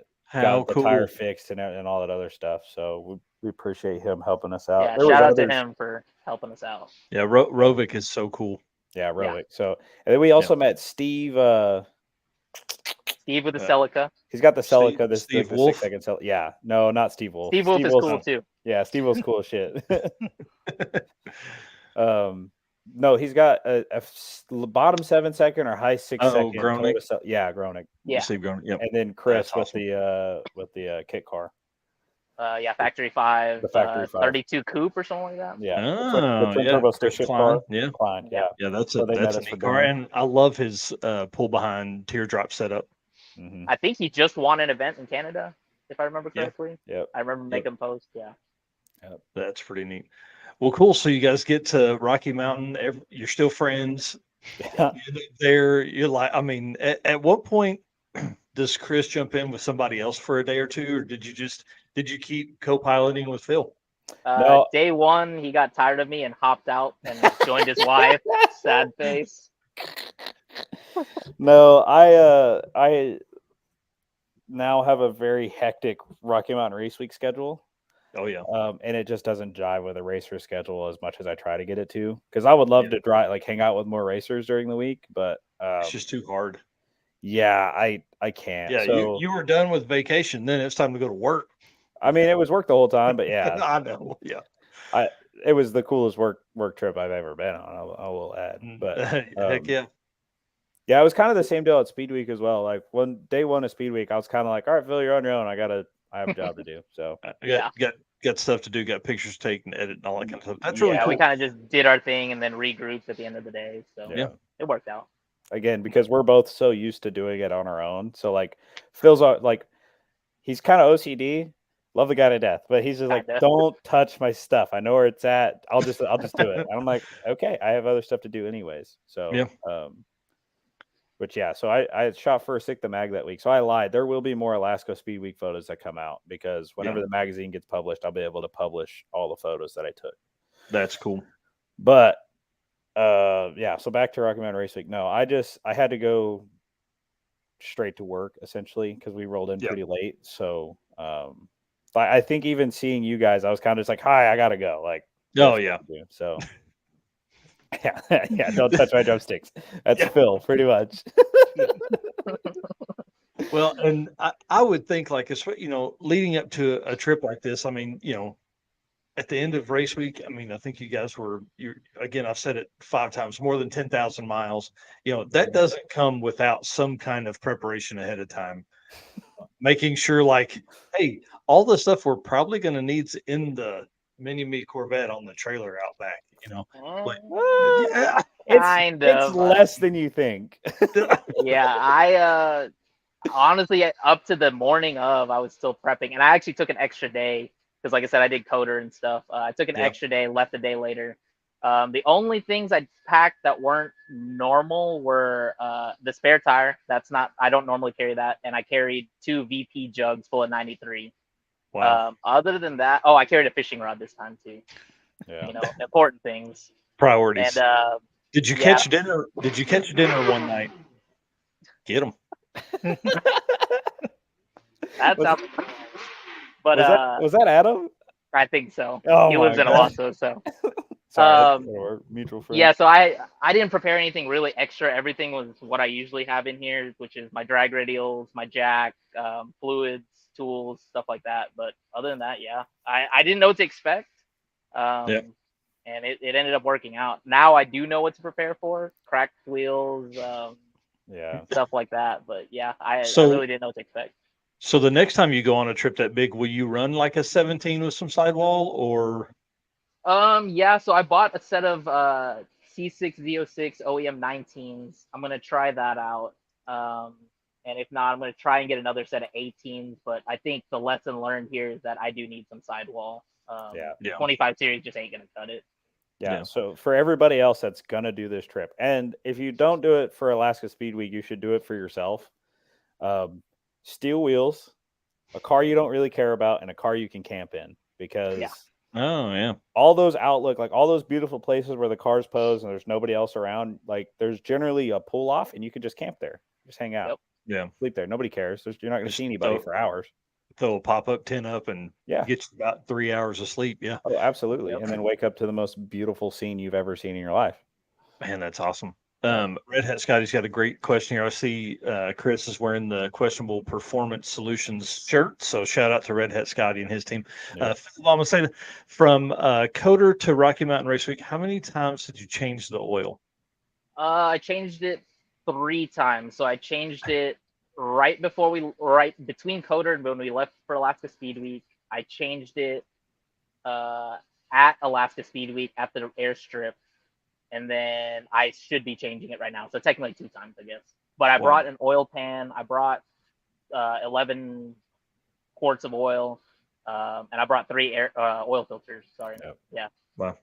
the tire fixed and all that other stuff. So we appreciate him helping us out. Yeah, shout out to him for helping us out. Yeah, Rovic is so cool. Yeah, Rovic. Yeah. So and then we also met Steve. Steve with the Celica. He's got the Celica. Steve the Wolf. 6 second Celica. Yeah, no, not Steve Wolf. Steve Wolf is cool too. Yeah, Steve Wolf's cool as shit. No, he's got a bottom 7 second or high 6 second. Groenick. Yeah, Groenick. Yeah, Steve Groenick. Yep. And then Chris with the kit car. Yeah, Factory 5. The Factory 5. 32 Coupe or something like that. Yeah. Oh, the turbo stick shift car. Yeah. Klein, yeah. Yeah, that's a neat car, and I love his pull behind teardrop setup. Mm-hmm. I think he just won an event in Canada, if I remember correctly. Yeah. I remember making post. Yeah. Yep. That's pretty neat. Well, cool. So you guys get to Rocky Mountain. You're still friends. Yeah. You're like, I mean, at what point does Chris jump in with somebody else for a day or two, or did you keep co-piloting with Phil? No. Day one, he got tired of me and hopped out and joined his wife. Sad face. No, I now have a very hectic Rocky Mountain Race Week schedule. Oh yeah. And it just doesn't jive with a racer schedule as much as I try to get it to. Because I would love to hang out with more racers during the week, but it's just too hard. Yeah, I can't. Yeah, so, you were done with vacation, then it's time to go to work. I mean, it was work the whole time, but yeah. I know. Yeah. It was the coolest work trip I've ever been on. I will add. But heck yeah. Yeah, it was kind of the same deal at Speed Week as well. Like day one of Speed Week, I was kind of like, all right, Phil, you're on your own. I have a job to do. So got stuff to do, got pictures taken, edit, and all that kind of stuff. That's really cool. We kind of just did our thing and then regrouped at the end of the day. So it worked out. Again, because we're both so used to doing it on our own. So like Phil's like, he's kind of OCD. Love the guy to death, but he's just like, don't touch my stuff. I know where it's at. I'll just do it. And I'm like, okay, I have other stuff to do anyways. So but yeah, so I shot first Sick the Mag that week. So I lied. There will be more Alaska Speed Week photos that come out because whenever the magazine gets published, I'll be able to publish all the photos that I took. That's cool. But so back to Rocky Mountain Race Week. No, I had to go straight to work essentially because we rolled in pretty late. So I think even seeing you guys, I was kind of just like, hi, I gotta go. Like, oh yeah. So yeah, don't touch my drumsticks. That's Phil, pretty much. Well, and I would think like, leading up to a trip like this, I mean, at the end of race week, I mean, I think you guys again, I've said it 5 times, more than 10,000 miles. That doesn't come without some kind of preparation ahead of time. Making sure like, hey, all the stuff we're probably going to need in the Mini-Me Corvette on the trailer out back, it's less than you think. Yeah, I honestly, up to the morning of, I was still prepping, and I actually took an extra day because, like I said, I did coder and stuff. I took an extra day, left a day later. The only things I packed that weren't normal were the spare tire. I don't normally carry that, and I carried 2 VP jugs full of 93. Wow. Other than that, I carried a fishing rod this time too. Yeah. Important things. Priorities. And did you catch dinner? Did you catch dinner one night? Get them. That's how. But was that Adam? I think so. Oh, he lives in Owasso, so. Sorry, mutual friend. Yeah, so I didn't prepare anything really extra. Everything was what I usually have in here, which is my drag radials, my jack, fluids, tools, stuff like that. But other than that, I didn't know what to expect. And it ended up working out. Now I do know what to prepare for: cracked wheels, stuff like that. But I really didn't know what to expect. So the next time you go on a trip that big, will you run like a 17 with some sidewall or? So I bought a set of C6 Z06 OEM 19s. I'm gonna try that out. And if not, I'm gonna try and get another set of 18s. But I think the lesson learned here is that I do need some sidewall. 25 series just ain't gonna cut it. Yeah. So for everybody else that's gonna do this trip, and if you don't do it for Alaska Speed Week, you should do it for yourself. Steel wheels, a car you don't really care about, and a car you can camp in. because Oh yeah. all those outlook, like all those beautiful places where the cars pose and there's nobody else around, like there's generally a pull off and you can just camp there, just hang out, Yeah. sleep there. Nobody cares. You're not going to Just see anybody throw- for hours. Throw a pop-up tent up and Yeah. get you about 3 hours of sleep. Yeah. Oh, absolutely. And then wake up to the most beautiful scene you've ever seen in your life. Man, that's awesome. Yeah. Red Hat Scotty's got a great question here. I see Chris is wearing the Questionable Performance Solutions shirt. So shout out to Red Hat Scotty and his team. Yeah. I'm going to say from Coder to Rocky Mountain Race Week, how many times did you change the oil? I changed it 3 times. So I changed it right between Coder and when we left for Alaska Speed Week. I changed it at Alaska Speed Week at the airstrip. And then I should be changing it right now. So technically 2 times, I guess. But I brought an oil pan. I brought 11 quarts of oil. And I brought 3 oil filters. Sorry. Yep. Yeah. Wow.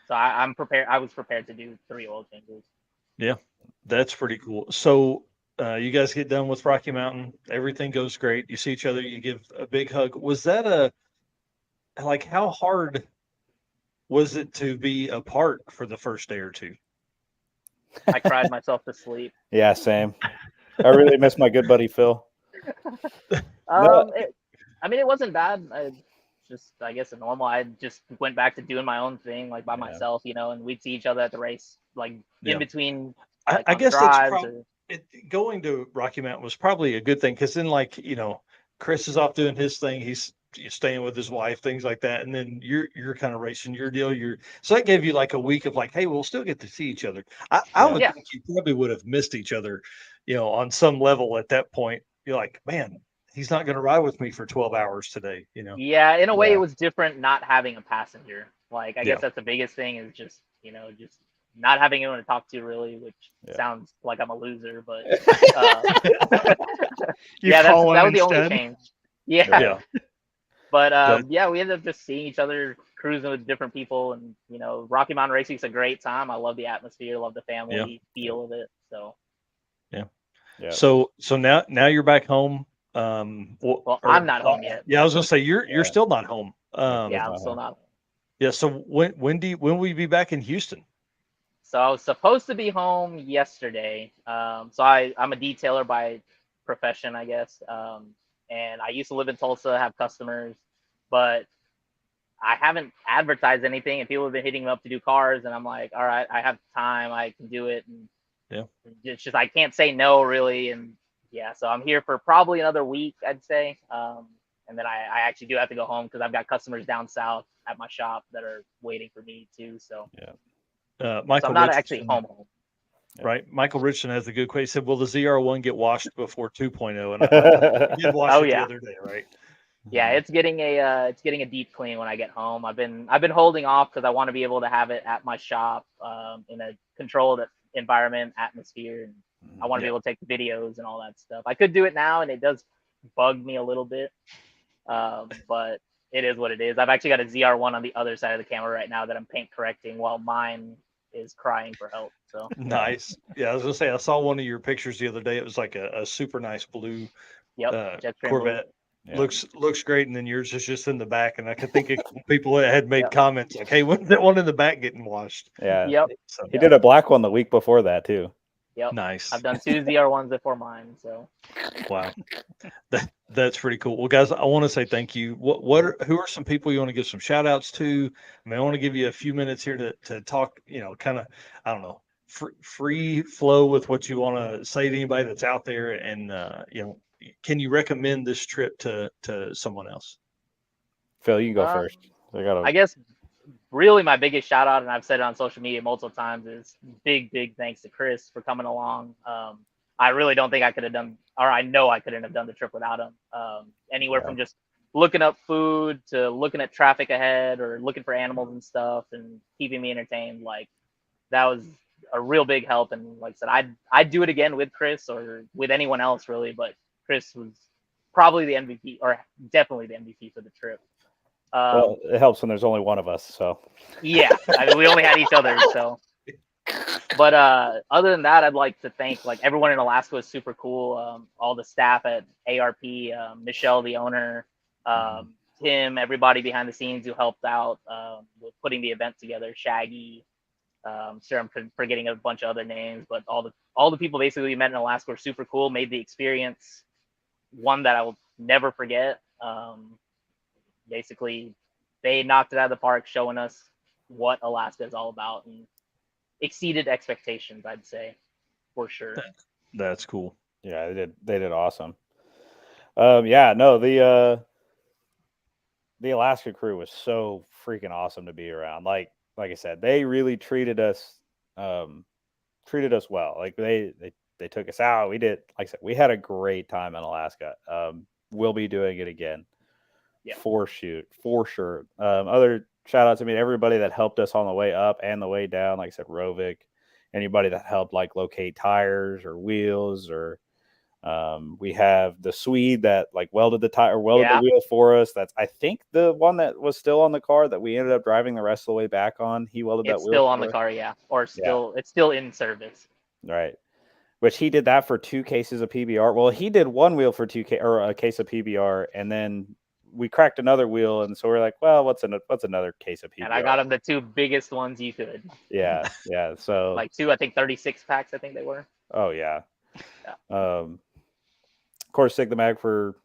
So I'm prepared. I was prepared to do 3 oil changes. Yeah, that's pretty cool. So you guys get done with Rocky Mountain. Everything goes great. You see each other. You give a big hug. Was that how hard was it to be apart for the first day or 2? I cried myself to sleep. Yeah, same. I really miss my good buddy Phil. It wasn't bad. I guess a normal. I just went back to doing my own thing, like by myself, and we'd see each other at the race, like in between. Like, I guess that's going to Rocky Mountain was probably a good thing because then, Chris is off doing his thing. He's staying with his wife, things like that, and then you're kind of racing your deal. So that gave you like a week of like, hey, we'll still get to see each other. I would think you probably would have missed each other, on some level at that point. You're like, man, he's not going to ride with me for 12 hours today, Yeah, in a way, it was different not having a passenger. Like, I guess that's the biggest thing is just not having anyone to talk to, really, which sounds like I'm a loser, but that was the only change. Yeah. But we ended up just seeing each other, cruising with different people, and Rocky Mountain Racing is a great time. I love the atmosphere, love the family feel of it. So yeah. So now you're back home. Well, I'm not home yet. Yeah, I was gonna say you're still not home. I'm still not home. Yeah. So when will you be back in Houston? So I was supposed to be home yesterday. So I'm a detailer by profession, I guess. And I used to live in Tulsa, have customers, but I haven't advertised anything, and people have been hitting me up to do cars, and I'm like, all right, I have time, I can do it. And it's just I can't say no, really. And so I'm here for probably another week, I'd say. And then I actually do have to go home because I've got customers down south at my shop that are waiting for me too. So Michael, so I'm not actually home. Right. Michael Richardson has a good question. He said, will the ZR1 get washed before 2.0? And I did wash it the other day, right? Yeah, it's getting a deep clean when I get home. I've been holding off because I want to be able to have it at my shop in a controlled environment, atmosphere, and I want to be able to take videos and all that stuff. I could do it now, and it does bug me a little bit, but it is what it is. I've actually got a ZR1 on the other side of the camera right now that I'm paint correcting while mine is crying for help. So nice. Yeah, I was gonna say I saw one of your pictures the other day. It was like a super nice blue Corvette. Yeah. Looks great, and then yours is just in the back. And I could think of people that had made comments like, "Hey, when's that one in the back getting washed?" Yeah. Yep. So, He did a black one the week before that too. Yep. Nice. I've done 2 ZR1s before mine. So wow, that's pretty cool. Well, guys, I want to say thank you. Who are some people you want to give some shout outs to? I mean, I want to give you a few minutes here to talk. Kind of, I don't know, free flow with what you want to say to anybody that's out there, and can you recommend this trip to someone else? Phil, you can go first. I guess really my biggest shout out, and I've said it on social media multiple times, is big thanks to Chris for coming along. I really don't think I could have done, or I know I couldn't have done the trip without him. Anywhere from just looking up food to looking at traffic ahead or looking for animals and stuff and keeping me entertained. Like, that was a real big help. And like I said, I'd do it again with Chris or with anyone else really, but Chris was probably the MVP, or definitely the MVP for the trip. Well, it helps when there's only one of us. So yeah, I mean, we only had each other. So, but other than that, I'd like to thank everyone in Alaska was super cool. All the staff at ARP, Michelle, the owner, Tim, everybody behind the scenes who helped out with putting the event together, Shaggy. Sure, I'm forgetting a bunch of other names, but all the people basically we met in Alaska were super cool. Made the experience one that I will never forget. Basically, they knocked it out of the park, showing us what Alaska is all about, and exceeded expectations, I'd say, for sure. That's cool. Yeah, they did awesome. Yeah, no, the Alaska crew was so freaking awesome to be around. Like I said, they really treated us well. Like they took us out. We did, like I said, we had a great time in Alaska. We'll be doing it again. Yeah. For sure. Other shout out to everybody that helped us on the way up and the way down. Like I said, Rovik, anybody that helped like locate tires or wheels, or we have the Swede that like welded the wheel for us. That's, I think, the one that was still on the car that we ended up driving the rest of the way back on. He welded that wheel. It's still on the car, yeah, or still it's still in service. Right. Which he did that for 2 cases of PBR. Well, he did one wheel for a case of PBR, and then we cracked another wheel, and so we're like, well, what's another case of PBR? And I got him the 2 biggest ones you could. Yeah. So like 2, I think 36 packs, I think they were. Oh yeah. Of course, Sig the Mag for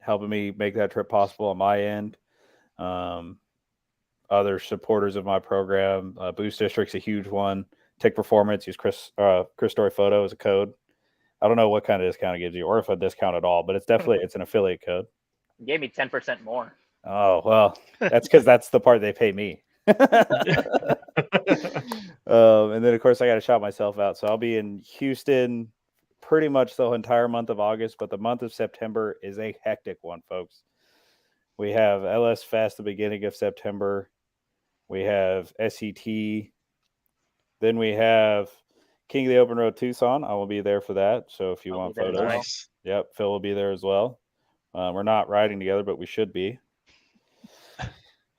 helping me make that trip possible on my end. Other supporters of my program, Boost District's a huge one. Tick Performance, use Chris Story Photo as a code. I don't know what kind of discount it gives you, or if a discount at all, but it's definitely it's an affiliate code. It gave me 10% more. Oh well, that's because that's the part they pay me. And then of course I got to shout myself out, so I'll be in Houston pretty much the entire month of August, but the month of September is a hectic one, folks. We have LS Fest the beginning of September. We have SET. Then we have King of the Open Road Tucson. I will be there for that. So if you want photos, nice. Yep, Phil will be there as well. We're not riding together, but we should be.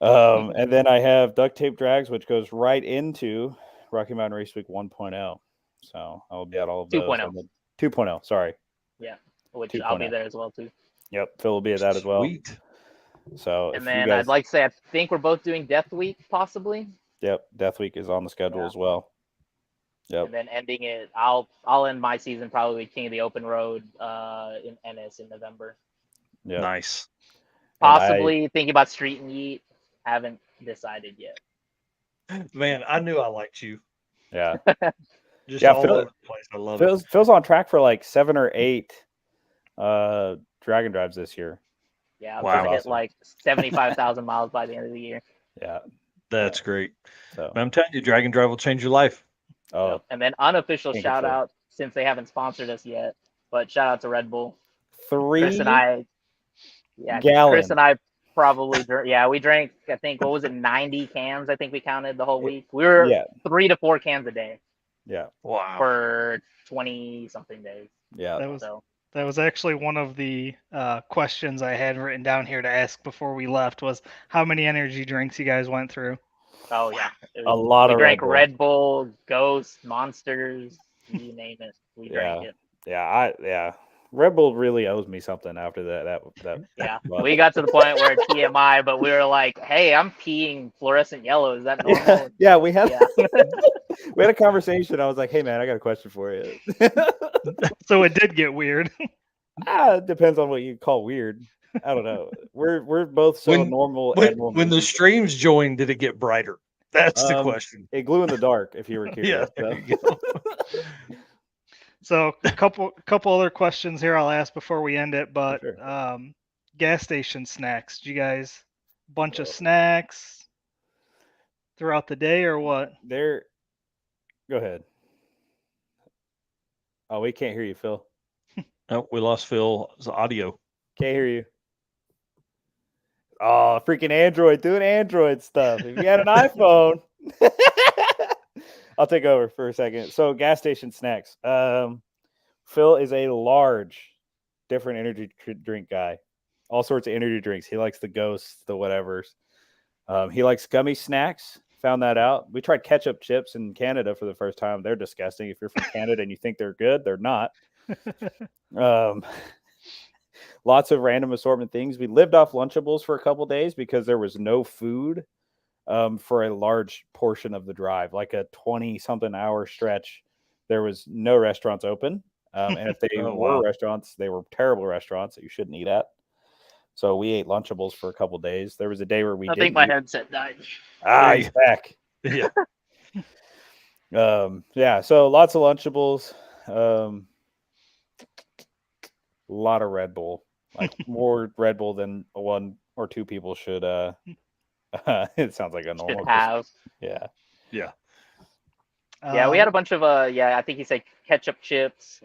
And then I have Duct Tape Drags, which goes right into Rocky Mountain Race Week 1.0. So I will be at all of those. 2.0. 2.0, sorry. Yeah, which 2.0. I'll be there as well, too. Yep, Phil will be at that as well. Sweet. So, and then I'd like to say, I think we're both doing Death Week, possibly. Yep, Death Week is on the schedule as well. Yep. And then ending it, I'll end my season probably with King of the Open Road in Ennis in November. Yeah, nice. Possibly thinking about Street and Yeet. Haven't decided yet. Man, I knew I liked you. Yeah. Just all over the place. I love it. Phil's on track for like 7 or 8 DragNDrives this year. Yeah, I'm gonna hit like 75,000 miles by the end of the year. Yeah, that's great. So I'm telling you, DragNDrive will change your life. Oh, yep. And then unofficial shout out, since they haven't sponsored us yet, but shout out to Red Bull. 3 Chris and I, gallons. Chris and I probably, we drank, I think, what was it, 90 cans? I think we counted the whole week. We were 3 to 4 cans a day. Yeah. Wow. For 20 something days. Yeah. That was actually one of the questions I had written down here to ask before we left was how many energy drinks you guys went through. Oh yeah, a lot of drank Red Bull, Ghost, Monsters, you name it. We drank it. Yeah, Red Bull really owes me something after that. Yeah, we got to the point where TMI, but we were like, "Hey, I'm peeing fluorescent yellow. Is that normal?" Yeah, we had we had a conversation. I was like, "Hey, man, I got a question for you." So it did get weird. It depends on what you call weird. I don't know. We're both so normal. When the streams joined, did it get brighter? That's the question. It glue in the dark. If you were curious. Yeah. So a couple other questions here I'll ask before we end it. But gas station snacks. Do you guys bunch of snacks throughout the day or what? Go ahead. Oh, we can't hear you, Phil. Oh, we lost Phil's audio. Can't hear you. Oh, freaking Android doing Android stuff. If you had an iPhone, I'll take over for a second. So, gas station snacks. Phil is a large, different energy drink guy. All sorts of energy drinks. He likes the Ghosts, the whatevers. He likes gummy snacks. Found that out. We tried ketchup chips in Canada for the first time. They're disgusting. If you're from Canada and you think they're good, they're not. lots of random assortment things. We lived off Lunchables for a couple days because there was no food for a large portion of the drive, like a 20-something hour stretch. There was no restaurants open. And if they were restaurants, they were terrible restaurants that you shouldn't eat at. So we ate Lunchables for a couple days. There was a day where we I think my headset died. He's back. Yeah. Yeah, so lots of Lunchables. A lot of Red Bull, like more Red Bull than one or two people should. It sounds like a normal. Should have. Yeah. Yeah. Yeah, we had a bunch of I think he said ketchup chips,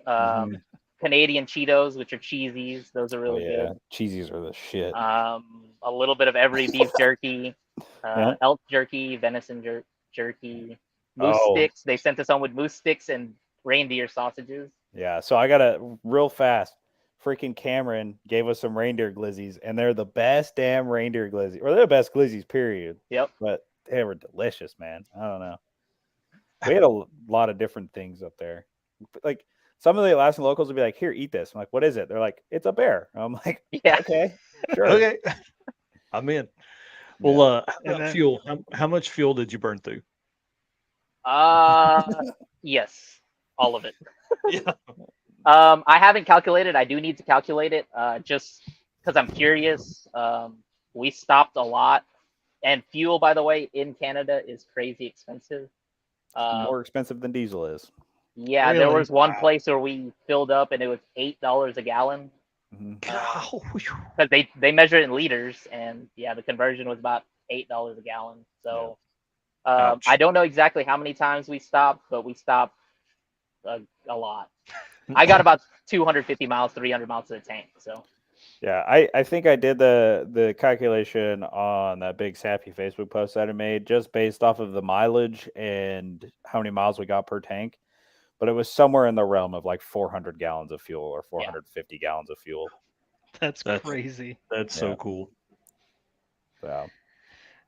Canadian Cheetos, which are cheesies. Those are really good. Cheesies are the shit. A little bit of every beef jerky, elk jerky, venison jerky, moose sticks. They sent us home with moose sticks and reindeer sausages. Yeah, so I got a real fast. Freaking Cameron gave us some reindeer glizzies, and they're the best damn reindeer glizzies, or they're the best glizzies, period. Yep. But they were delicious, man. I don't know. We had a lot of different things up there. Like some of the Alaskan locals would be like, "Here, eat this." I'm like, "What is it?" They're like, "It's a bear." I'm like, "Yeah, okay, sure, okay, I'm in." Well, fuel. How much fuel did you burn through? Yes, all of it. Yeah. I haven't calculated. I do need to calculate it, just because I'm curious. We stopped a lot, and fuel, by the way, in Canada is crazy expensive. More expensive than diesel is. Yeah, really? There was one place where we filled up, and it was $8 a gallon. Because they measure it in liters, and yeah, the conversion was about $8 a gallon. So I don't know exactly how many times we stopped, but we stopped a lot. I got about 250 miles, 300 miles to the tank. So yeah, I think I did the calculation on that big sappy Facebook post that I made just based off of the mileage and how many miles we got per tank. But it was somewhere in the realm of like 400 gallons of fuel or 450 gallons of fuel. That's crazy. That's so cool. Yeah.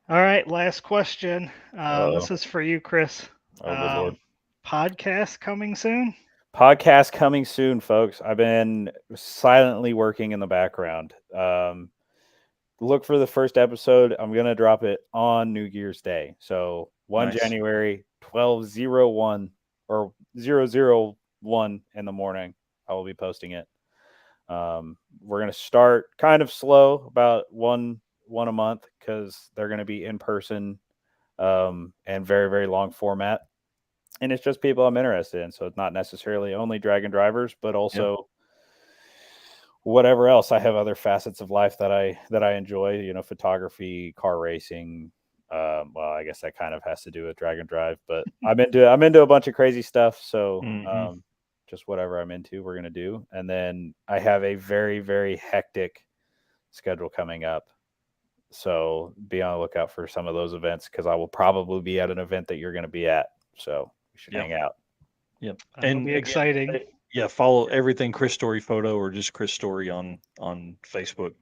All right, last question. This is for you, Chris. Oh, good Lord. Podcast coming soon? Podcast coming soon, folks. I've been silently working in the background. Look for the first episode. I'm going to drop it on New Year's Day. So 1 January, 12:01 or 001 in the morning, I will be posting it. We're going to start kind of slow, about one a month, because they're going to be in person and very, very long format. And it's just people I'm interested in. So it's not necessarily only Dragon Drivers, but also whatever else. I have other facets of life that I enjoy, you know, photography, car racing. Well, I guess that kind of has to do with Dragon Drive, but I'm into a bunch of crazy stuff. So just whatever I'm into, we're going to do. And then I have a very, very hectic schedule coming up. So be on the lookout for some of those events, because I will probably be at an event that you're going to be at. So we should hang out. Yep. And be exciting. Yeah, follow everything Chris Story Photo or just Chris Story on Facebook.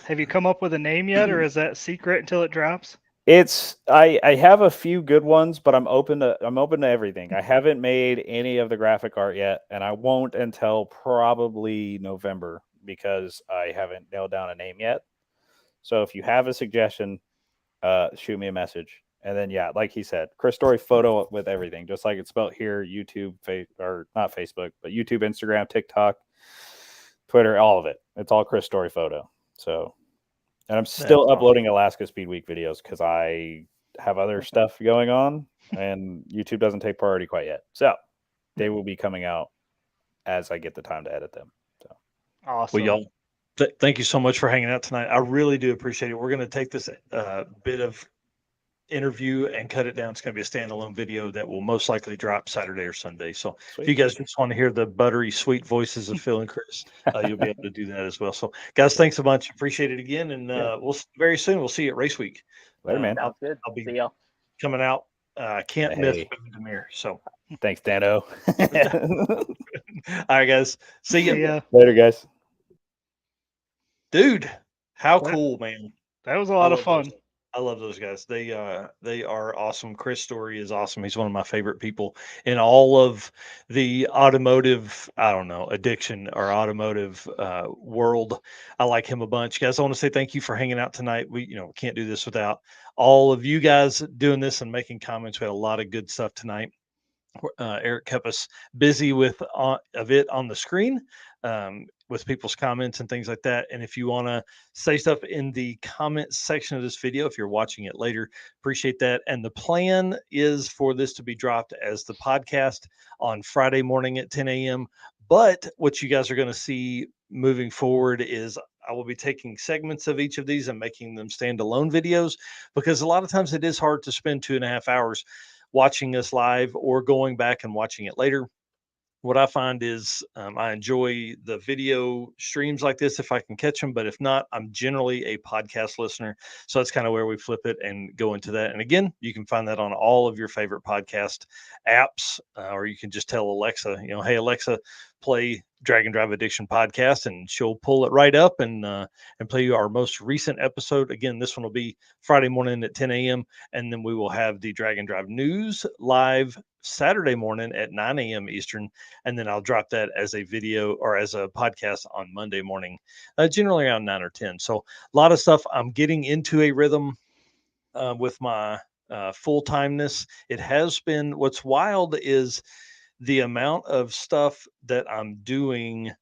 Have you come up with a name yet, or is that secret until it drops? It's I have a few good ones, but I'm open to everything. I haven't made any of the graphic art yet, and I won't until probably November, because I haven't nailed down a name yet. So if you have a suggestion, shoot me a message. And then, yeah, like he said, Chris Story Photo with everything, just like it's spelled here, YouTube, or not Facebook, but YouTube, Instagram, TikTok, Twitter, all of it. It's all Chris Story Photo. So, and I'm still uploading Alaska Speed Week videos because I have other stuff going on, and YouTube doesn't take priority quite yet. So they will be coming out as I get the time to edit them. So awesome. Well, y'all, thank you so much for hanging out tonight. I really do appreciate it. We're going to take this bit of interview and cut it down. It's going to be a standalone video that will most likely drop Saturday or Sunday. So if you guys just want to hear the buttery, sweet voices of Phil and Chris, you'll be able to do that as well. So guys, thanks a bunch. Appreciate it again. And we'll very soon. We'll see you at Race Week. Later, man. Sounds good. I'll be see y'all. Coming out. Can't miss Demir. So thanks, Dano. All right, guys. See ya. Later, guys. Dude, how cool, man. That was a lot of fun. I love those guys. They are awesome. Chris Story is awesome. He's one of my favorite people in all of the automotive, I don't know, addiction or automotive world. I like him a bunch. Guys, I want to say thank you for hanging out tonight. We, can't do this without all of you guys doing this and making comments. We had a lot of good stuff tonight. Eric kept us busy with of it on the screen, with people's comments and things like that. And if you want to say stuff in the comment section of this video, if you're watching it later, appreciate that. And the plan is for this to be dropped as the podcast on Friday morning at 10 a.m. But what you guys are going to see moving forward is I will be taking segments of each of these and making them standalone videos, because a lot of times it is hard to spend 2.5 hours watching us live or going back and watching it later. What I find is I enjoy the video streams like this if I can catch them, but if not, I'm generally a podcast listener. So that's kind of where we flip it and go into that. And again, you can find that on all of your favorite podcast apps, or you can just tell Alexa, hey, Alexa, play DragNDrive Addiction podcast, and she'll pull it right up and play you our most recent episode. Again, this one will be Friday morning at 10 a.m. And then we will have the DragNDrive news live Saturday morning at 9 a.m. Eastern. And then I'll drop that as a video or as a podcast on Monday morning, generally around 9 or 10. So a lot of stuff. I'm getting into a rhythm with my full-timeness. It has been, what's wild is the amount of stuff that I'm doing,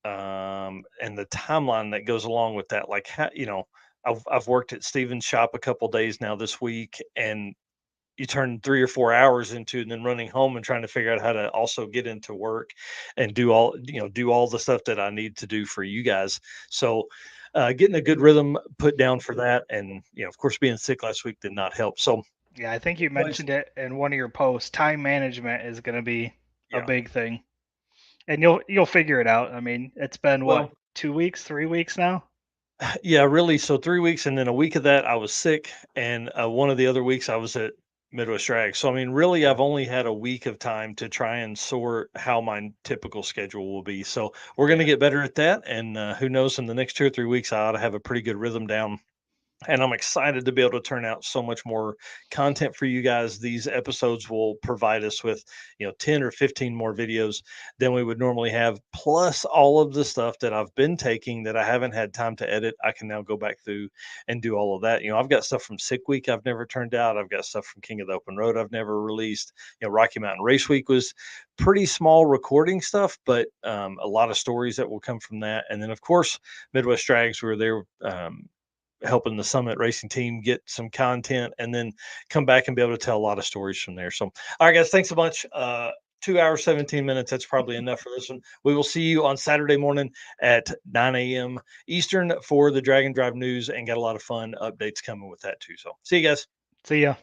and the timeline that goes along with that. Like, I've worked at Steven's shop a couple days now this week, and you turn 3 or 4 hours into, and then running home and trying to figure out how to also get into work and do all the stuff that I need to do for you guys. So getting a good rhythm put down for that. And, of course, being sick last week did not help. So yeah, I think you mentioned it in one of your posts. Time management is going to be a big thing, and you'll figure it out. I mean, it's been what, 2 weeks, 3 weeks now? Yeah, really. So 3 weeks, and then a week of that I was sick, and one of the other weeks I was at Midwest Drag. So I mean, really, I've only had a week of time to try and sort how my typical schedule will be. So we're going to get better at that, and who knows, in the next 2 or 3 weeks, I ought to have a pretty good rhythm down. And I'm excited to be able to turn out so much more content for you guys. These episodes will provide us with, 10 or 15 more videos than we would normally have, plus all of the stuff that I've been taking that I haven't had time to edit. I can now go back through and do all of that. I've got stuff from Sick Week I've never turned out. I've got stuff from King of the Open Road I've never released. Rocky Mountain Race Week was pretty small recording stuff, but a lot of stories that will come from that. And then, of course, Midwest Drags, were there helping the Summit Racing team get some content, and then come back and be able to tell a lot of stories from there. So, all right, guys, thanks a bunch. 2 hours, 17 minutes. That's probably enough for this one. We will see you on Saturday morning at 9 a.m. Eastern for the DragNDrive news, and got a lot of fun updates coming with that too. So see you guys. See ya.